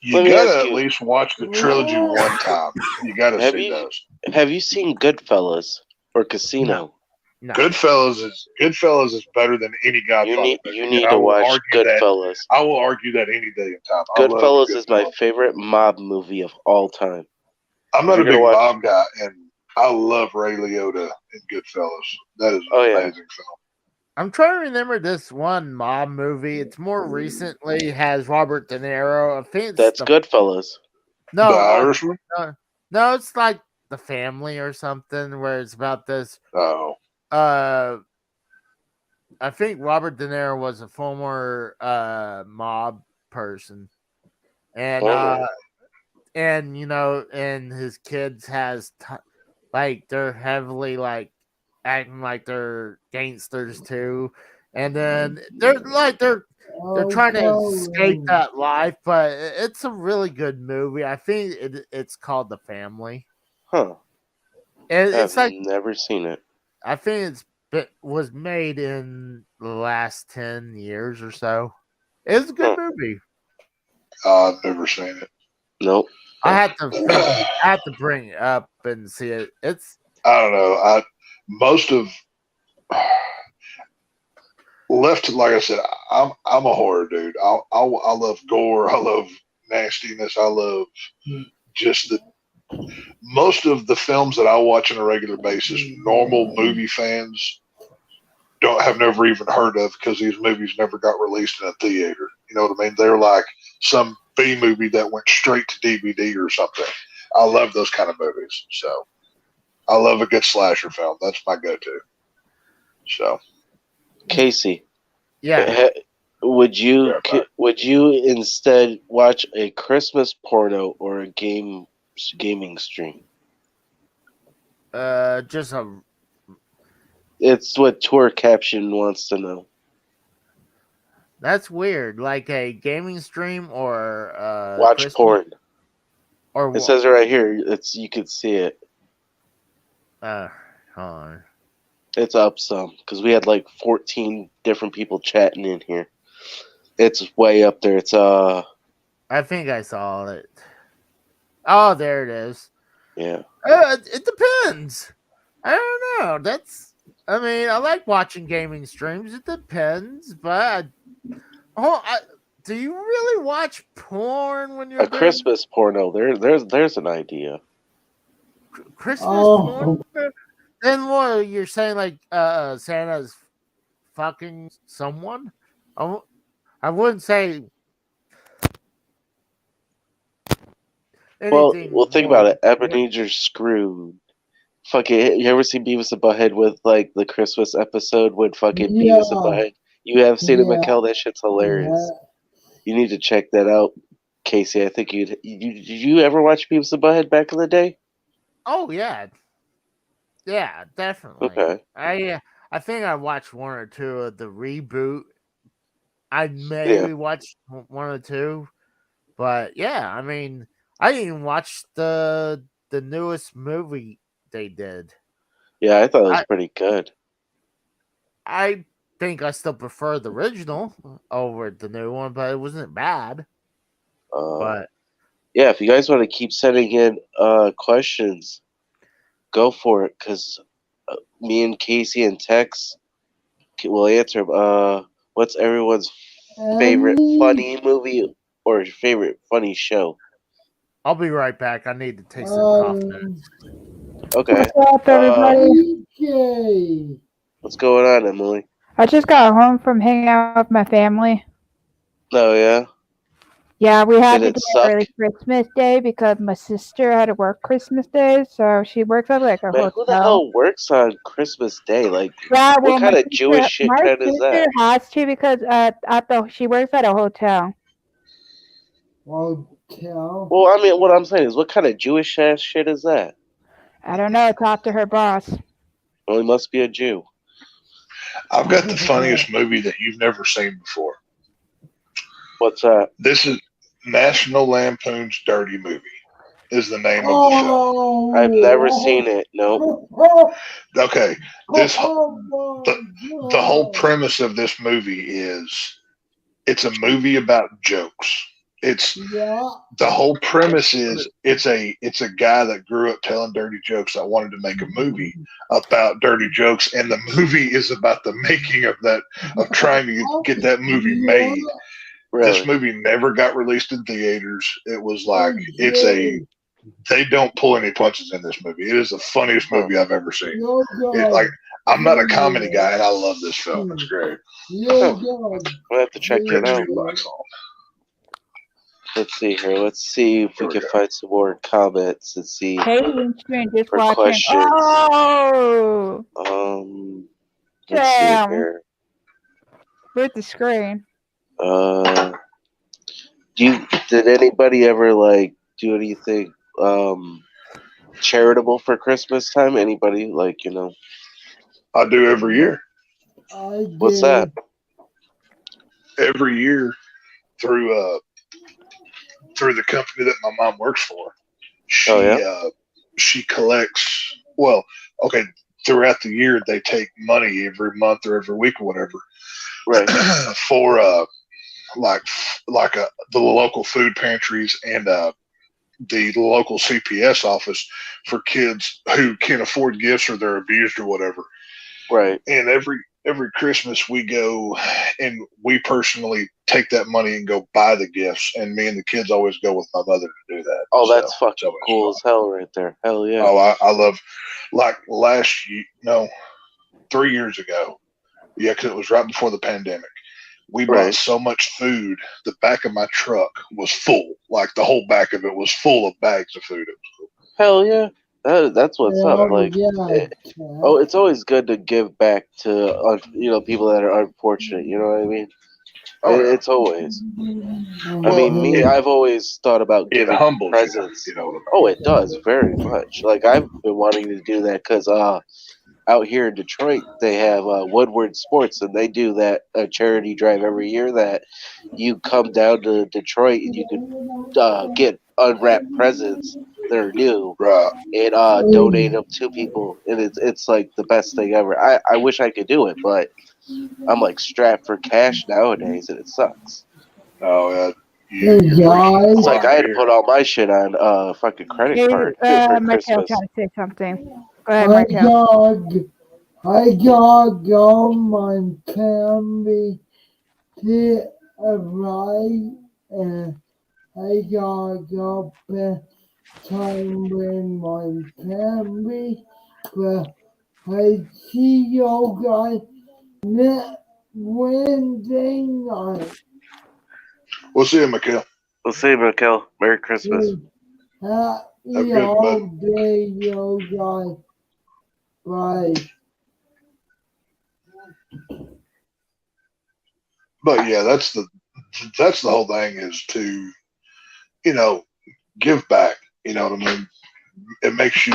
You gotta at least watch the trilogy one time. You gotta see those. Have you seen Goodfellas or Casino? No. Goodfellas is better than any Godfather movie. You need to watch Goodfellas. I will argue that any day in time. Goodfellas is my favorite mob movie of all time. I'm not a big mob guy, and I love Ray Liotta in Goodfellas. That is an amazing film. I'm trying to remember this one mob movie. It's more recently, has Robert De Niro. I think that's Goodfellas. No, The Irishman? No, it's like The Family or something, where it's about this. Oh. I think Robert De Niro was a former mob person, and and his kids has like they're heavily like acting like they're gangsters too, and then they're trying to escape that life. But it's a really good movie. I think it's called The Family. Huh? It's I've never seen it. I think it was made in the last 10 years or so. It's a good movie. I've never seen it. Nope. I have to bring it up and see it. I don't know. Most of left, like I said, I'm a horror dude. I love gore. I love nastiness. I love just most of the films that I watch on a regular basis. Normal movie fans have never even heard of, because these movies never got released in a theater. You know what I mean? They're like some B movie that went straight to DVD or something. I love those kind of movies. So I love a good slasher film. That's my go-to. So, Casey, yeah, would you instead watch a Christmas porno or a gaming stream? It's what Tour Caption wants to know. That's weird. Like a gaming stream or watch Christmas? Porn. Or it says it right here. You can see it. Hold on. It's up some, because we had like 14 different people chatting in here. It's way up there. It's I think I saw it. Oh, there it is. Yeah. It depends. I don't know. I like watching gaming streams. It depends, but do you really watch porn when you're Christmas porno? There's an idea. Christmas porn? Then what? You're saying like Santa's fucking someone? I wouldn't say. Well, think about it. Ebenezer Scrooge. Fucking, you ever seen Beavis and Butthead with like the Christmas episode with fucking Beavis and Butthead? You have seen it, Mikkel? That shit's hilarious. You need to check that out, Casey. I think did you ever watch Beavis and Butthead back in the day? Oh yeah, definitely. Okay. I think I watched one or two of the reboot. I maybe watched one or two, but yeah, I mean, I didn't even watch the newest movie they did. Yeah, I thought it was pretty good. I think I still prefer the original over the new one, but it wasn't bad. But yeah, if you guys want to keep sending in questions, go for it. Because me and Casey and Tex will answer them. What's everyone's favorite funny movie or favorite funny show? I'll be right back. I need to take some coffee. Okay. What's up, everybody? What's going on, Emily? I just got home from hanging out with my family. Oh, yeah? Yeah, we had Did to it do suck? early Christmas Day because my sister had to work Christmas Day, so she works at like a Man, hotel. who the hell works on Christmas Day? Like, Yeah, well, what kind of Jewish shit my kind is sister that? has to because she works at a hotel. Well, I mean, what I'm saying is, what kind of Jewish ass shit is that? I don't know. Talk to her boss. Well, he must be a Jew. I've got the funniest movie that you've never seen before. What's that? This is National Lampoon's Dirty Movie. Is the name of the film. I've never seen it. Nope. Okay, the whole premise of this movie is it's a movie about jokes. The whole premise is it's a guy that grew up telling dirty jokes that wanted to make a movie about dirty jokes, and the movie is about the making of that, of trying to get that movie made. Really? This movie never got released in theaters. It was like they don't pull any punches in this movie. It is the funniest movie I've ever seen. I'm not a comedy guy, and I love this film. It's great. We'll have to check it out. Let's see here. Let's see if we can find some more comments. Let's see. Hey, Winston, just For watching. questions. Oh, Let's see damn. here. Where's the screen? Did anybody ever like do anything charitable for Christmas time? Anybody like, you know? I do every year. What's that? Every year through the company that my mom works for. She collects, well, okay, throughout the year they take money every month or every week or whatever. Right. For the local food pantries and the local CPS office for kids who can't afford gifts or they're abused or whatever. Right. And every Christmas we go and we personally take that money and go buy the gifts, and me and the kids always go with my mother to do that. Oh, that's fucking cool as hell right there. Hell yeah. Oh, I love, like last year, 3 years ago. Yeah, because it was right before the pandemic. We bought so much food, the back of my truck was full. Like the whole back of it was full of bags of food. It was cool. Hell yeah. That's what's up. Like, it's always good to give back to people that are unfortunate. You know what I mean? It's always. I mean, me, I've always thought about giving presents. Oh, it does very much. Like I've been wanting to do that because out here in Detroit they have Woodward Sports, and they do that charity drive every year that you come down to Detroit and you can get unwrapped presents that are new and donate them to people, and it's like the best thing ever. I wish I could do it, but I'm like strapped for cash nowadays, and it sucks. Oh yeah. It's like I had to put all my shit on fucking credit card for Michael Christmas. trying to say something. Go ahead, Michael. I got my family to arrive, and I got best time with my family. But I see you guys next Wednesday night. We'll see you, Mikhail. We'll see you, Mikhail. Merry Christmas. Happy holiday, you guys. Bye. But yeah, that's the whole thing, is to, give back. You know what I mean? It makes you,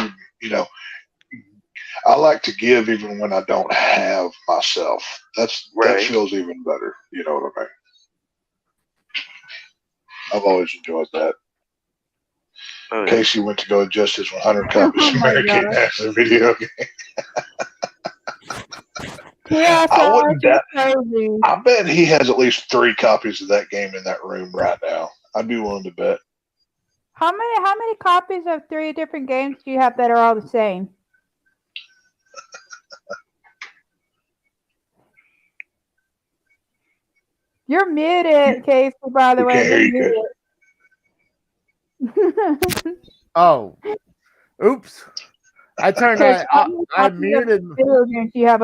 I like to give even when I don't have myself. That feels even better. You know what I mean? I've always enjoyed that. Oh, yeah. Casey went to go adjust his 100 copies of American as a video game. Yeah, I so wouldn't doubt. crazy. I bet he has at least 3 copies of that game in that room right now. I'd be willing to bet. How many copies of 3 different games do you have that are all the same? You're muted, Casey, by the We way. can't hear You're you. muted. Oh, oops! I turned that. I muted. Video games do you have,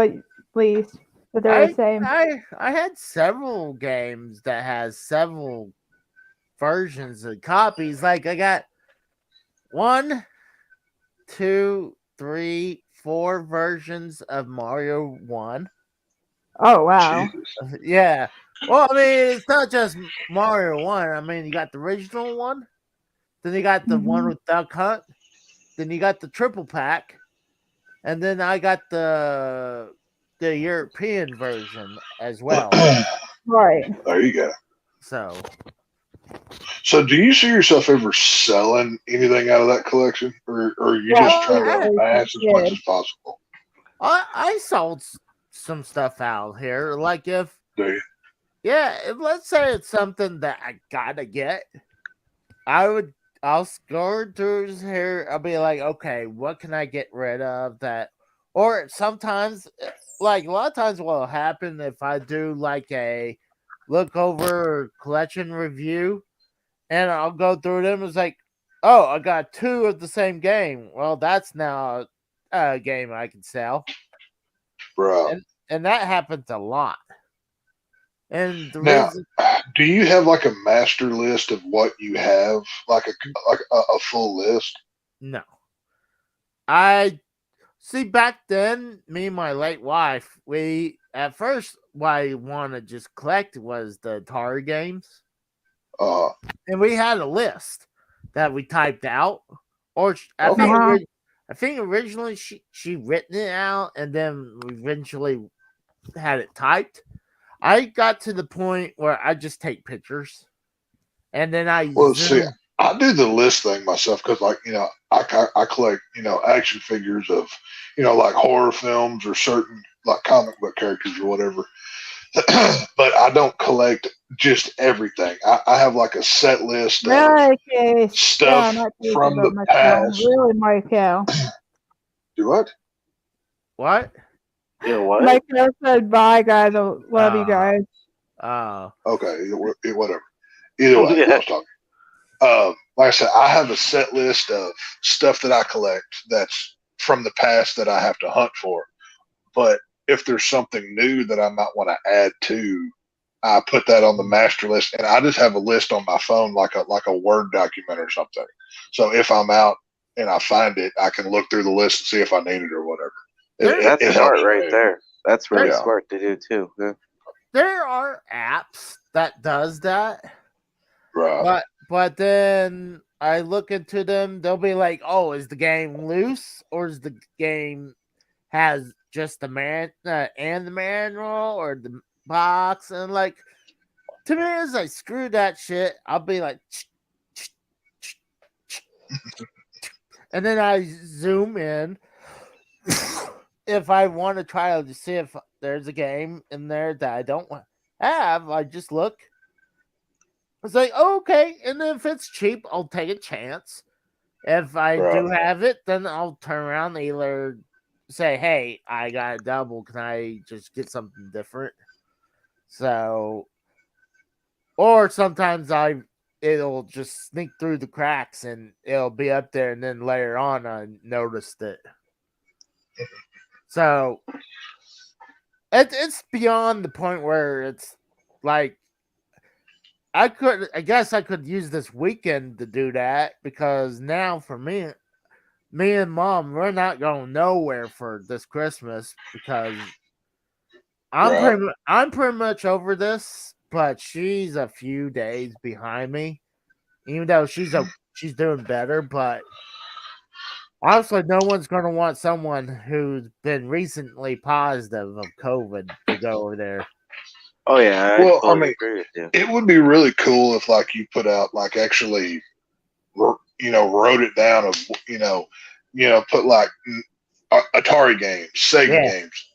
please? That they're the same. I had several games that has several versions of copies. Like I got 1, 2, 3, 4 versions of Mario 1. Oh wow! Jesus. Yeah. Well, I mean, it's not just Mario 1. I mean, you got the original one, then you got the one with Duck Hunt, then you got the triple pack, and then I got the European version as well. Right. There you go. So, do you see yourself ever selling anything out of that collection, or are you just trying to amass as much as possible? I sold some stuff out here. Like if let's say it's something that I gotta get, I'll score through here. I'll be like, okay, what can I get rid of that? Or sometimes, like a lot of times, what'll happen if I do like a look over collection review, and I'll go through them. It's like, oh, I got 2 of the same game. Well, that's now a game I can sell. Bro. And that happens a lot. And do you have like a master list of what you have, like a full list? No. I see. Back then, me and my late wife, we at first what I wanted to just collect was the Atari games, and we had a list that we typed out, or I think originally she written it out, and then we eventually had it typed. I got to the point where I just take pictures, and then I see, I do the list thing myself because, like, I collect action figures of like horror films or certain like comic book characters or whatever. But I don't collect just everything. I have like a set list of stuff from the past. Really, Michael. Do what? What? What? Michael said, "Bye, guys. I love you guys." Okay. Whatever. Either way, I was talking. Like I said, I have a set list of stuff that I collect that's from the past that I have to hunt for. But if there's something new that I might want to add to, I put that on the master list, and I just have a list on my phone, like a Word document or something. So if I'm out and I find it, I can look through the list and see if I need it or whatever. That's smart right there. That's really smart to do too. Yeah. There are apps that does that, right? But then I look into them. They'll be like, "Oh, is the game loose, or is the game has just the and the manual, or the box?" And like, to me, it's like, screw that shit. I'll be like, and then I zoom in. If I want to try to see if there's a game in there that I don't have, I just look. It's like, okay, and then if it's cheap, I'll take a chance. If I do have it, then I'll turn around and either say, hey, I got a double. Can I just get something different? So, or sometimes it'll just sneak through the cracks and it'll be up there, and then later on I noticed it. So it's beyond the point where it's like I guess I could use this weekend to do that, because now for me and Mom, we're not going nowhere for this Christmas because I'm pretty much over this, but she's a few days behind me, even though she's doing better. But obviously, no one's going to want someone who's been recently positive of COVID to go over there. Oh yeah. I mean, agree with you. It would be really cool if, like, you put out, like, actually, wrote it down of, put like Atari games, Sega Yeah. games,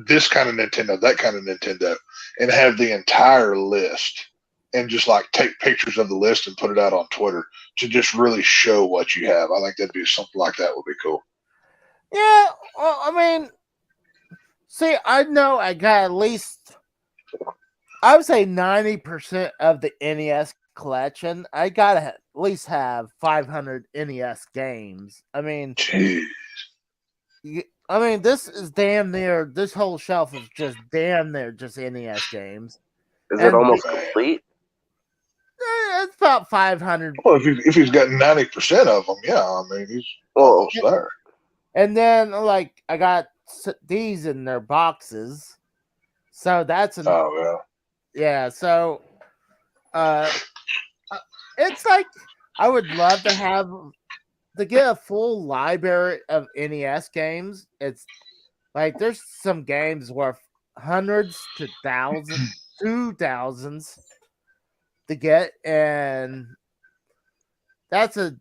this kind of Nintendo, that kind of Nintendo, and have the entire list and just like take pictures of the list and put it out on Twitter to just really show what you have. I think that'd be something like that would be cool. Yeah, well, I mean, see, I know I got at least, I would say 90% of the NES collection. I gotta at least have 500 NES games. I mean, Jeez. this is damn near. This whole shelf is just damn near just NES games. Is And it almost complete? It's about 500. Well, if he's got 90% of them, yeah, I mean, he's Well, almost there. And then, like, I got these in their boxes. So that's an. Oh, Yeah, so it's like I would love to get a full library of NES games. It's like there's some games worth hundreds to thousands to get, and that's a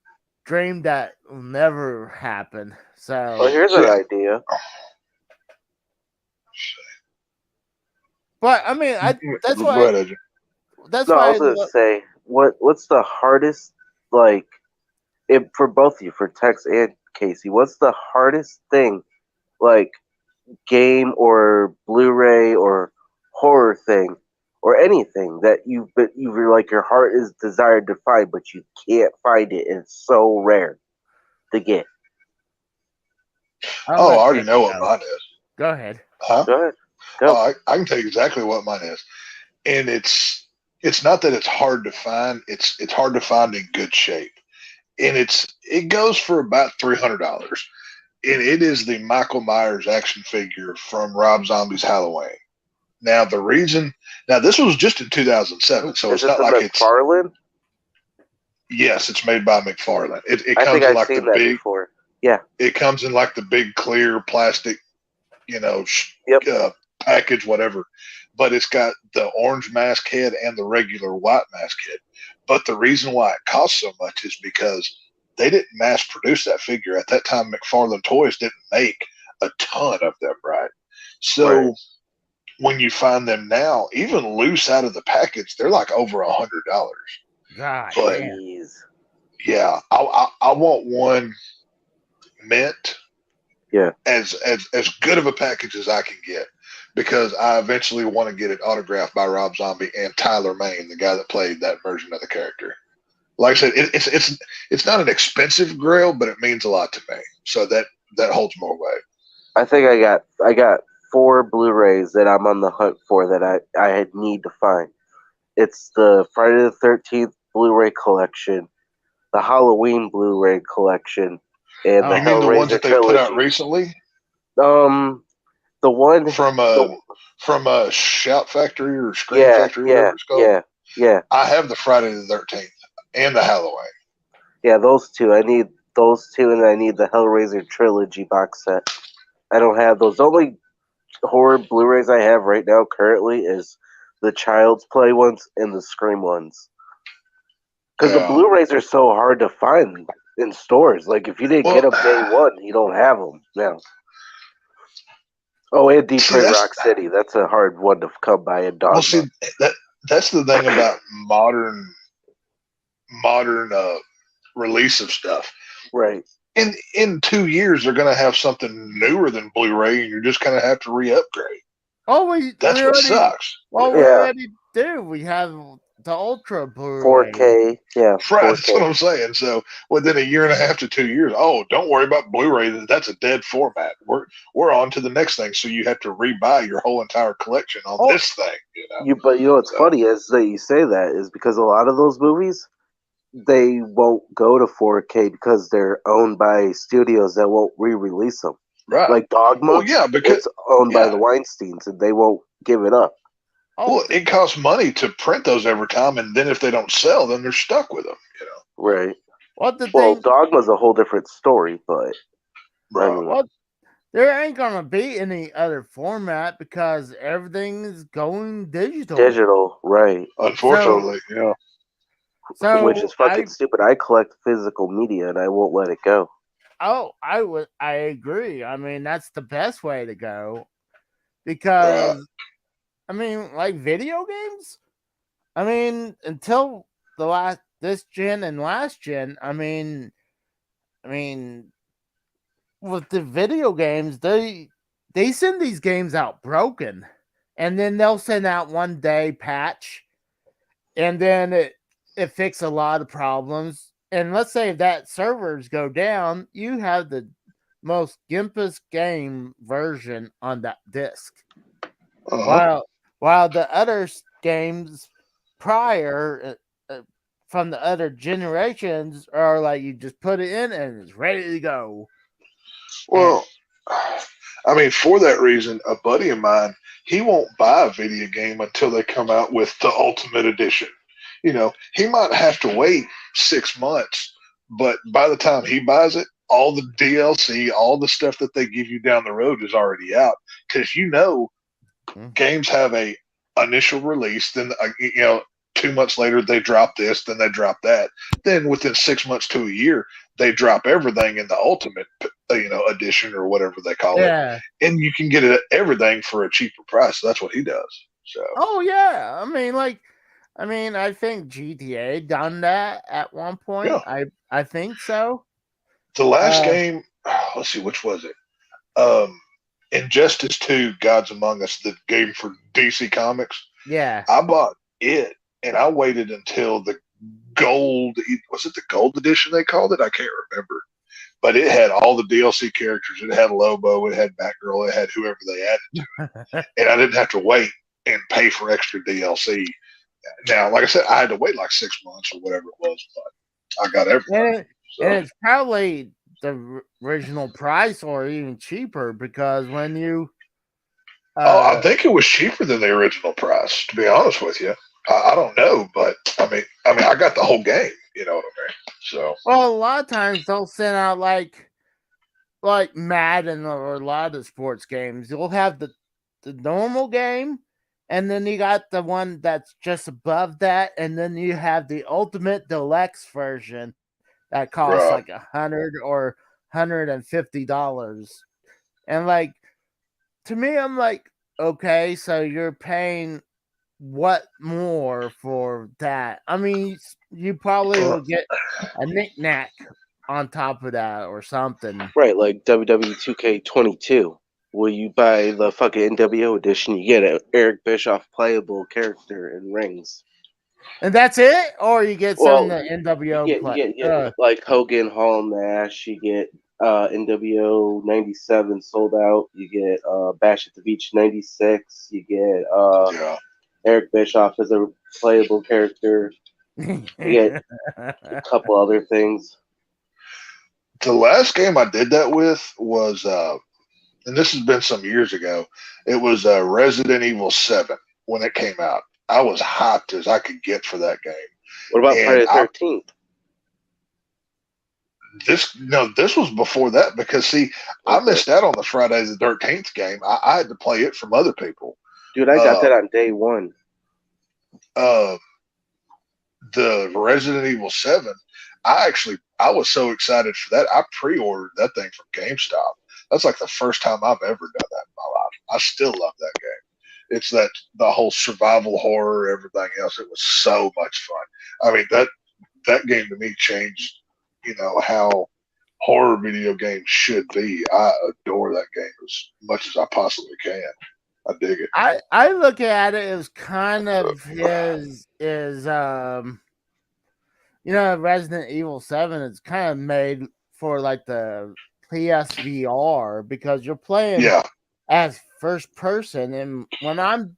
dream that will never happen. So well, here's an idea. but I mean, that's Go why ahead, Adrian. that's No, why I was gonna say, what's the hardest, like, for both of you, for Tex and Casey, what's the hardest thing, like, game or Blu-ray or horror thing or anything that you're like your heart is desired to find, but you can't find it, and it's so rare to get. I'll Oh, I let already Casey know what go. mine is. Go ahead. Huh? Go ahead. Go. Oh, I can tell you exactly what mine is. And it's not that it's hard to find. It's hard to find in good shape. And it goes for about $300. And it is the Michael Myers action figure from Rob Zombie's Halloween. Now this was just in 2007, so Is it's it not the like McFarlane? Yes, it's made by McFarlane. It I comes think in I've like seen the that big. before. Yeah. It comes in like the big clear plastic, Yep. package, whatever. But it's got the orange mask head and the regular white mask head. But the reason why it costs so much is because they didn't mass produce that figure. At that time, McFarlane Toys didn't make a ton of them, right? So Right. when you find them now, even loose out of the package, they're like over $100. God But damn. Jeez. yeah, I want one mint. Yeah. As good of a package as I can get, because I eventually want to get it autographed by Rob Zombie and Tyler Mane, the guy that played that version of the character. Like I said, it's not an expensive grail, but it means a lot to me. So that holds more weight. I think I got 4 Blu-rays that I'm on the hunt for that I need to find. It's the Friday the 13th Blu-ray collection, the Halloween Blu-ray collection, and the You mean the ones Hellraiser that they trilogy. put out recently? The one From a Shout Factory or Scream Factory, whatever it's called. Yeah. I have the Friday the 13th and the Halloween. Yeah, those two. I need those two, and I need the Hellraiser trilogy box set. I don't have those. The only horror Blu-rays I have right now currently is the Child's Play ones and the Scream ones. Because the Blu-rays are so hard to find in stores. Like, if you didn't get them day one, you don't have them now. Oh, and Detroit Rock City. That's a hard one to come by in Dogma. Well, see, that's the thing about modern release of stuff. Right. In 2 years, they're going to have something newer than Blu-ray, and you're just going to have to re-upgrade. Oh, That's what sucks. Well, we already do. We have the Ultra Blu-ray. 4K, yeah. Right, 4K. that's what I'm saying. So within a year and a half to 2 years, don't worry about Blu-ray. That's a dead format. We're on to the next thing. So you have to rebuy your whole entire collection on this thing. But what's funny is that you say that is because a lot of those movies, they won't go to 4K because they're owned by studios that won't re-release them. Right. Like Dogma, Well, yeah, because it's owned by the Weinsteins, and they won't give it up. Well, it costs money to print those every time, and then if they don't sell, then they're stuck with them. Right. Well, Dogma's a whole different story, but well, there ain't gonna be any other format because everything is going digital. Digital, right? Unfortunately, So which is fucking stupid. I collect physical media, and I won't let it go. I agree. I mean, that's the best way to go because I mean, like video games. I mean, until this gen and last gen. I mean, with the video games, they send these games out broken, and then they'll send out 1 day patch, and then it fixes a lot of problems. And let's say if that servers go down, you have the most gimpest game version on that disc. While the other games prior from the other generations are like you just put it in and it's ready to go. Well, I mean, for that reason, a buddy of mine, he won't buy a video game until they come out with the Ultimate Edition. You know, he might have to wait 6 months, but by the time he buys it, all the DLC, all the stuff that they give you down the road is already out. Because games have a initial release, then 2 months later they drop this, then they drop that. Then within 6 months to a year, they drop everything in the Ultimate edition or whatever they call it, and you can get everything for a cheaper price. So that's what he does. So. Oh yeah, I mean, I think GTA done that at one point. Yeah. I think so. The last game, let's see, which was it? Injustice 2: Gods Among Us, the game for DC Comics. Yeah, I bought it, and I waited until the gold. Was it the gold edition they called it? I can't remember. But it had all the DLC characters. It had Lobo. It had Batgirl. It had whoever they added to it. And I didn't have to wait and pay for extra DLC. Now, like I said, I had to wait like 6 months or whatever it was, but I got everything. And it's probably the original price or even cheaper because when you... I think it was cheaper than the original price, to be honest with you. I don't know, but I mean, I got the whole game. You know what I mean? So, well, a lot of times they'll send out like Madden or a lot of sports games. You'll have the normal game, and then you got the one that's just above that, and then you have the Ultimate Deluxe version that costs like $100 or $150. And like, to me, I'm like, okay, so you're paying what more for that? I mean, you probably will get a knick-knack on top of that or something. Right, like WWE 2K22. Will you buy the fucking NWO edition? You get an Eric Bischoff playable character in rings. And that's it? Or you get some of the NWO you get like Hogan, Hall, Nash. You get NWO 97 sold out. You get Bash at the Beach 96. You get Eric Bischoff as a playable character. You get a couple other things. The last game I did that with was, and this has been some years ago, it was Resident Evil 7 when it came out. I was hyped as I could get for that game. What about Friday the 13th? This was before that because, see, I missed out on the Friday the 13th game. I had to play it from other people. Dude, I got that on day one. The Resident Evil 7, I was so excited for that. I pre-ordered that thing from GameStop. That's like the first time I've ever done that in my life. I still love that game. It's the whole survival horror, everything else. It was so much fun. I mean, that game to me changed, how horror video games should be. I adore that game as much as I possibly can. I dig it. I look at it as kind of Resident Evil 7 is kind of made for like the PSVR because you're playing as first person, and when I'm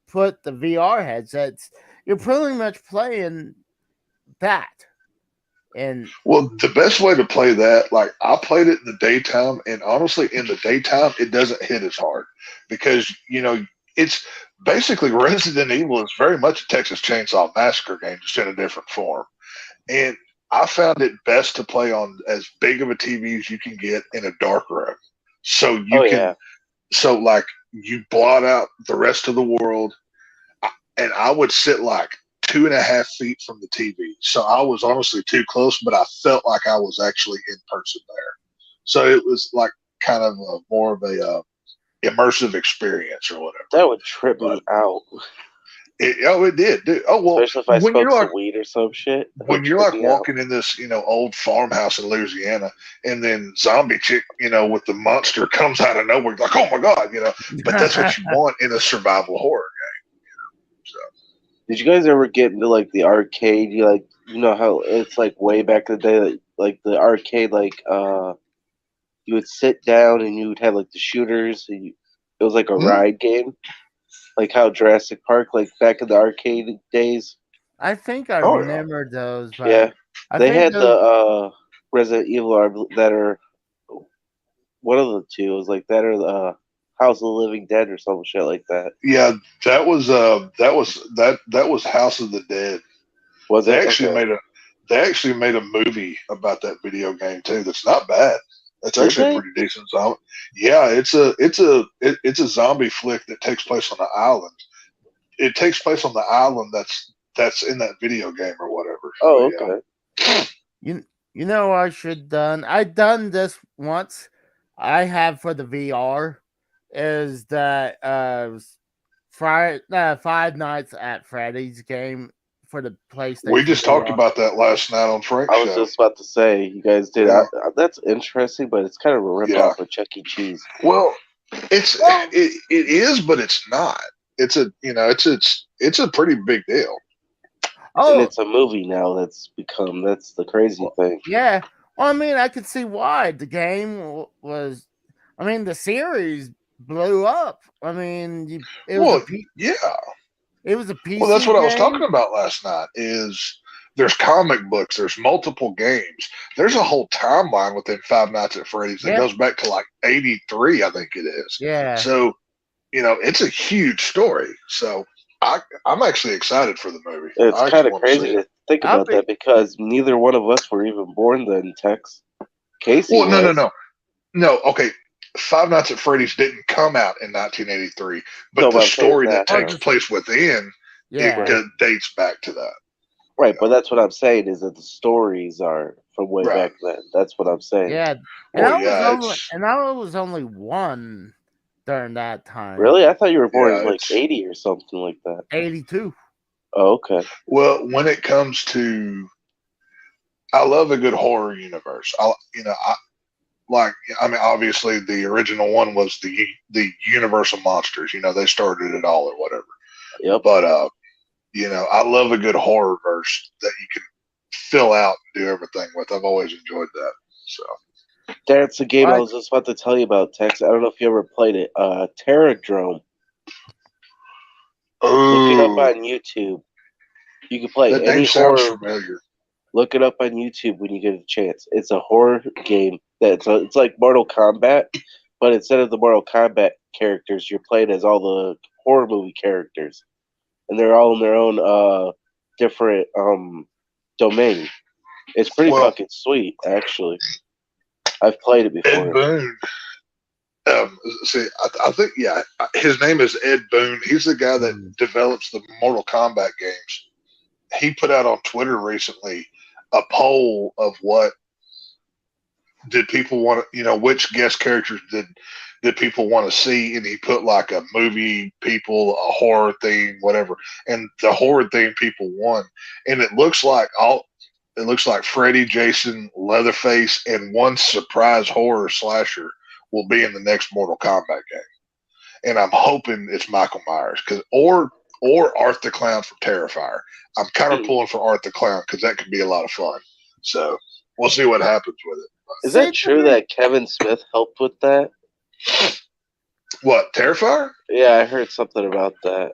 put the VR headsets, you're pretty much playing that. And well, the best way to play that, like I played it in the daytime, and honestly, in the daytime, it doesn't hit as hard because it's basically Resident Evil is very much a Texas Chainsaw Massacre game, just in a different form. And I found it best to play on as big of a TV as you can get in a dark room, so so like you blot out the rest of the world. And I would sit like 2.5 feet from the TV. So I was honestly too close, but I felt like I was actually in person there. So it was like kind of more of a immersive experience or whatever. That would trip me out. It did, dude. Oh well, Especially if I when smoke you're some like weed or some shit. That when would you're trip like me out. walking in this, old farmhouse in Louisiana, and then zombie chick, with the monster comes out of nowhere, like, oh my god, But that's what you want in a survival horror game, So Did you guys ever get into like the arcade? You know how it's like way back in the day, like the arcade, you would sit down and you would have like the shooters. And it was like a ride game, like how Jurassic Park, like back in the arcade days. I think I Oh, yeah. remember those, but Yeah, I they think had those, the Resident Evil that are one of the two. It was like that or the House of the Living Dead or some shit like that. yeah, that was House of the Dead. Was They it? actually Okay. they actually made a movie about that video game too. That's not bad. That's Did actually they? a pretty decent zombie. Yeah, it's a zombie flick that takes place on an island. It takes place on the island that's in that video game or whatever. Oh, But, okay. you know what I should done. I done this once. I have for the VR is that Five Nights at Freddy's game for the PlayStation. we just talked VR. about that last night on Frank's I was show. just about to say, you guys did. Yeah. That's interesting, but it's kind of a rip Yeah. off of Chuck E. Cheese. Well, it is, but it's not. It's a pretty big deal. And Oh, it's a movie now that's the crazy thing. yeah. Well, I mean, I could see why the game was. I mean, the series blew up. I mean, it was yeah. it was a PC. Well, that's what I was game. talking about last night. Is there's comic books, there's multiple games, there's a whole timeline within Five Nights at Freddy's that goes back to like '83, I think it is. Yeah. So, it's a huge story. So I'm actually excited for the movie. It's kind of crazy to think about that because neither one of us were even born then, Tex. Casey. Well, no. Okay, Five Nights at Freddy's didn't come out in 1983, but the story that takes place within it dates back to that. Right, but that's what I'm saying is that the stories are from way back then. That's what I'm saying. Yeah, and I was only one during that time. Really? I thought you were born in like 80 or something like that. 82. Oh, okay. Well, when it comes to, I love a good horror universe. Obviously the original one was the Universal Monsters. They started it all or whatever. Yep. But I love a good horror verse that you can fill out and do everything with. I've always enjoyed that. So that's a game I was just about to tell you about, Tex. I don't know if you ever played it. Terradrome. Look it up on YouTube. You can play any horror. Familiar. Look it up on YouTube when you get a chance. It's a horror game it's like Mortal Kombat, but instead of the Mortal Kombat characters, you're playing as all the horror movie characters, and they're all in their own different domain. It's pretty fucking sweet, actually. I've played it before. Ed Boon. I think his name is Ed Boon. He's the guy that develops the Mortal Kombat games. He put out on Twitter recently a poll of what did people want to, which guest characters did people want to see, and he put like a movie people, a horror theme, whatever, and the horror theme people won, and it looks like Freddy, Jason, Leatherface, and one surprise horror slasher will be in the next Mortal Kombat game, and I'm hoping it's Michael Myers or Art the Clown from Terrifier. I'm kind of pulling for Art the Clown because that could be a lot of fun. So we'll see what happens with it. Is that true that Kevin Smith helped with that? What, Terrifier? Yeah, I heard something about that.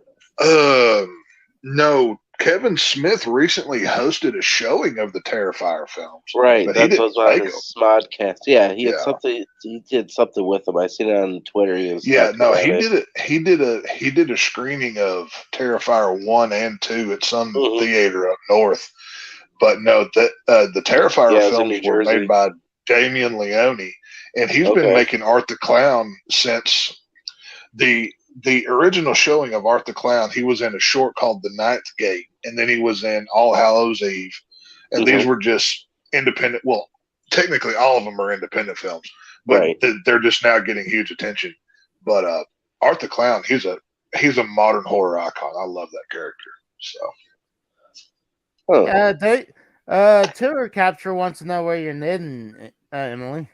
No. Kevin Smith recently hosted a showing of the Terrifier films. Right, that was on his Smodcast. Yeah, he had something. He did something with them. I seen it on Twitter. He did it. He did a screening of Terrifier 1 and 2 at some theater up north. But no, the Terrifier films were made by Damien Leone, and he's been making Art the Clown since the original showing of Art the Clown. He was in a short called The Ninth Gate, and then he was in All Hallows Eve, and these were just independent. Well, technically, all of them are independent films, but Right. they're just now getting huge attention. But Art the Clown, he's a modern horror icon. I love that character. So Huh. They Tour Capture wants to know where you're knitting, Emily.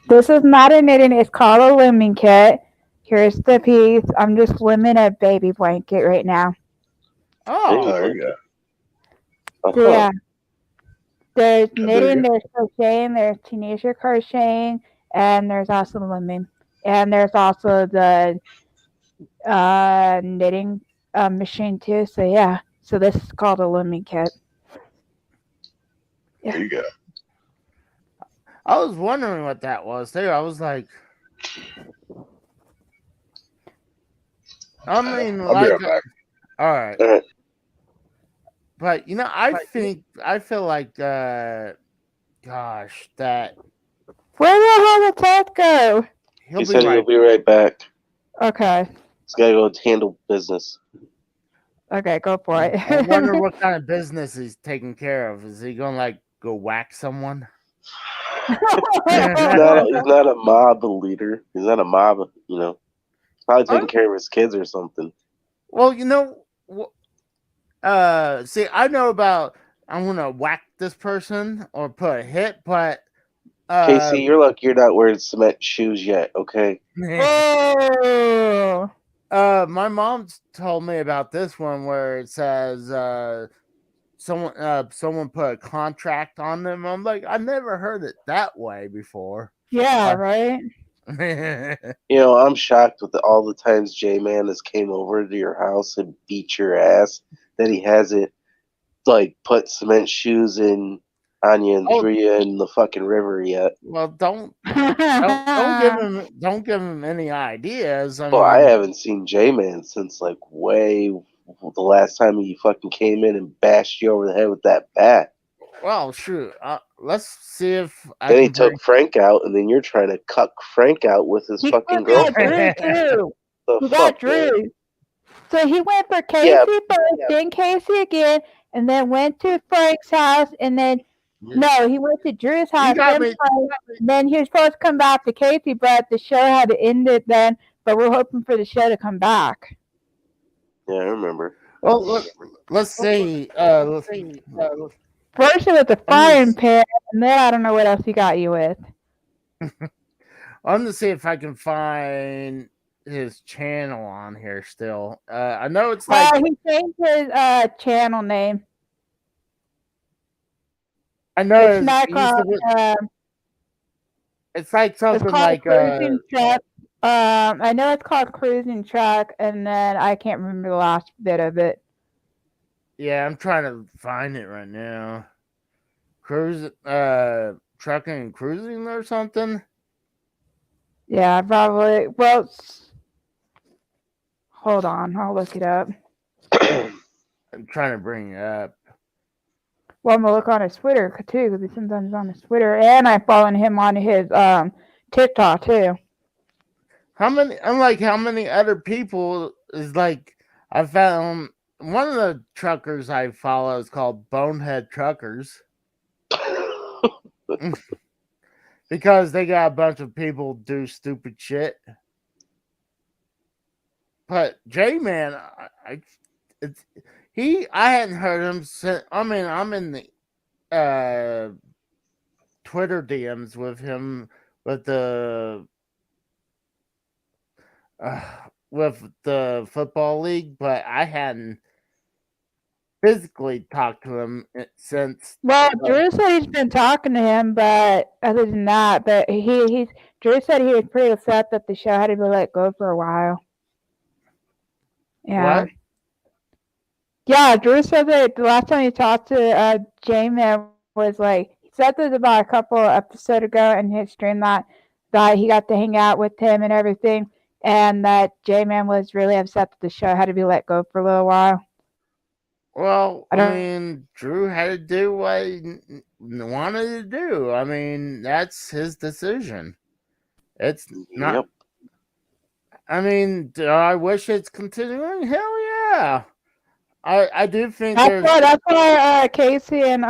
This is not a knitting. It's called a limbing kit. Here's the piece. I'm just limbing a baby blanket right now. Oh, there you go. So Uh-huh. yeah, there's there knitting, you there's crocheting, there's Tunisia crocheting, and there's also limbing, and there's also the knitting machine too. So yeah, so this is called a limbing kit. There you go. I was wondering what that was too. I was like, I mean, I'll be right back. all right. All right. But I feel like gosh, that Where the hell did Ted go? he'll He be said right. he'll be right back. Okay, He's got to go handle business. okay, go for it. I wonder what kind of business he's taking care of. Is he gonna like go whack someone? He's not a mob leader. He's not a mob, you know. He's probably taking care of his kids or something. Well, you know, see, I know about I'm gonna whack this person or put a hit, but Casey, you're lucky you're not wearing cement shoes yet, okay? Oh. My mom told me about this one where it says someone put a contract on them. I'm like, I never heard it that way before. Yeah, right? You know, I'm shocked with all the times J-Man has came over to your house and beat your ass that he hasn't, like, put cement shoes in Anya and Drea in the fucking river yet. Well, don't give him any ideas. Well, I haven't seen J-Man since, like, way the last time he fucking came in and bashed you over the head with that bat. Well, shoot. Let's see if Then he took Frank out, and then you're trying to cuck Frank out with his fucking girlfriend. Drew. The He fuck, got Drew. man? So he went for Casey first, then Casey again, and then went to Frank's house, and then no, he went to Drew's house, then he was supposed to come back to Casey, but the show had ended then, but we're hoping for the show to come back. Yeah, I remember. Well, let's see. First it was the frying pan, and then I don't know what else he got you with. I'm gonna see if I can find his channel on here still. I know it's like he changed his channel name. I know it's not called. It's like something like Cruising Truck. I know it's called Cruising Truck, and then I can't remember the last bit of it. Yeah, I'm trying to find it right now. Trucking and cruising or something. Yeah, probably. Well, hold on, I'll look it up. I'm trying to bring it up. Well, I'm gonna look on his Twitter too, because he sometimes on his Twitter, and I'm following him on his TikTok too. How many other people is like I found one of the truckers I follow is called Bonehead Truckers. Because they got a bunch of people do stupid shit. But J-Man, I hadn't heard him since. I mean, I'm in the Twitter DMs with him with the football league, but I hadn't physically talked to him since. Well, Drew said he's been talking to him, but other than that, but Drew said he was pretty upset that the show had to be let go for a while. Yeah. What? Yeah, Drew said that the last time he talked to J-Man was like, he said this about a couple of episodes ago in his stream that he got to hang out with him and everything, and that J-Man was really upset that the show had to be let go for a little while. Well, I mean, Drew had to do what he wanted to do. I mean, that's his decision. It's not. Yep. I mean, do I wish it's continuing? Hell yeah. I do think that's why Casey and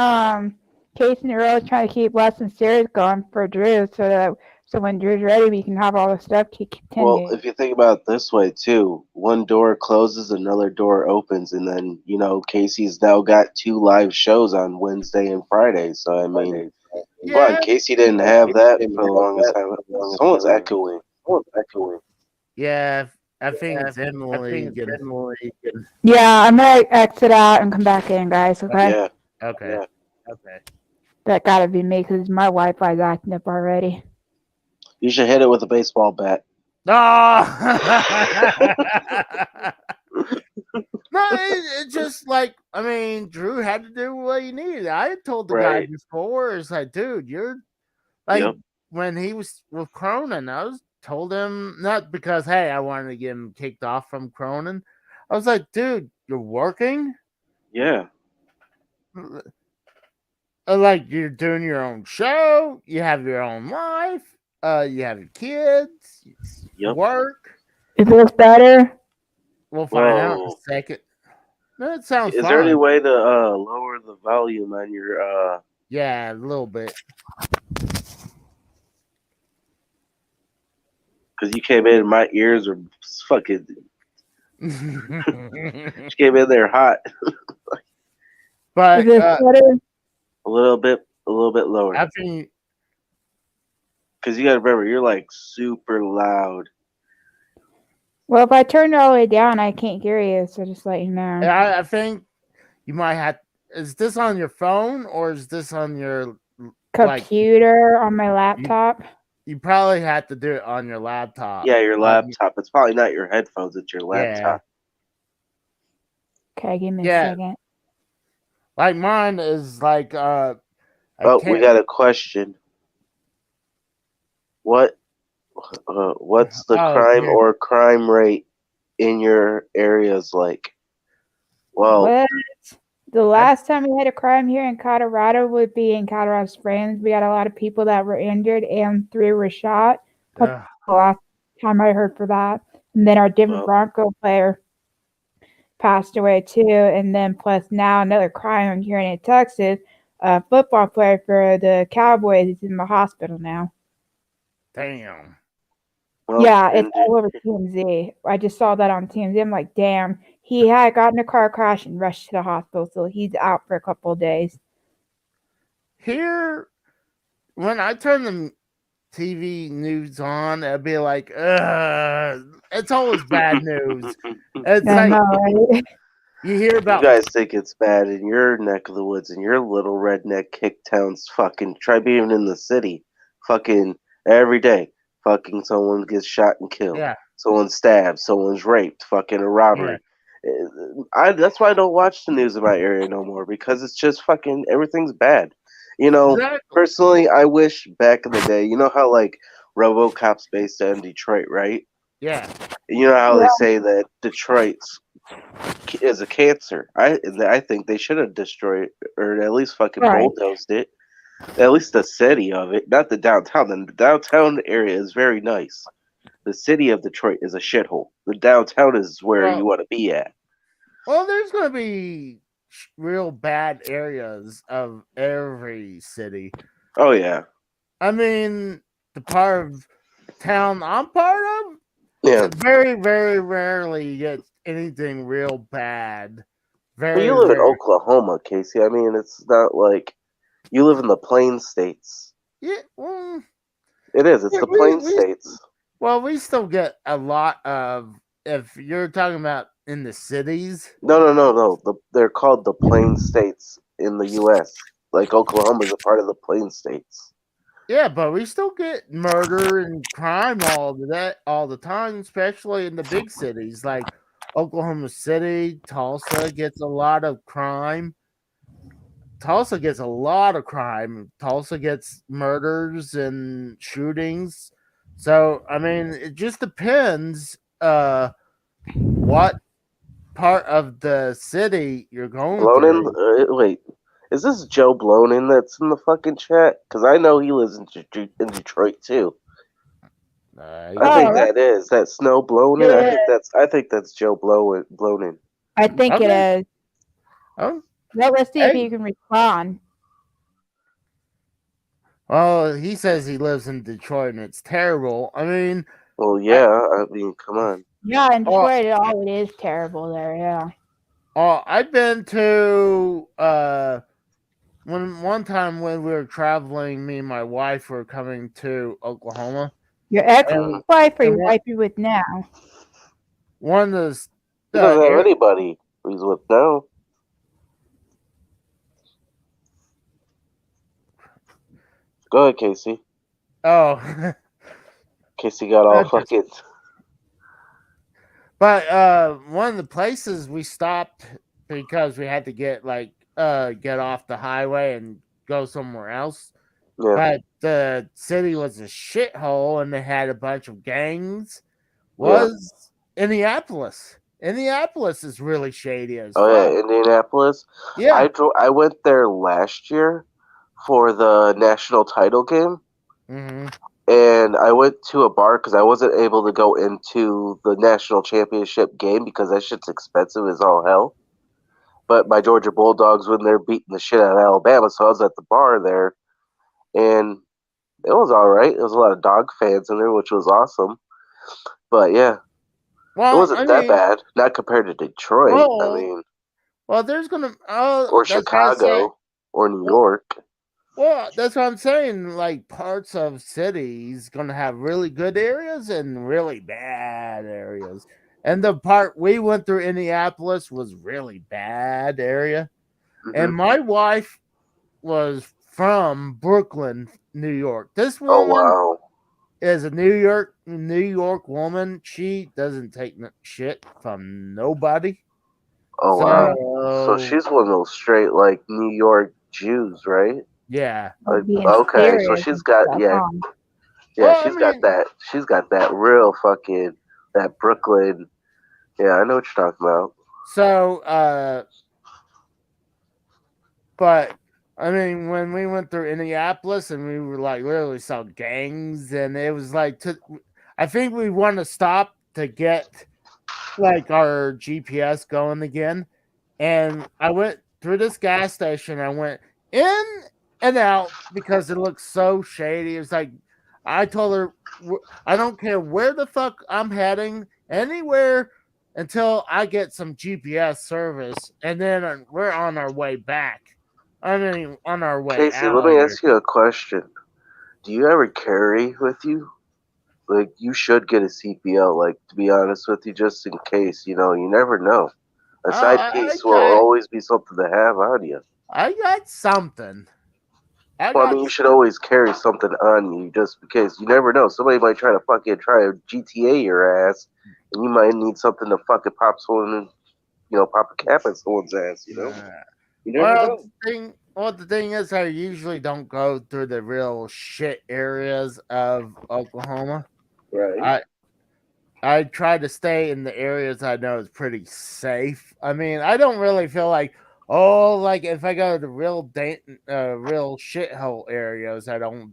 Casey and Earl is trying to keep Lesson series going for Drew, so when Drew's ready, we can have all the stuff to continue. Well, if you think about it this way too, one door closes, another door opens, and then Casey's now got 2 live shows on Wednesday and Friday. So I mean, come on, Casey didn't have that for the longest time. Someone's echoing. Yeah, I think it's Emily. Yeah, I'm gonna exit out and come back in, guys. Okay. Yeah. Okay. That gotta be me because my Wi-Fi's acting up already. You should hit it with a baseball bat. No, no, it's just like, I mean, Drew had to do what he needed. I had told the guy before, it's like, dude, you're like, when he was with Cronin, told him, not because, hey, I wanted to get him kicked off from Cronin. I was like, dude, you're working? Yeah. Like, you're doing your own show, you have your own life, you have your kids, work. Is this better? We'll find out in a second. No, it sounds fine. Is there any way to lower the volume on your Yeah, a little bit. Because you came in, my ears are fucking. She came in there hot. But Is this better? A little bit lower. After because you gotta remember, you're like super loud. Well, if I turn it all the way down, I can't hear you. So just let you know. I think you might have. Is this on your phone or is this on your computer on my laptop? You probably have to do it on your laptop. Yeah, your laptop. It's probably not your headphones. It's your laptop. Okay, give me a second. Like mine is like. Oh, we got a question. What's the crime rate in your areas like? Well, what? The last time we had a crime here in Colorado would be in Colorado Springs. We had a lot of people that were injured and 3 were shot. That's the last time I heard for that. And then our Denver Bronco player passed away too. And then plus now another crime here in Texas. A football player for the Cowboys is in the hospital now. Damn. Well, yeah, it's all over TMZ. I just saw that on TMZ. I'm like, damn. He had gotten a car crash and rushed to the hospital, so he's out for a couple of days. Here, when I turn the TV news on, it'd be like, it's always bad news. It's like, right? You hear about. You guys think it's bad in your neck of the woods, in your little redneck kick towns. Fucking try being in the city. Fucking every day. Fucking someone gets shot and killed. Yeah. Someone's stabbed. Someone's raped. Fucking a robbery. Yeah. That's why I don't watch the news in my area no more, because it's just fucking everything's bad. Personally, I wish back in the day, you know how like RoboCop's based in Detroit, right? Yeah. You know how they say that Detroit is a cancer. I think they should have destroyed or at least fucking bulldozed it. At least the city of it, not the downtown. The downtown area is very nice. The city of Detroit is a shithole. The downtown is where you want to be at. Well, there's going to be real bad areas of every city. Oh, yeah. I mean, the part of town I'm part of, very, very rarely gets anything real bad. Well, you live in Oklahoma, Casey. I mean, it's not like you live in the Plain States. Yeah, well, it is. It's the Plain States. Well, we still get a lot of, if you're talking about in the cities. No. They're called the Plain States in the U.S. Like Oklahoma is a part of the Plain States. Yeah, but we still get murder and crime all the time, especially in the big cities like Oklahoma City. Tulsa gets a lot of crime. Tulsa gets murders and shootings. So, I mean, it just depends what part of the city you're going to. Wait, is this Joe Blonin that's in the fucking chat? Because I know he lives in Detroit too. I think that is. That Snow Blonin? Yeah. I think that's Joe Blonin. I think it is. Oh. Well, let's see if you can respond. Well, he says he lives in Detroit and it's terrible. I mean, Well, yeah. I mean, come on. Yeah, in Oh. Detroit, it is terrible there. Yeah. I've been to one time when we were traveling, me and my wife were coming to Oklahoma. Your And, ex-wife or and your wife you with now? one of He doesn't have the anybody he's with now. Go ahead, Casey. oh, Casey got all Okay. fucking. but one of the places we stopped because we had to get off the highway and go somewhere else. Yeah. But the city was a shithole and they had a bunch of gangs. Was Indianapolis. Indianapolis is really shady as Oh fuck. yeah, Indianapolis. Yeah. I went there last year for the national title game, Mhm. and I went to a bar because I wasn't able to go into the national championship game because that shit's expensive as all hell. But my Georgia Bulldogs when they're beating the shit out of Alabama, so I was at the bar there, and it was all right. There was a lot of dog fans in there, which was awesome. But yeah, it Well, wasn't that bad. Not compared to Detroit. Well, I mean, well, there's gonna or that's what I say. Chicago or New York. Well, that's what I'm saying. Like parts of cities gonna have really good areas and really bad areas. And the part we went through Indianapolis was really bad area. And my wife was from Brooklyn, New York. This Oh woman wow. is a New York woman. She doesn't take shit from nobody. Oh wow. So she's one of those straight like New York Jews, right? Yeah. Like, Being okay, so serious she's and got stuff, yeah, huh? yeah, Well, she's got that. She's got that real fucking that Brooklyn. Yeah, I know what you're talking about. So, but I mean, when we went through Indianapolis and we were like literally saw gangs, and it was like, I think we want to stop to get like our GPS going again. And I went through this gas station. I went in and out because it looked so shady. It was like, I told her, I don't care where the fuck I'm heading, anywhere until I get some GPS service, and then we're on our way back. I mean, on our way Casey, out. let me ask you a question. Do you ever carry with you? Like, you should get a CPO. Like, to be honest with you, just in case. You know, you never know. A side piece will always be something to have on you. I got something. Well, I mean, you should always carry something on you just because you never know. Somebody might try to fucking try to GTA your ass, and you might need something to fucking pop someone, pop a cap in someone's ass. You know, you never know. The thing is, I usually don't go through the real shit areas of Oklahoma. Right. I try to stay in the areas I know is pretty safe. I mean, I don't really feel like, like if I go to real shithole areas, I don't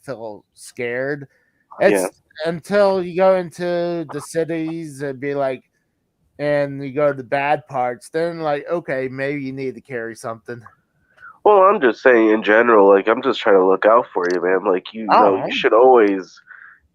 feel scared. It's until you go into the cities and and you go to the bad parts, then okay, maybe you need to carry something. Well, I'm just saying in general, like I'm just trying to look out for you, man. Like you should always,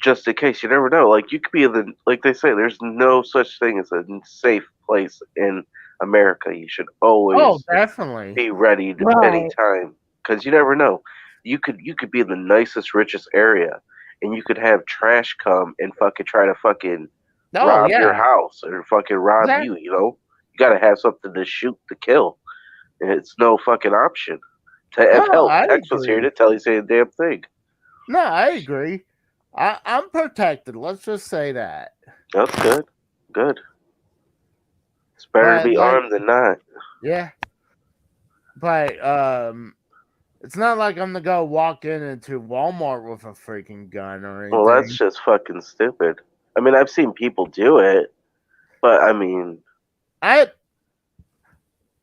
just in case, you never know. Like you could be like they say, there's no such thing as a safe place in America. You should always definitely be ready to any time, because you never know. You could be in the nicest, richest area, and you could have trash come and fucking try to fucking rob your house or fucking rob you. You know, you got to have something to shoot to kill. It's no fucking option. Tex was here to tell you say a damn thing. No, I agree. I'm protected. Let's just say that. That's good. Good. It's better to be armed than not. Yeah. But it's not like I'm gonna go walk into Walmart with a freaking gun or anything. Well, that's just fucking stupid. I mean, I've seen people do it, but I mean, I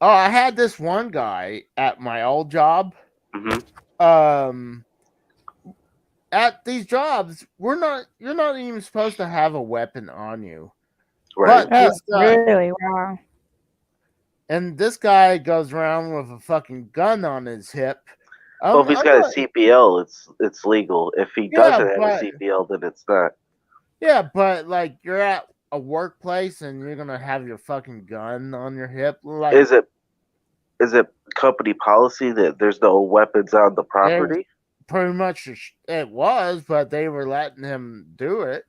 had this one guy at my old job. Mm-hmm. At these jobs, you're not even supposed to have a weapon on you. Right. But really? Wow. And this guy goes around with a fucking gun on his hip. Well, if he's I'm got a not- CPL, it's legal. If he Yeah, doesn't have a but- CPL, then it's not. yeah, but like you're at a workplace and you're gonna have your fucking gun on your hip. Like, Is it company policy that there's no weapons on the property? pretty much it was, but they were letting him do it.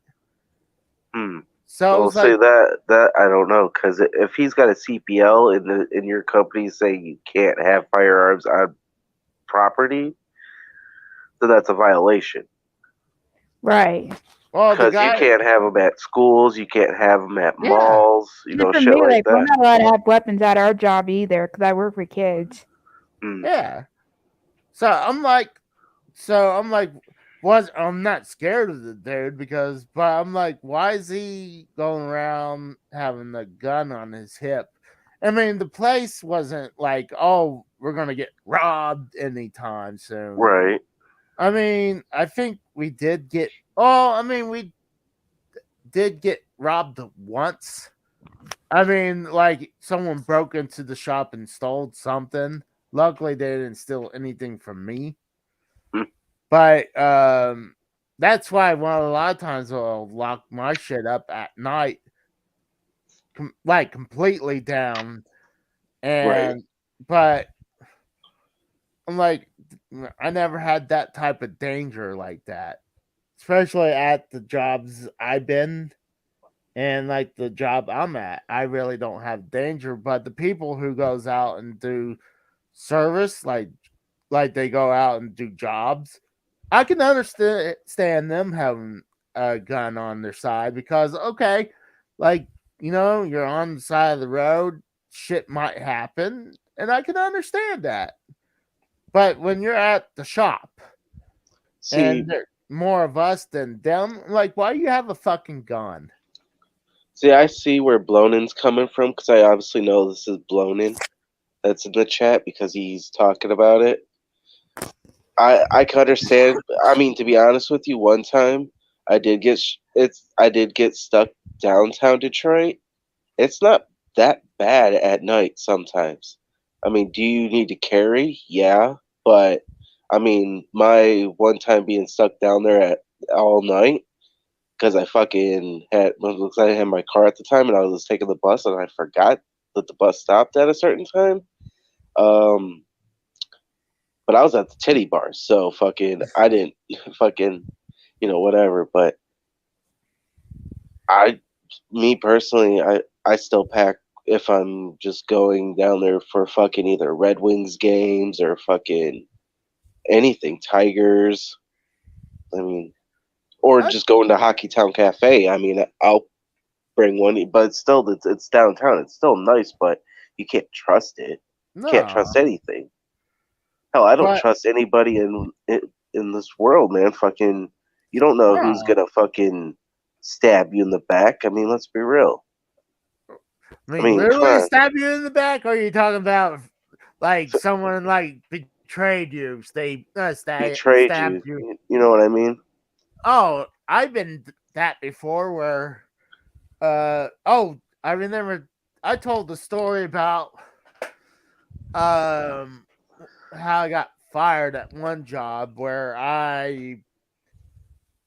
So Well, it's like, see that I don't know, because if he's got a CPL in your company saying you can't have firearms on property, then that's a violation. Right. well, the Because you guy, can't have them at schools, you can't have them at Yeah. malls, Even for shit me, like we're that. not allowed to have weapons at our job either because I work with kids. yeah. So I'm like, I'm not scared of the dude but I'm like, why is he going around having a gun on his hip? I mean, the place wasn't like, oh, we're gonna get robbed anytime soon. Right. I mean, I think we did get. Oh, I mean, we did get robbed once. I mean, like someone broke into the shop and stole something. Luckily, they didn't steal anything from me. But that's why a lot of times I'll lock my shit up at night, like completely down. And but I'm like, I never had that type of danger like that, especially at the jobs I've been. And like the job I'm at, I really don't have danger. But the people who goes out and do service, like they go out and do jobs, I can understand them having a gun on their side because okay, like you're on the side of the road, shit might happen, and I can understand that. But when you're at the shop and there's more of us than them, like why do you have a fucking gun? See, I see where Blonin's coming from because I obviously know this is Blonin that's in the chat because he's talking about it. I can understand. I mean, to be honest with you, one time I did get stuck downtown Detroit. It's not that bad at night sometimes. I mean, do you need to carry? Yeah, but I mean, my one time being stuck down there at all night because I fucking had my car at the time and I was taking the bus and I forgot that the bus stopped at a certain time. But I was at the titty bar, so fucking I didn't fucking whatever. But me personally, I still pack if I'm just going down there for fucking either Red Wings games or fucking anything, Tigers. I mean, or just going to Hockey Town Cafe. I mean, I'll bring one, but still, it's downtown. It's still nice, but you can't trust it. No. Can't trust anything. Hell, I don't trust anybody in this world, man. Fucking, you don't know who's gonna fucking stab you in the back. I mean, let's be real. I mean literally stab you in the back, or are you talking about like someone like betrayed you? Stabbed you. You know what I mean? Oh, I've been that before. Where, I remember I told the story about how I got fired at one job where I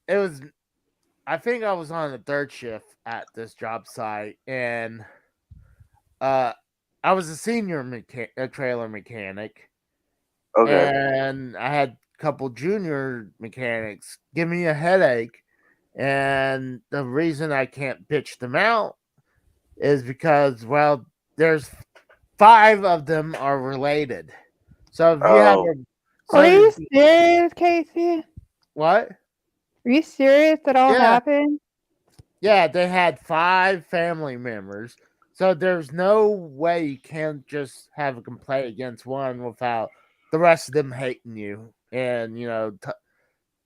think I was on the third shift at this job site, and I was a senior trailer mechanic. Okay. And I had a couple junior mechanics give me a headache, and the reason I can't bitch them out is because, well, there's 5 of them are related. So if you have Are you serious, Casey? What? Are you serious that all happened? Yeah, they had 5 family members. So there's no way you can't just have a complaint against one without the rest of them hating you and,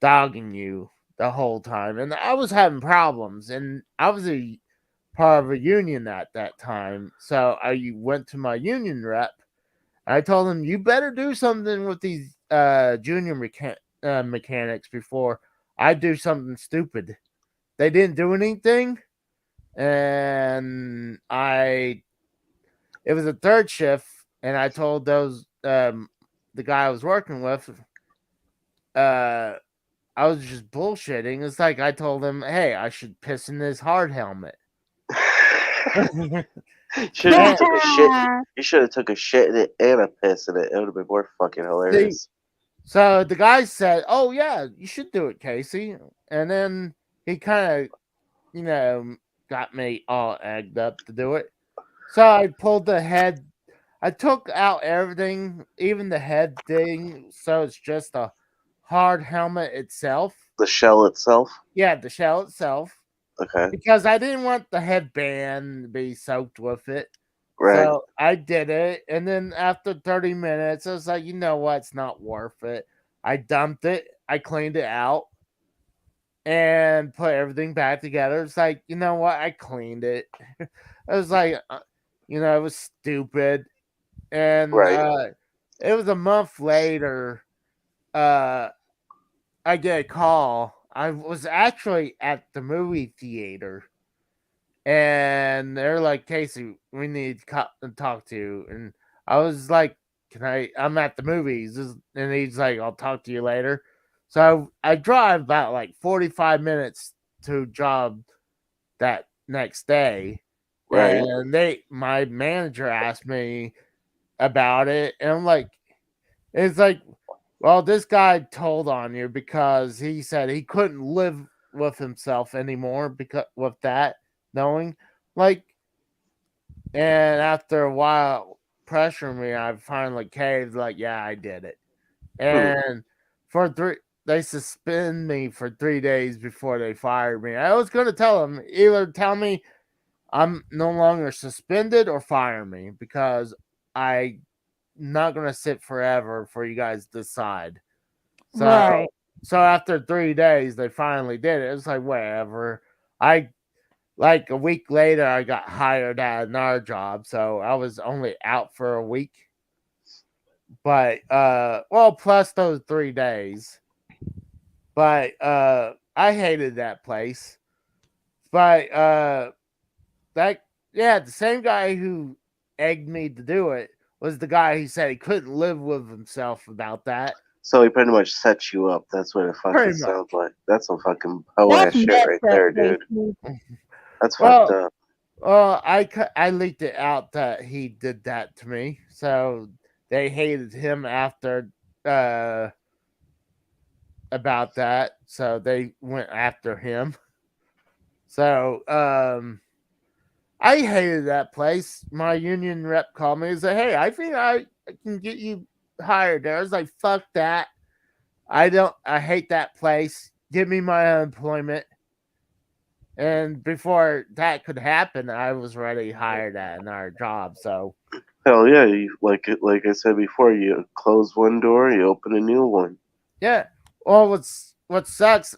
dogging you the whole time. And I was having problems, and I was a part of a union at that time. So I went to my union rep. I told him, you better do something with these junior mechanics before I do something stupid. They didn't do anything. And it was a third shift, and I told those the guy I was working with, I was just bullshitting. It's like I told him, "Hey, I should piss in this hard helmet." Should have took a shit. Yeah. You should have took a shit in it and a piss in it. It would have been more fucking hilarious. So the guy said, "Oh yeah, you should do it, Casey." And then he kind of, got me all egged up to do it. So I pulled the head. I took out everything, even the head thing, so it's just a hard helmet itself. The shell itself. Yeah, the shell itself. Okay. Because I didn't want the headband to be soaked with it. Right. So I did it. And then after 30 minutes, I was like, you know what? It's not worth it. I dumped it. I cleaned it out and put everything back together. It's like, you know what? I cleaned it. I was like, it was stupid. And Right. it was a month later. I get a call. I was actually at the movie theater, and they're like, "Casey, we need to talk to you." And I was like, I'm at the movies. And he's like, "I'll talk to you later." So I drive about like 45 minutes to job that next day. Right. And my manager asked me about it, and I'm like, it's like, well, this guy told on you because he said he couldn't live with himself anymore because with that knowing, like, and after a while pressuring me, I finally caved. Like, yeah, I did it, and they suspend me for 3 days before they fired me. I was going to tell them either tell me I'm no longer suspended or fire me because I'm not going to sit forever for you guys to decide. So, Right. so after 3 days, they finally did it. It's like, whatever. Like a week later, I got hired at another job. So I was only out for a week. But, plus those 3 days. But, I hated that place. But, the same guy who egged me to do it was the guy who said he couldn't live with himself about that. So he pretty much set you up. That's what it fucking sounds like. That's some fucking hoe ass shit right there, dude. That's fucked up. Well, I leaked it out that he did that to me, so they hated him after about that, so they went after him. So I hated that place. My union rep called me and said, "Hey, I think I can get you hired there." I was like, "Fuck that. I hate that place. Give me my unemployment." And before that could happen, I was already hired at another job. So hell yeah, like I said before, you close one door, you open a new one. Yeah. Well, what sucks,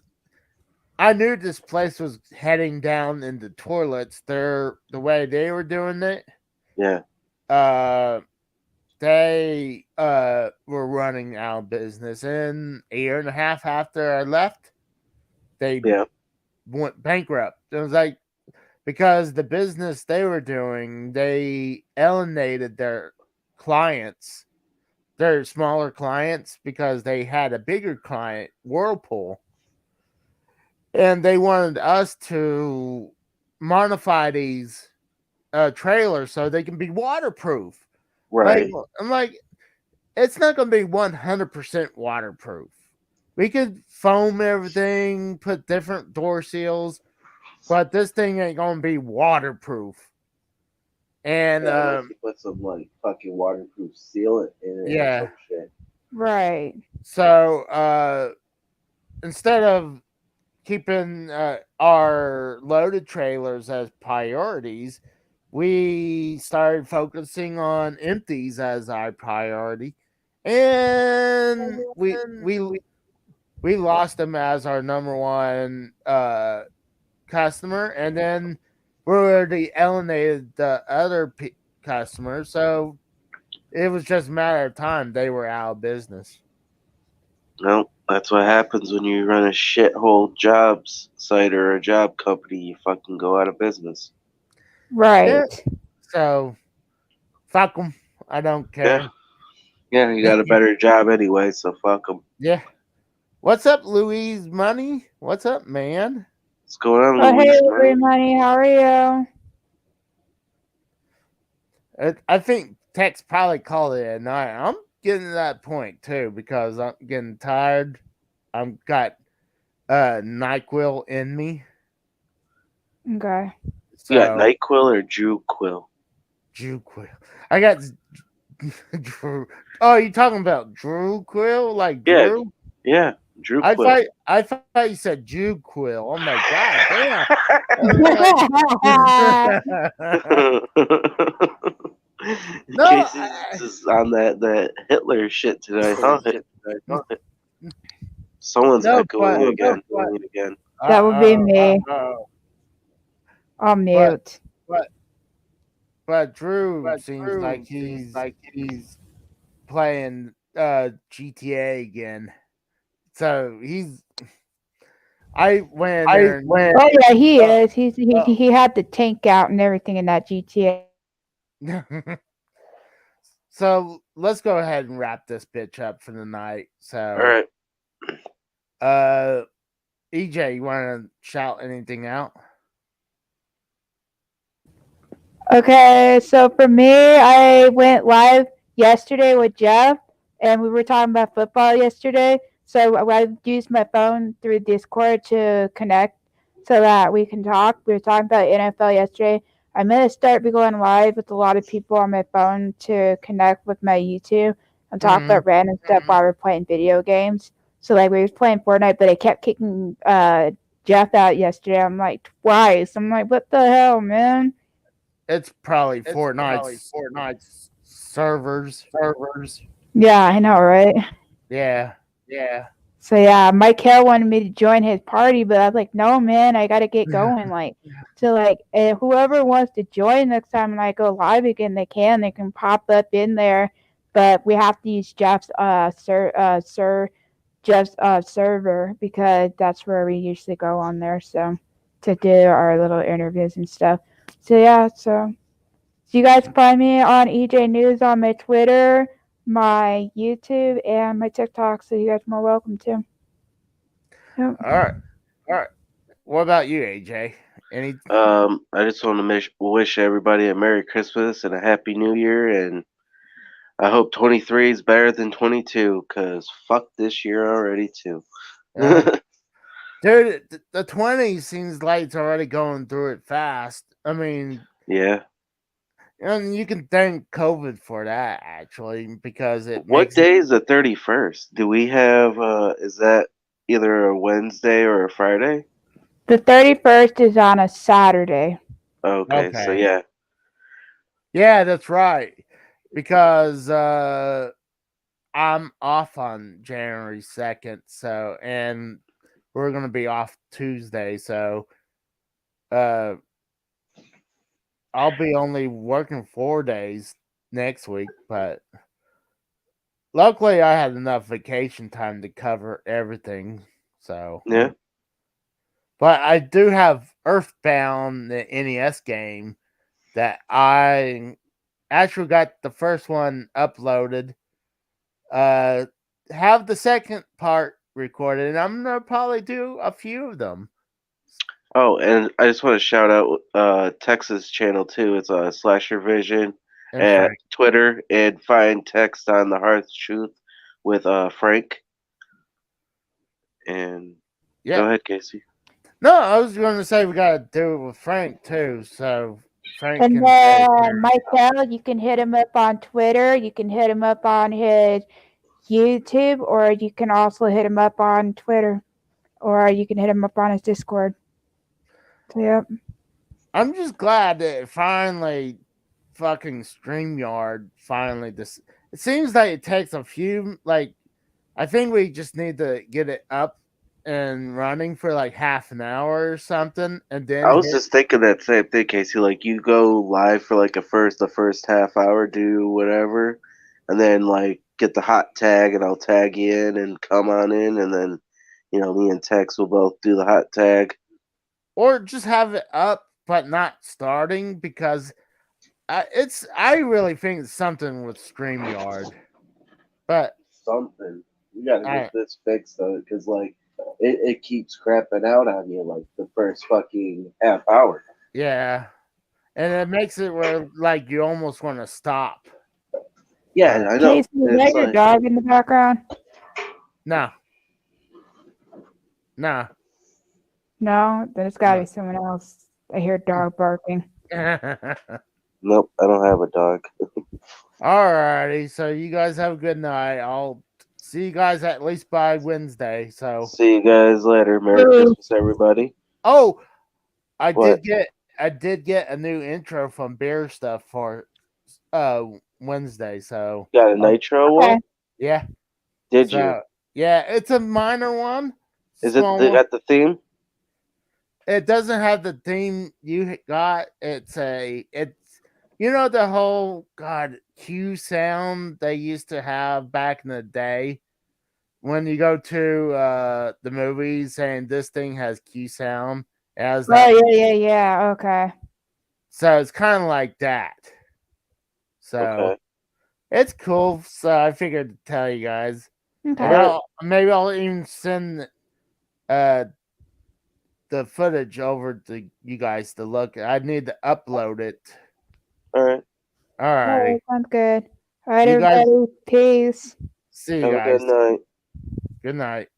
I knew this place was heading down into toilets. The way they were doing it. Yeah. They were running out of business. And a year and a half after I left, they went bankrupt. It was like, because the business they were doing, they alienated their clients, their smaller clients, because they had a bigger client, Whirlpool. And they wanted us to modify these trailers so they can be waterproof. Right. I'm like, it's not going to be 100% waterproof. We could foam everything, put different door seals, but this thing ain't going to be waterproof. And you put some like fucking waterproof sealant in it. Yeah. Or some shit. Right. So instead of keeping our loaded trailers as priorities, we started focusing on empties as our priority, and we lost them as our number one customer, and then we already alienated the other customers, so it was just a matter of time they were out of business. No, that's what happens when you run a shithole jobs site or a job company. You fucking go out of business. Right. Yeah. So, fuck them. I don't care. Yeah, he got a better job anyway, so fuck him. Yeah. What's up, Louise Money? What's up, man? What's going on, Oh, hey, Luis? Man? everybody. How are you? I think Tex probably called it a night. I'm getting to that point too because I'm getting tired. I'm got NyQuil in me. Okay. So You got NyQuil or Juquil? Drewquil. I got Drew. Oh, you talking about Drewquil? Like Yeah. Drew? Yeah, Juquil. I thought you said Jewquil. Oh my god, damn. No, Casey's is on that Hitler shit tonight, huh? Someone's No, echoing again. That would be me. I'll mute. But Drew seems like he's playing GTA again. So he's I went there. Oh yeah, he is. He had the tank out and everything in that GTA. So let's go ahead and wrap this bitch up for the night. So All right. EJ, you want to shout anything out? Okay, so for me, I went live yesterday with Jeff, and we were talking about football yesterday. So I used my phone through Discord to connect so that we can talk. We were talking about NFL yesterday. I'm going to start going live with a lot of people on my phone to connect with my YouTube and talk about random stuff while we're playing video games. So like we was playing Fortnite, but I kept kicking Jeff out yesterday. I'm like twice. I'm like, what the hell, man? It's probably Fortnite's servers. Yeah, I know, right? Yeah. So yeah, Mike Hale wanted me to join his party, but I was like, no, man, I gotta get going. Whoever wants to join next time when I go live again, they can pop up in there, but we have to use Jeff's server because that's where we usually go on there. So to do our little interviews and stuff. So yeah, so you guys can find me on EJ News on my Twitter, my YouTube, and my TikTok. So you guys are more welcome to. Yep. All right. What about you, AJ? Any? I just want to wish everybody a Merry Christmas and a Happy New Year, and I hope 23 is better than 22, because fuck this year already, too. Dude, the 20 seems like it's already going through it fast. I mean, yeah. And you can thank COVID for that, actually, because it. What day is the 31st? Do we have? Is that either a Wednesday or a Friday? The 31st is on a Saturday. Okay. So yeah. Yeah, that's right. Because I'm off on January 2nd, so and we're gonna be off Tuesday, so I'll be only working 4 days next week, but luckily I had enough vacation time to cover everything. So yeah. But I do have Earthbound, the NES game, that I actually got the first one uploaded. Have the second part recorded, and I'm gonna probably do a few of them. Oh, and I just want to shout out Texas channel too. It's a Slasher Vision at Twitter, and find Text on the Hearth Truth with Frank. And go ahead, Casey. No, I was going to say we got to do it with Frank too. So Frank and then Michael, you can hit him up on Twitter. You can hit him up on his YouTube, or you can also hit him up on Twitter, or you can hit him up on his Discord. So, yep. I'm just glad that finally fucking StreamYard finally this. It seems like it takes a few, like, I think we just need to get it up and running for like half an hour or something, and then I was just thinking that same thing, Casey. Like, you go live for like the first half hour, do whatever, and then like get the hot tag, and I'll tag you in and come on in, and then me and Tex will both do the hot tag, or just have it up but not starting, because I really think it's something with StreamYard. But Something. You gotta I- get this fixed though, because like it keeps crapping out on you like the first fucking half hour. yeah, and it makes it where like you almost want to stop. Yeah, I know. Casey, is that It's your like, dog in the background? No. No. No, then it's got to be someone else. I hear dog barking. nope, I don't have a dog. Alrighty, so you guys have a good night. I'll see you guys at least by Wednesday. So, See you guys later. Merry Bye. Christmas, everybody. oh, I What? did get a new intro from Beer Stuff for Wednesday. So Got a nitro Okay. one? yeah, Did you? so yeah, it's a minor one. Is it small they one. got the theme? It doesn't have the theme you got. It's you know the whole Q sound they used to have back in the day when you go to the movies saying this thing has Q sound as that. Oh, yeah. Okay. So it's kind of like that. So Okay. it's cool. So I figured to tell you guys. Okay. And maybe I'll even send the footage over to you guys to look. I need to upload it. All right. All right. All right, sounds good. All right, You guys- everybody. Peace. See you Have a guys. good night. Good night.